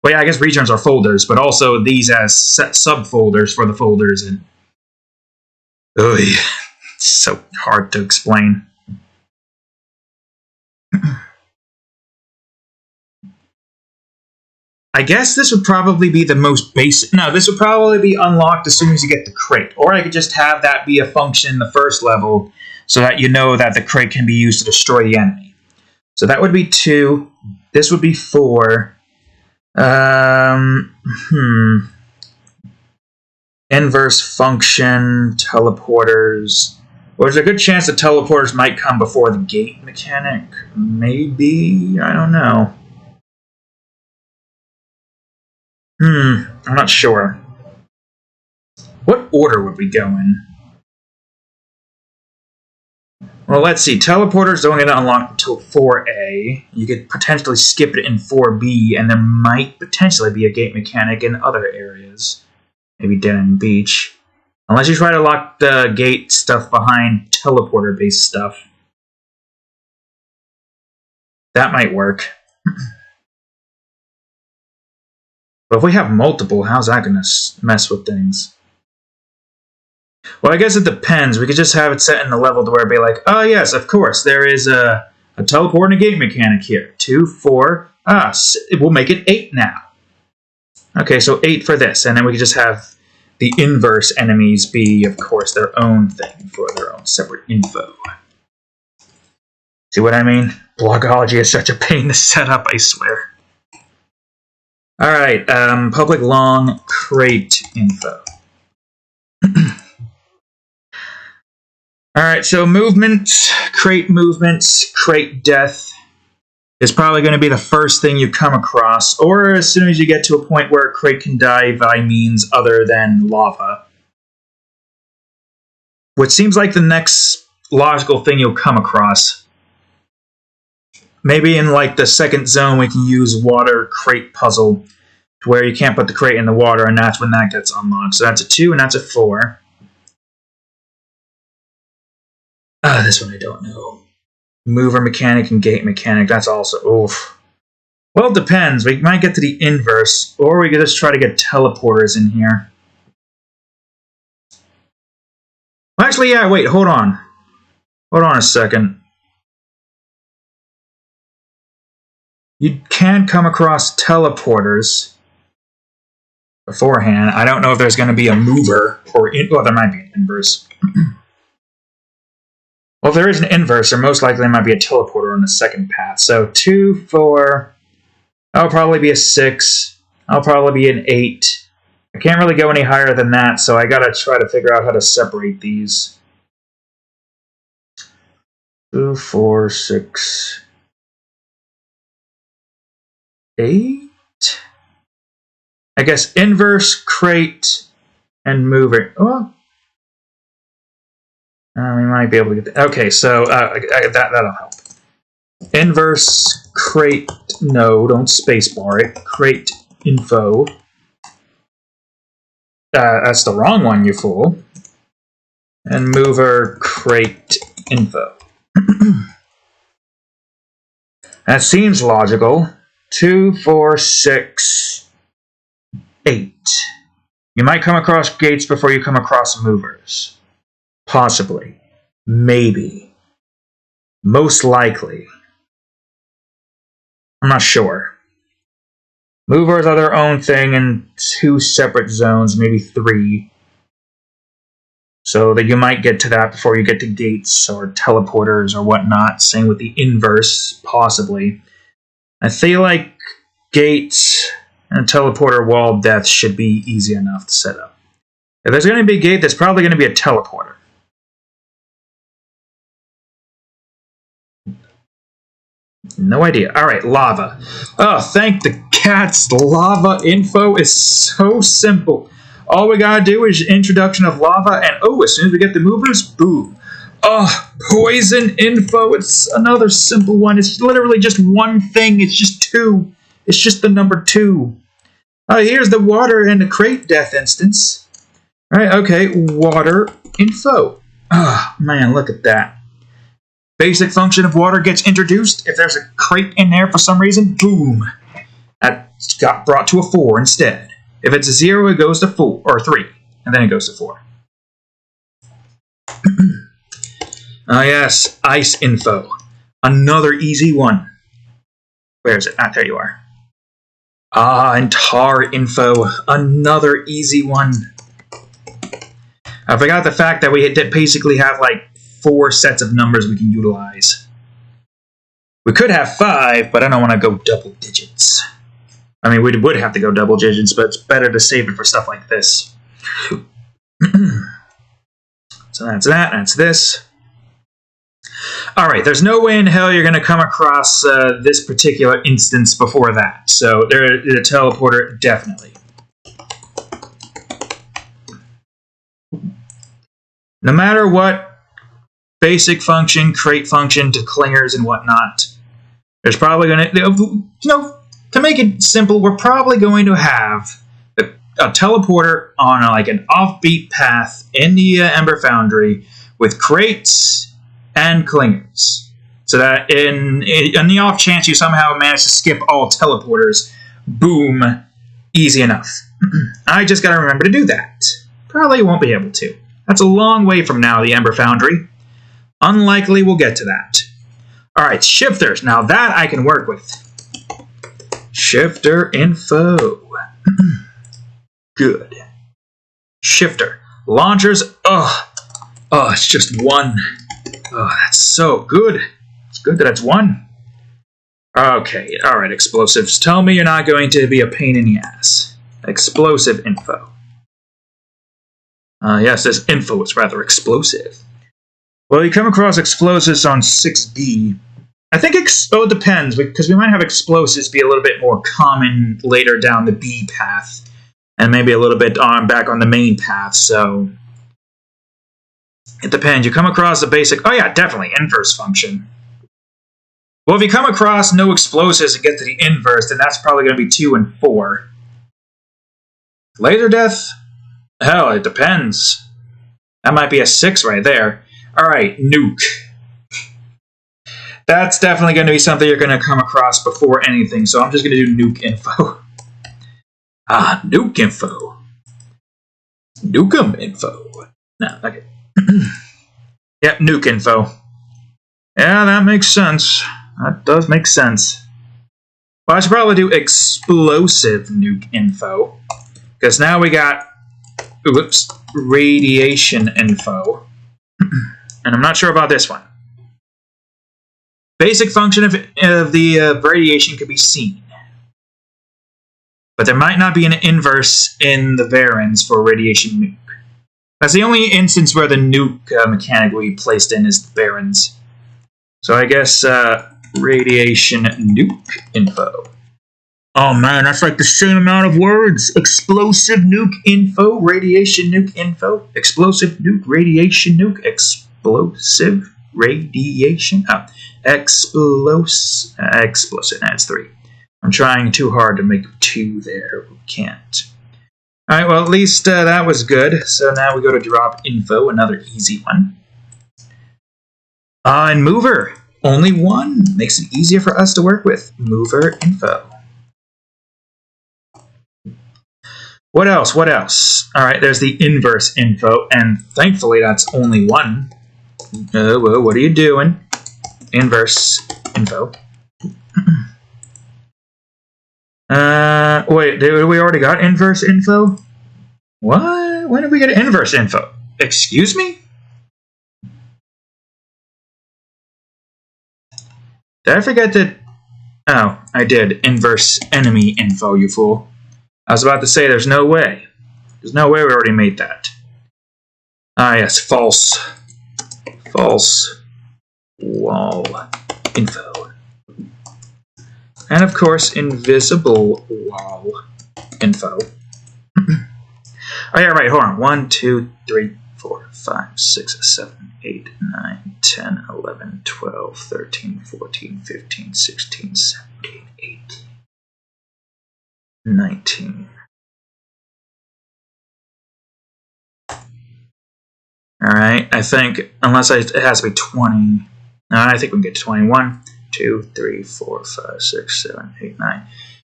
Well, yeah, I guess regions are folders, but also these as subfolders for the folders. And ugh, it's so hard to explain. I guess this would probably be the most basic... No, this would probably be unlocked as soon as you get the crate. Or I could just have that be a function in the first level so that you know that the crate can be used to destroy the enemy. So that would be 2. This would be 4. Inverse function, teleporters. Well, there's a good chance the teleporters might come before the gate mechanic. Maybe? I don't know. I'm not sure. What order would we go in? Well, let's see. Teleporters don't get unlocked until 4A. You could potentially skip it in 4B, and there might potentially be a gate mechanic in other areas. Maybe Den and Beach. Unless you try to lock the gate stuff behind teleporter-based stuff. That might work. But if we have multiple, how's that going to mess with things? Well, I guess it depends. We could just have it set in the level to where it'd be like, oh yes, of course, there is a teleport and a gate mechanic here. 2, 4, we'll make it 8 now. Okay, so 8 for this, and then we could just have the inverse enemies be, of course, their own thing for their own separate info. See what I mean? Blockology is such a pain to set up, I swear. Alright, public long crate info. Alright, so movements, crate death is probably going to be the first thing you come across, or as soon as you get to a point where a crate can die by means other than lava. Which seems like the next logical thing you'll come across. Maybe in like the second zone we can use water crate puzzle to where you can't put the crate in the water, and that's when that gets unlocked. So that's a 2 and that's a 4. This one I don't know. Mover mechanic and gate mechanic, that's also oof. Well, it depends. We might get to the inverse, or we could just try to get teleporters in here. Well, actually, yeah, wait, hold on. Hold on a second. You can come across teleporters beforehand. I don't know if there's going to be a mover, or well, there might be an inverse. Well, if there is an inverse, there most likely might be a teleporter on the second path. So 2, 4, that'll probably be a 6. I'll probably be an 8. I can't really go any higher than that, so I gotta try to figure out how to separate these. 2, 4, 6, 8. I guess inverse, crate, and mover. Oh. We might be able to get that. Okay, so that'll help. Inverse, crate, no, don't spacebar it. Crate info. That's the wrong one, you fool. And mover, crate info. That seems logical. 2, 4, 6, 8. You might come across gates before you come across movers. Possibly. Maybe. Most likely. I'm not sure. Movers are their own thing in 2 separate zones, maybe 3. So that you might get to that before you get to gates or teleporters or whatnot. Same with the inverse, possibly. I feel like gates and teleporter wall death should be easy enough to set up. If there's going to be a gate, there's probably going to be a teleporter. No idea. Alright, lava. Oh, thank the cats. Lava info is so simple. All we gotta do is introduction of lava, and oh, as soon as we get the movers, boom. Oh, poison info. It's another simple one. It's literally just one thing. It's just 2. It's just the number 2. Here's the water and the crate death instance. Alright, okay. Water info. Oh, man, look at that. Basic function of water gets introduced. If there's a crate in there for some reason, boom. That got brought to a 4 instead. If it's a 0, it goes to 4, or 3, and then it goes to 4. Yes, ice info. Another easy one. Where is it? There you are. And tar info. Another easy one. I forgot the fact that we basically have like 4 sets of numbers we can utilize. We could have 5, but I don't want to go double digits. I mean, we would have to go double digits, but it's better to save it for stuff like this. So that's that, that's this. Alright, there's no way in hell you're going to come across this particular instance before that. So there's a teleporter, definitely. No matter what basic function, crate function to clingers and whatnot, there's probably going to, to make it simple, we're probably going to have a teleporter on like an offbeat path in the Ember Foundry with crates and clingers. So that in the off chance you somehow manage to skip all teleporters, boom, easy enough. I just got to remember to do that. Probably won't be able to. That's a long way from now, the Ember Foundry. Unlikely we'll get to that. Alright, shifters. Now that I can work with. Shifter info. Good. Shifter. Launchers. Oh, it's just 1. Oh, that's so good. It's good that it's 1. Okay, alright, explosives. Tell me you're not going to be a pain in the ass. Explosive info. Yes, this info is rather explosive. Well, you come across explosives on 6B. I think it depends, because we might have explosives be a little bit more common later down the B path, and maybe a little bit back on the main path, so it depends. You come across the basic, oh yeah, definitely, inverse function. Well, if you come across no explosives and get to the inverse, then that's probably going to be 2 and 4. Laser death? Hell, it depends. That might be a 6 right there. Alright, nuke. That's definitely going to be something you're going to come across before anything, so I'm just going to do nuke info. Nuke info. Nukem info. No, okay. Yep, nuke info. Yeah, that makes sense. That does make sense. Well, I should probably do explosive nuke info, because now we got, radiation info. And I'm not sure about this one. Basic function of the radiation could be seen. But there might not be an inverse in the varins for radiation nuke. That's the only instance where the nuke mechanic will be placed in is the varins. So I guess radiation nuke info. Oh man, that's like the same amount of words. Explosive nuke info, radiation nuke info, explosive nuke, radiation nuke, explosive radiation. Explosive. That's 3. I'm trying too hard to make 2 there. We can't. Alright, well, at least that was good. So now we go to drop info, another easy one. And mover. Only 1. Makes it easier for us to work with. Mover info. What else? What else? Alright, there's the inverse info, and thankfully that's only 1. Well, what are you doing? Inverse info. Wait, did we already got inverse info? What? When did we get inverse info? Excuse me? Did I forget that? Oh, I did. Inverse enemy info, you fool. I was about to say there's no way. There's no way we already made that. Yes, false. False wall info. And of course, invisible wall info. Oh yeah, right, hold on. 1, 2, 3, 4, 5, 6, 7, 8, 9, 10, 11, 12, 13, 14, 15, 16, 17, 18, 19. Alright, I think, unless it has to be 20. No, I think we can get to 21. 2, 3, 4, 5, 6, 7, 8, 9.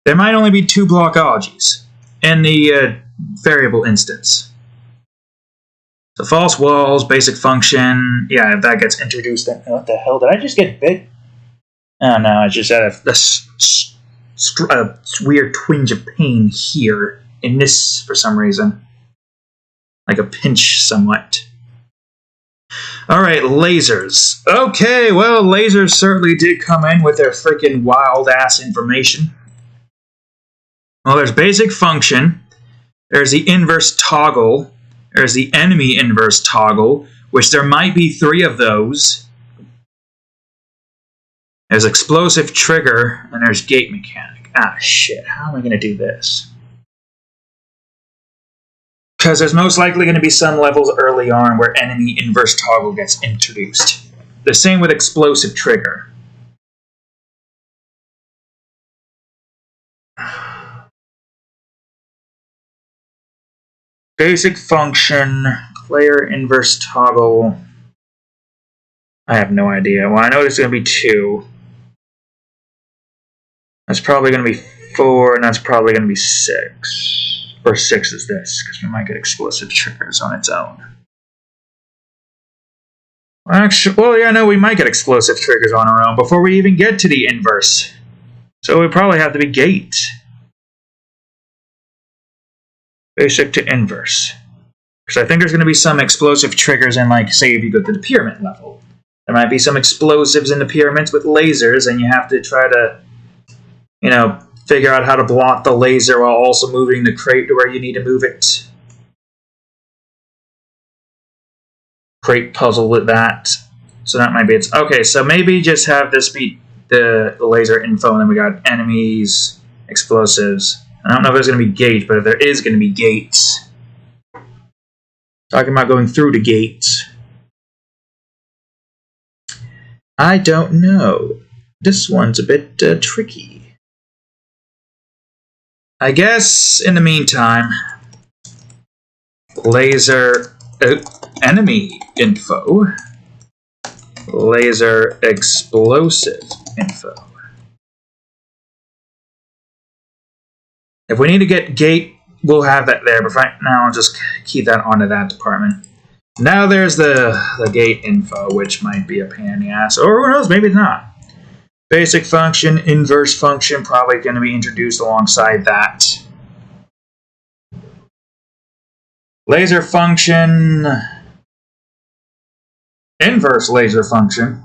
There might only be 2 blockologies in the variable instance. So false walls, basic function. Yeah, if that gets introduced, then what the hell? Did I just get bit? Oh no, I just had a weird twinge of pain here in this for some reason. Like a pinch somewhat. Alright, lasers. Okay, well, lasers certainly did come in with their freaking wild-ass information. Well, there's basic function. There's the inverse toggle. There's the enemy inverse toggle, which there might be 3 of those. There's explosive trigger, and there's gate mechanic. Ah, shit, how am I going to do this? Because there's most likely going to be some levels early on where enemy inverse toggle gets introduced. The same with explosive trigger. Basic function, player inverse toggle. I have no idea. Well, I know there's going to be 2. That's probably going to be 4, and that's probably going to be 6. Or 6 is this, because we might get explosive triggers on its own. Actually, well, yeah, no, we might get explosive triggers on our own before we even get to the inverse. So we probably have to be gate. Basic to inverse. Because I think there's going to be some explosive triggers in, like, say if you go to the pyramid level. There might be some explosives in the pyramids with lasers, and you have to try to, you know, figure out how to block the laser while also moving the crate to where you need to move it. create puzzle with that. So that might be it. Okay, so maybe just have this be the laser info, and then we got enemies, explosives. I don't know if there's going to be gates, but if there is going to be gates. Talking about going through the gates. I don't know. This one's a bit tricky. I guess, in the meantime, laser enemy info. Laser explosive info. If we need to get gate, we'll have that there, but right now I'll just keep that onto that department. Now there's the gate info, which might be a pain in the ass, or who knows, maybe it's not. Basic function, inverse function, probably going to be introduced alongside that. Laser function, inverse laser function.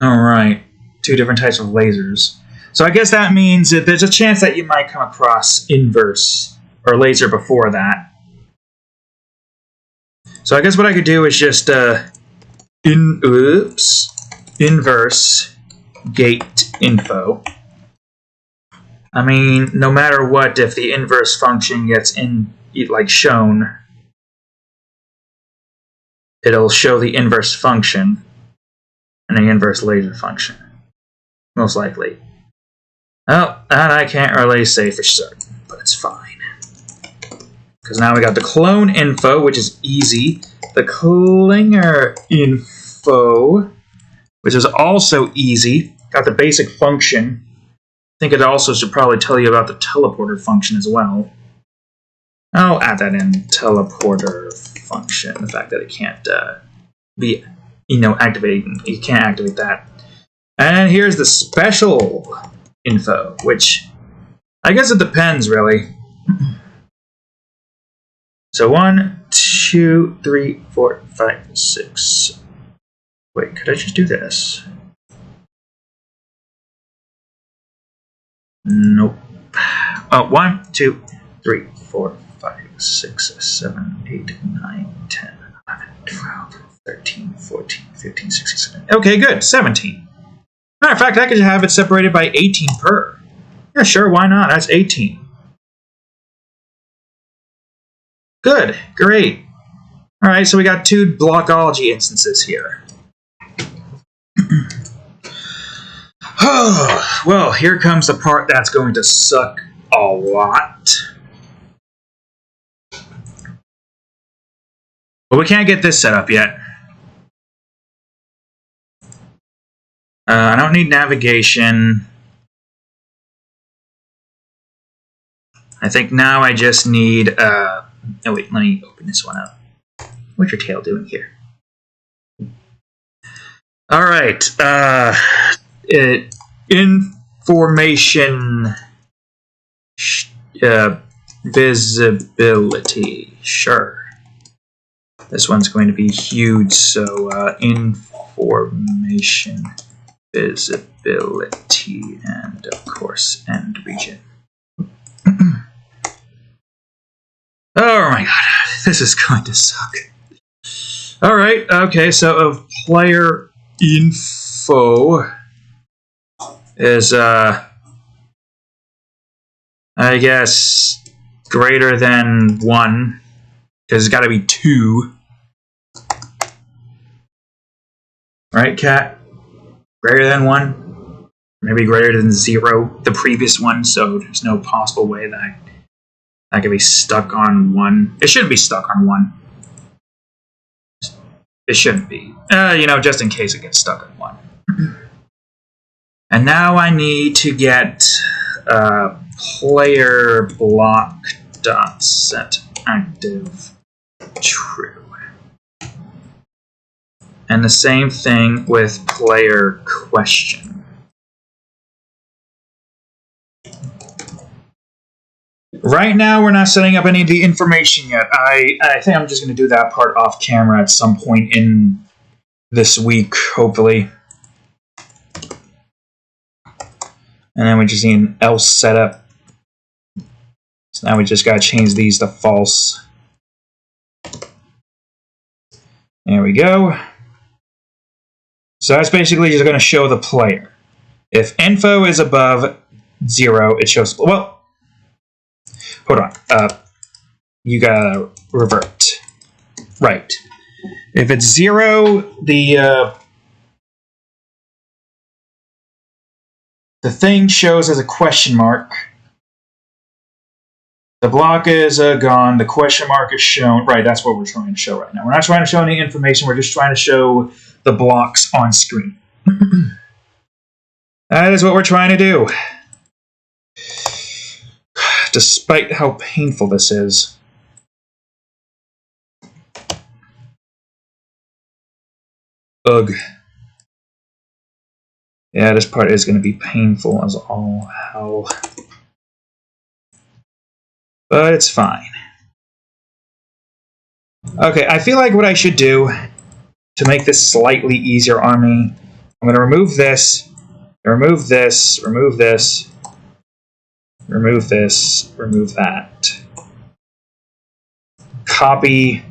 Alright, 2 different types of lasers. So I guess that means that there's a chance that you might come across inverse or laser before that. So I guess what I could do is just inverse gate info. I mean, no matter what, if the inverse function gets shown, it'll show the inverse function and the inverse laser function, most likely. Oh, that I can't really say for certain, but it's fine. Because now we got the clone info, which is easy. The clinger info, which is also easy. Got the basic function. I think it also should probably tell you about the teleporter function as well. I'll add that in, teleporter function. The fact that it can't be, activated. You can't activate that. And here's the special info, which I guess it depends, really. So 1, 2, 3, 4, 5, 6. Wait, could I just do this? Nope. 1, 2, 3, 4, 5, 6, 7, 8, 9, 10, 11, 12, 13, 14, 15, 16, 17. Okay, good. 17. Matter of fact, I could have it separated by 18 per. Yeah, sure, why not? That's 18. Good, great. Alright, so we got 2 Blockology instances here. Well, here comes the part that's going to suck a lot. But we can't get this set up yet. I don't need navigation. I think now I just need... oh wait, let me open this one up. What's your tail doing here? Alright, information visibility, sure. This one's going to be huge, so information visibility and of course end region. Oh my god, this is going to suck. Alright, okay, so of player info is, I guess, greater than 1, because it's got to be 2. Right, cat? Greater than 1? Maybe greater than 0, the previous one, so there's no possible way that I could be stuck on 1. It shouldn't be stuck on 1. It shouldn't be. Just in case it gets stuck on 1. And now I need to get player block dot set active true. And the same thing with player question. Right now, we're not setting up any of the information yet. I think I'm just going to do that part off camera at some point in this week, hopefully. And then we just need an else setup. So now we just got to change these to false. There we go. So that's basically just going to show the player. If info is above 0, it shows... Well, hold on. You gotta revert. Right. If it's 0, the thing shows as a question mark. The block is gone. The question mark is shown. Right, that's what we're trying to show right now. We're not trying to show any information. We're just trying to show the blocks on screen. That is what we're trying to do. Despite how painful this is. Ugh. Yeah, this part is going to be painful as all hell. But it's fine. Okay, I feel like what I should do to make this slightly easier on me, I'm going to remove this, remove this, remove this, remove this, remove that. Copy.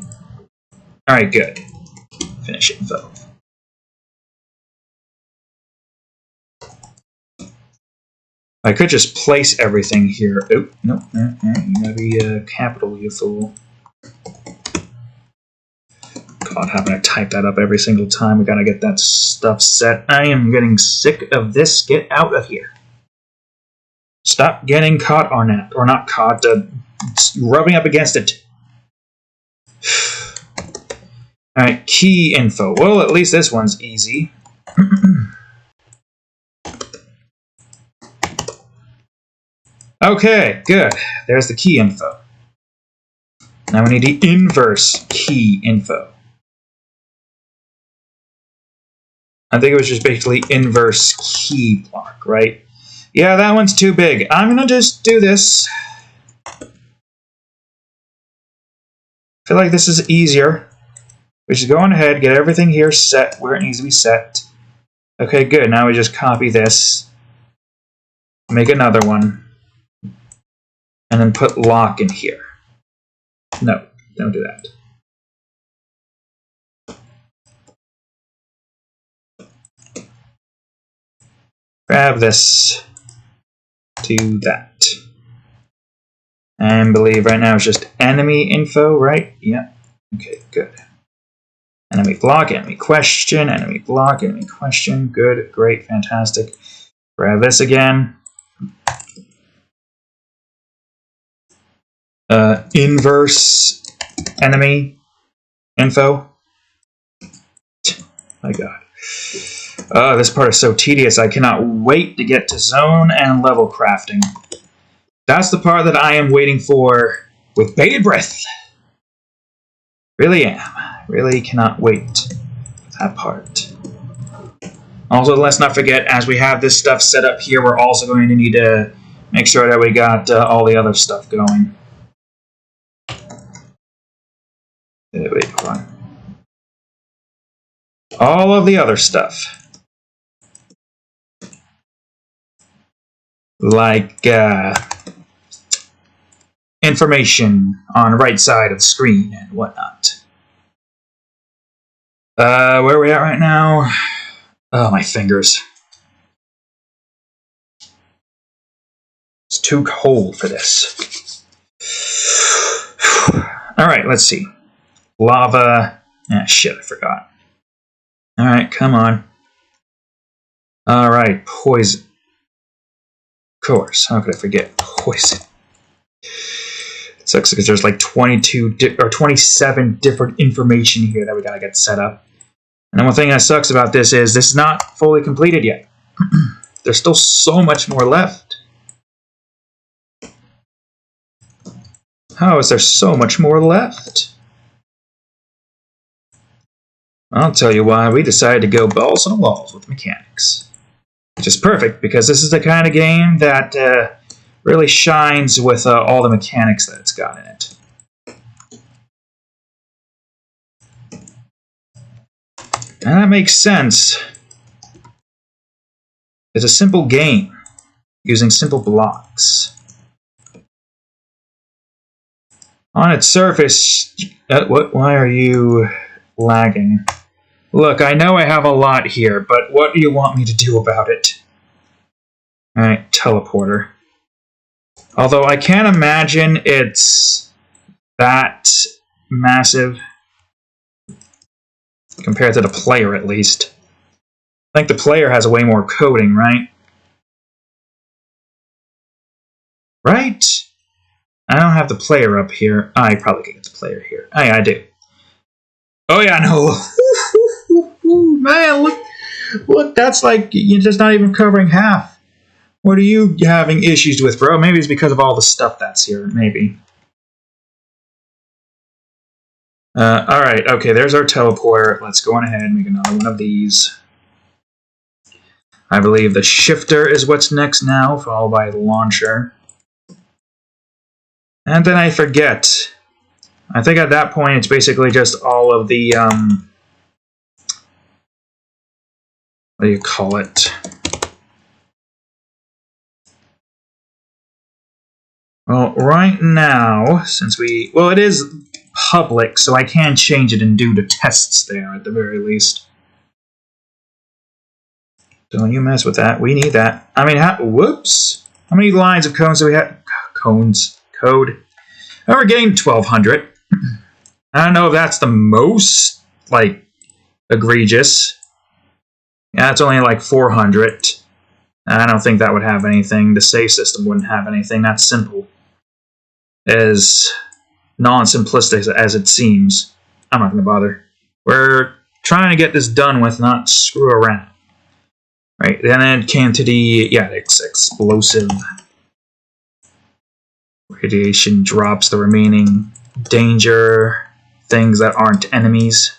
Alright, good. Finish info. I could just place everything here. Oh, no, you gotta be capital, you fool. God, having to type that up every single time. We gotta get that stuff set. I am getting sick of this. Get out of here. Stop getting caught on it. Or not caught, rubbing up against it. Alright, key info. Well, at least this one's easy. Okay, good. There's the key info. Now we need the inverse key info. I think it was just basically inverse key block, right? Yeah, that one's too big. I'm going to just do this. I feel like this is easier. We should go on ahead, get everything here set where it needs to be set. Okay, good. Now we just copy this. Make another one. And then put lock in here. No, don't do that. Grab this. Do that. And believe right now it's just enemy info, right? Yeah. Okay, good. Enemy block, enemy question, enemy block, enemy question. Good, great, fantastic. Grab this again. Inverse enemy info. My God. This part is so tedious. I cannot wait to get to zone and level crafting. That's the part that I am waiting for with bated breath. Really am. Really cannot wait for that part. Also, let's not forget, as we have this stuff set up here, we're also going to need to make sure that we got all the other stuff going. Wait, hold on. All of the other stuff. Like information on the right side of the screen and whatnot. Where are we at right now? Oh, my fingers. It's too cold for this. Alright, let's see. Lava. Ah, shit, I forgot. Alright, come on. Alright, poison. Of course, how could I forget poison? It sucks because there's like 27 different information here that we gotta get set up. And the one thing that sucks about this is not fully completed yet. There's still so much more left. How is there so much more left? I'll tell you why. We decided to go balls to the walls with mechanics. Which is perfect, because this is the kind of game that really shines with all the mechanics that it's got in it. And that makes sense. It's a simple game, using simple blocks. On its surface... why are you... lagging. Look, I know I have a lot here, but what do you want me to do about it? Alright, teleporter. Although I can't imagine it's that massive compared to the player, at least. I think the player has way more coding, right? Right? I don't have the player up here. I probably could get the player here. Oh, yeah, I do. Oh, yeah, no. Man, look, that's like, you're just not even covering half. What are you having issues with, bro? Maybe it's because of all the stuff that's here, maybe. Alright, okay, there's our teleporter. Let's go on ahead and make another one of these. I believe the shifter is what's next now, followed by the launcher. And then I forget. I think at that point it's basically just all of the, what do you call it? Well, right now, since well, it is public, so I can change it and do the tests there at the very least. Don't you mess with that. We need that. I mean, whoops. How many lines of codes do we have? Code. Oh, we're getting 1,200. I don't know if that's the most, like, egregious. Yeah, it's only like 400. I don't think that would have anything. The save system wouldn't have anything. That's simple. As non-simplistic as it seems. I'm not going to bother. We're trying to get this done with, not screw around. Right, then it came to the, it's explosive. Radiation drops the remaining danger things that aren't enemies.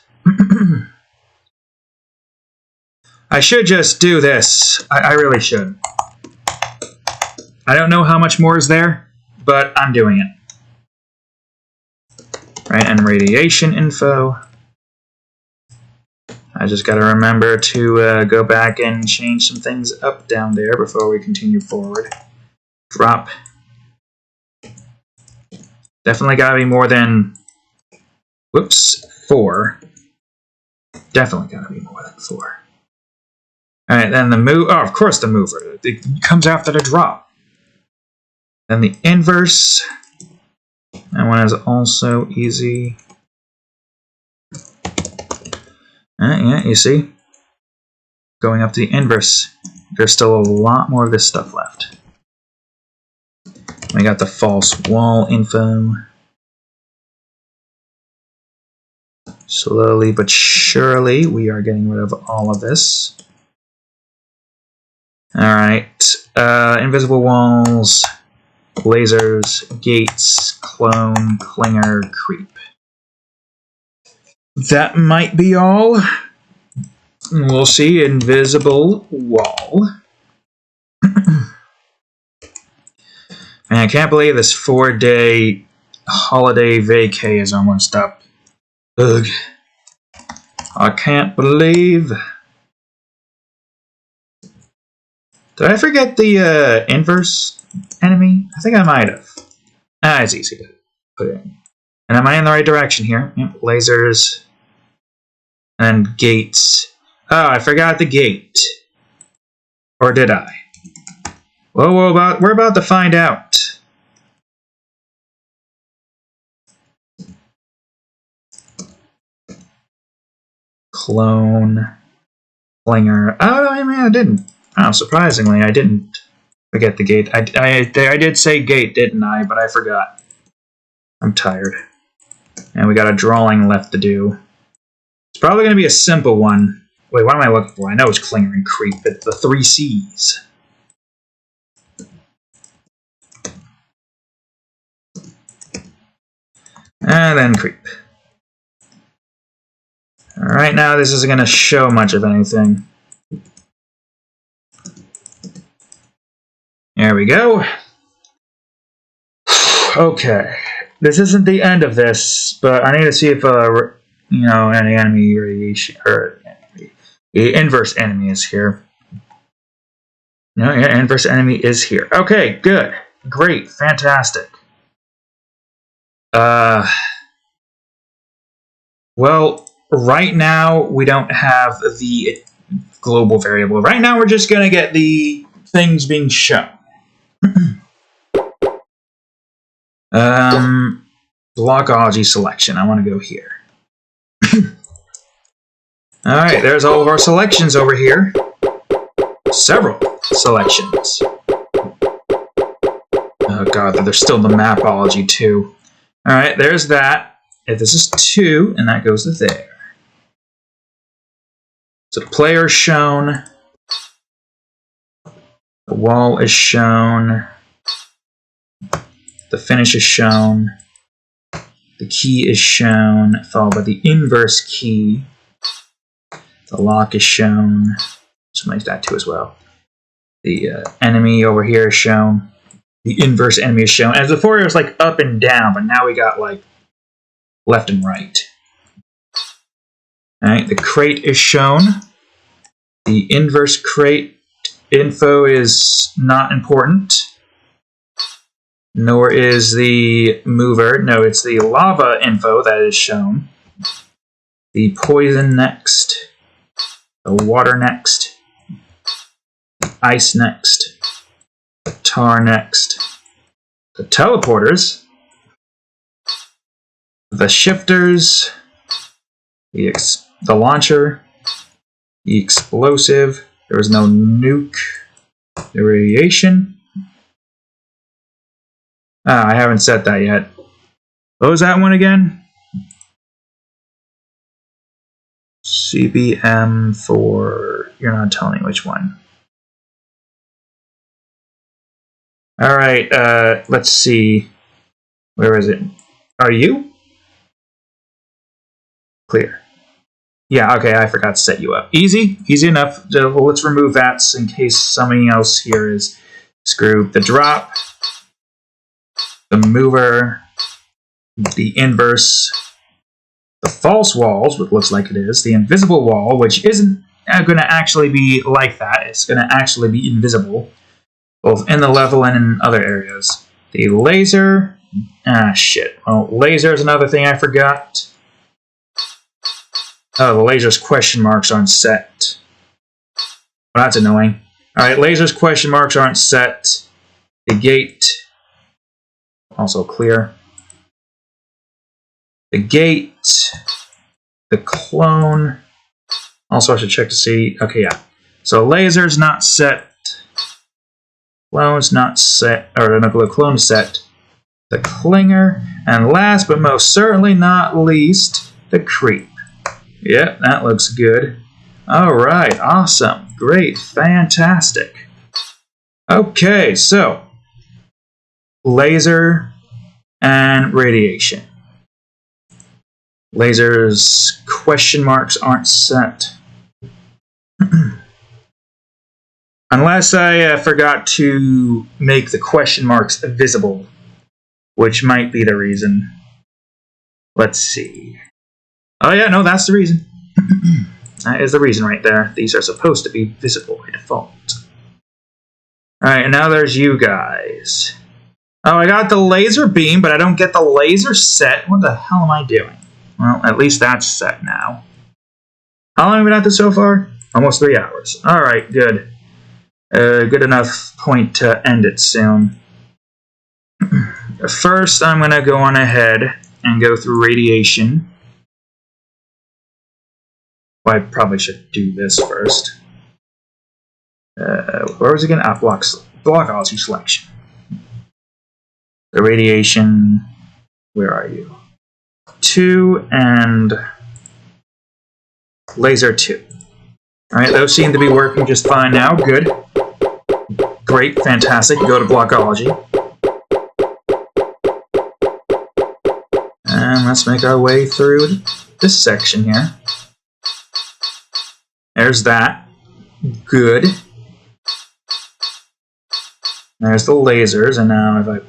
I should just do this. I really should. I don't know how much more is there, but I'm doing it. Right, and radiation info. I just gotta remember to go back and change some things up down there before we continue forward. Drop. Definitely gotta be more than, 4. Definitely gotta be more than 4. Alright, then the move, oh, of course the mover. It comes after the drop. Then the inverse. That one is also easy. Yeah, you see? Going up to the inverse. There's still a lot more of this stuff left. We got the false wall info. Slowly but surely, we are getting rid of all of this. Alright. Invisible walls, lasers, gates, clone, clinger, creep. That might be all. We'll see. Invisible wall. Man, I can't believe this 4-day holiday vacay is almost up. Ugh. I can't believe. Did I forget the inverse enemy? I think I might have. It's easy to put in. And am I in the right direction here? Yep, lasers. And gates. Oh, I forgot the gate. Or did I? Well, we're about to find out. Clone. Flinger. Oh, I mean, I didn't. Oh, surprisingly, I didn't forget the gate. I did say gate, didn't I? But I forgot. I'm tired. And we got a drawing left to do. It's probably going to be a simple one. Wait, what am I looking for? I know it's Clinger and Creep. It's the 3 C's. And then Creep. Alright, now this isn't going to show much of anything. There we go. Okay. This isn't the end of this, but I need to see if, any enemy radiation, or the inverse enemy is here. No, yeah, inverse enemy is here. Okay, good. Great. Fantastic. Well, right now, we don't have the global variable. Right now, we're just going to get the things being shown. Blockology selection. I want to go here. Alright, there's all of our selections over here. Several selections. Oh god, there's still the mapology too. Alright, there's that. If this is 2, and that goes to there. So the player is shown. The wall is shown. The finish is shown. The key is shown, followed by the inverse key. The lock is shown. Something like that too as well. The enemy over here is shown. The inverse enemy is shown. As before, it was like up and down, but now we got like left and right. Alright, the crate is shown. The inverse crate info is not important. Nor is the mover. No, it's the lava info that is shown. The poison next. The water next. The ice next. The tar next. The teleporters. The shifters. The launcher. The explosive. There was no nuke. The radiation. I haven't set that yet. What was that one again? CBM for... You're not telling me which one. Alright, let's see. Where is it? Are you? Clear. Yeah, okay, I forgot to set you up. Easy enough. Well, let's remove that in case something else here is screwed. The drop. The mover, the inverse, the false walls, which looks like it is, the invisible wall, which isn't going to actually be like that. It's going to actually be invisible, both in the level and in other areas. The laser, shit. Well, laser is another thing I forgot. Oh, the laser's question marks aren't set. Well, that's annoying. Alright, laser's question marks aren't set. The gate... Also clear. The gate, the clone. Also, I should check to see. Okay, yeah. So laser's not set. Clone's not set. Or the clone is set. The clinger, and last but most certainly not least, the creep. Yep, that looks good. All right, awesome, great, fantastic. Okay, so. Laser and radiation. Laser's question marks aren't set. Unless I forgot to make the question marks visible, which might be the reason. Let's see. Oh yeah, no, that's the reason. That is the reason right there. These are supposed to be visible by default. Alright, and now there's you guys. Oh, I got the laser beam, but I don't get the laser set. What the hell am I doing? Well, at least that's set now. How long have we been at this so far? Almost 3 hours. Alright, good. Good enough point to end it soon. First, I'm going to go on ahead and go through radiation. Well, I probably should do this first. Where was it again? Blockology selection. The radiation, where are you? 2 and laser 2. Alright, those seem to be working just fine now. Good. Great, fantastic. Go to Blockology. And let's make our way through this section here. There's that. Good. There's the lasers, and now if I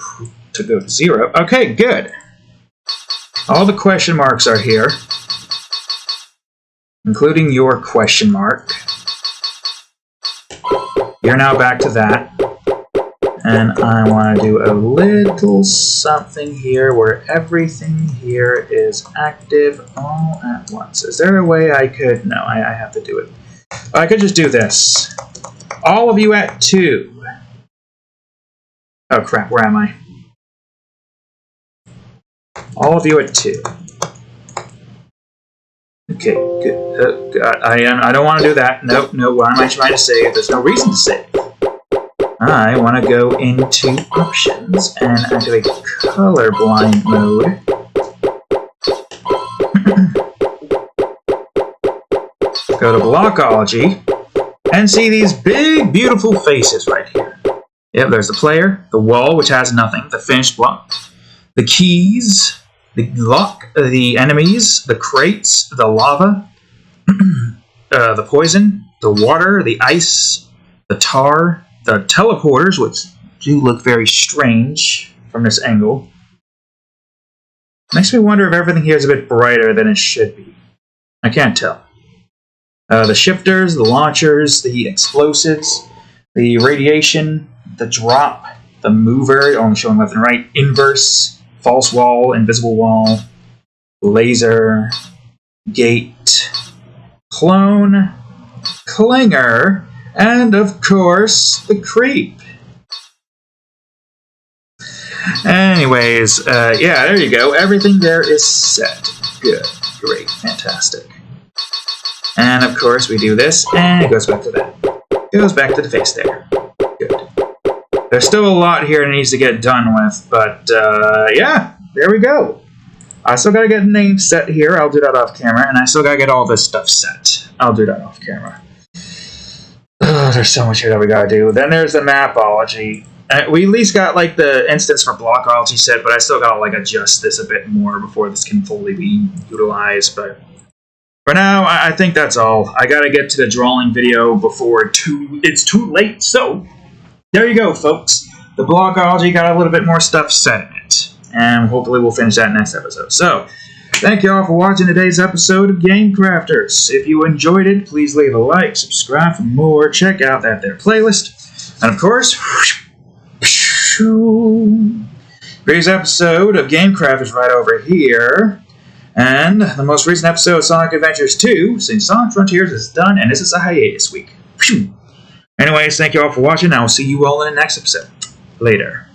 to go to 0. Okay, good. All the question marks are here, including your question mark. You're now back to that. And I want to do a little something here where everything here is active all at once. Is there a way I could... No, I have to do it. I could just do this. All of you at 2. Oh crap, where am I? All of you at 2. Okay, good. I don't want to do that. Nope, no, what am I trying to save? There's no reason to save. I want to go into options and activate colorblind mode. Go to Blockology and see these big, beautiful faces right here. Yep, there's the player, the wall, which has nothing, the finished block, the keys, the lock, the enemies, the crates, the lava, the poison, the water, the ice, the tar, the teleporters, which do look very strange from this angle. Makes me wonder if everything here is a bit brighter than it should be. I can't tell. The shifters, the launchers, the explosives, the radiation, the drop, the mover, only showing left and right, inverse, false wall, invisible wall, laser, gate, clone, clinger, and of course, the creep. Anyways, yeah, there you go. Everything there is set. Good, great, fantastic. And of course, we do this, and it goes back to that. It goes back to the face there. Good. There's still a lot here that needs to get done with, but yeah, there we go. I still gotta get names set here. I'll do that off camera, and I still gotta get all this stuff set. I'll do that off camera. Oh, there's so much here that we gotta do. Then there's the mapology. We at least got like the instance for Blockology set, but I still gotta like adjust this a bit more before this can fully be utilized. But for now, I think that's all. I gotta get to the drawing video before it's too late. So there you go, folks. The Blockology got a little bit more stuff set in it, and hopefully we'll finish that next episode. So thank you all for watching today's episode of Game Crafters. If you enjoyed it, please leave a like, subscribe for more, check out that their playlist, and of course, today's episode of Game Crafters right over here, and the most recent episode of Sonic Adventures 2, since Sonic Frontiers is done, and this is a hiatus week. Anyways, thank you all for watching, and I will see you all in the next episode. Later.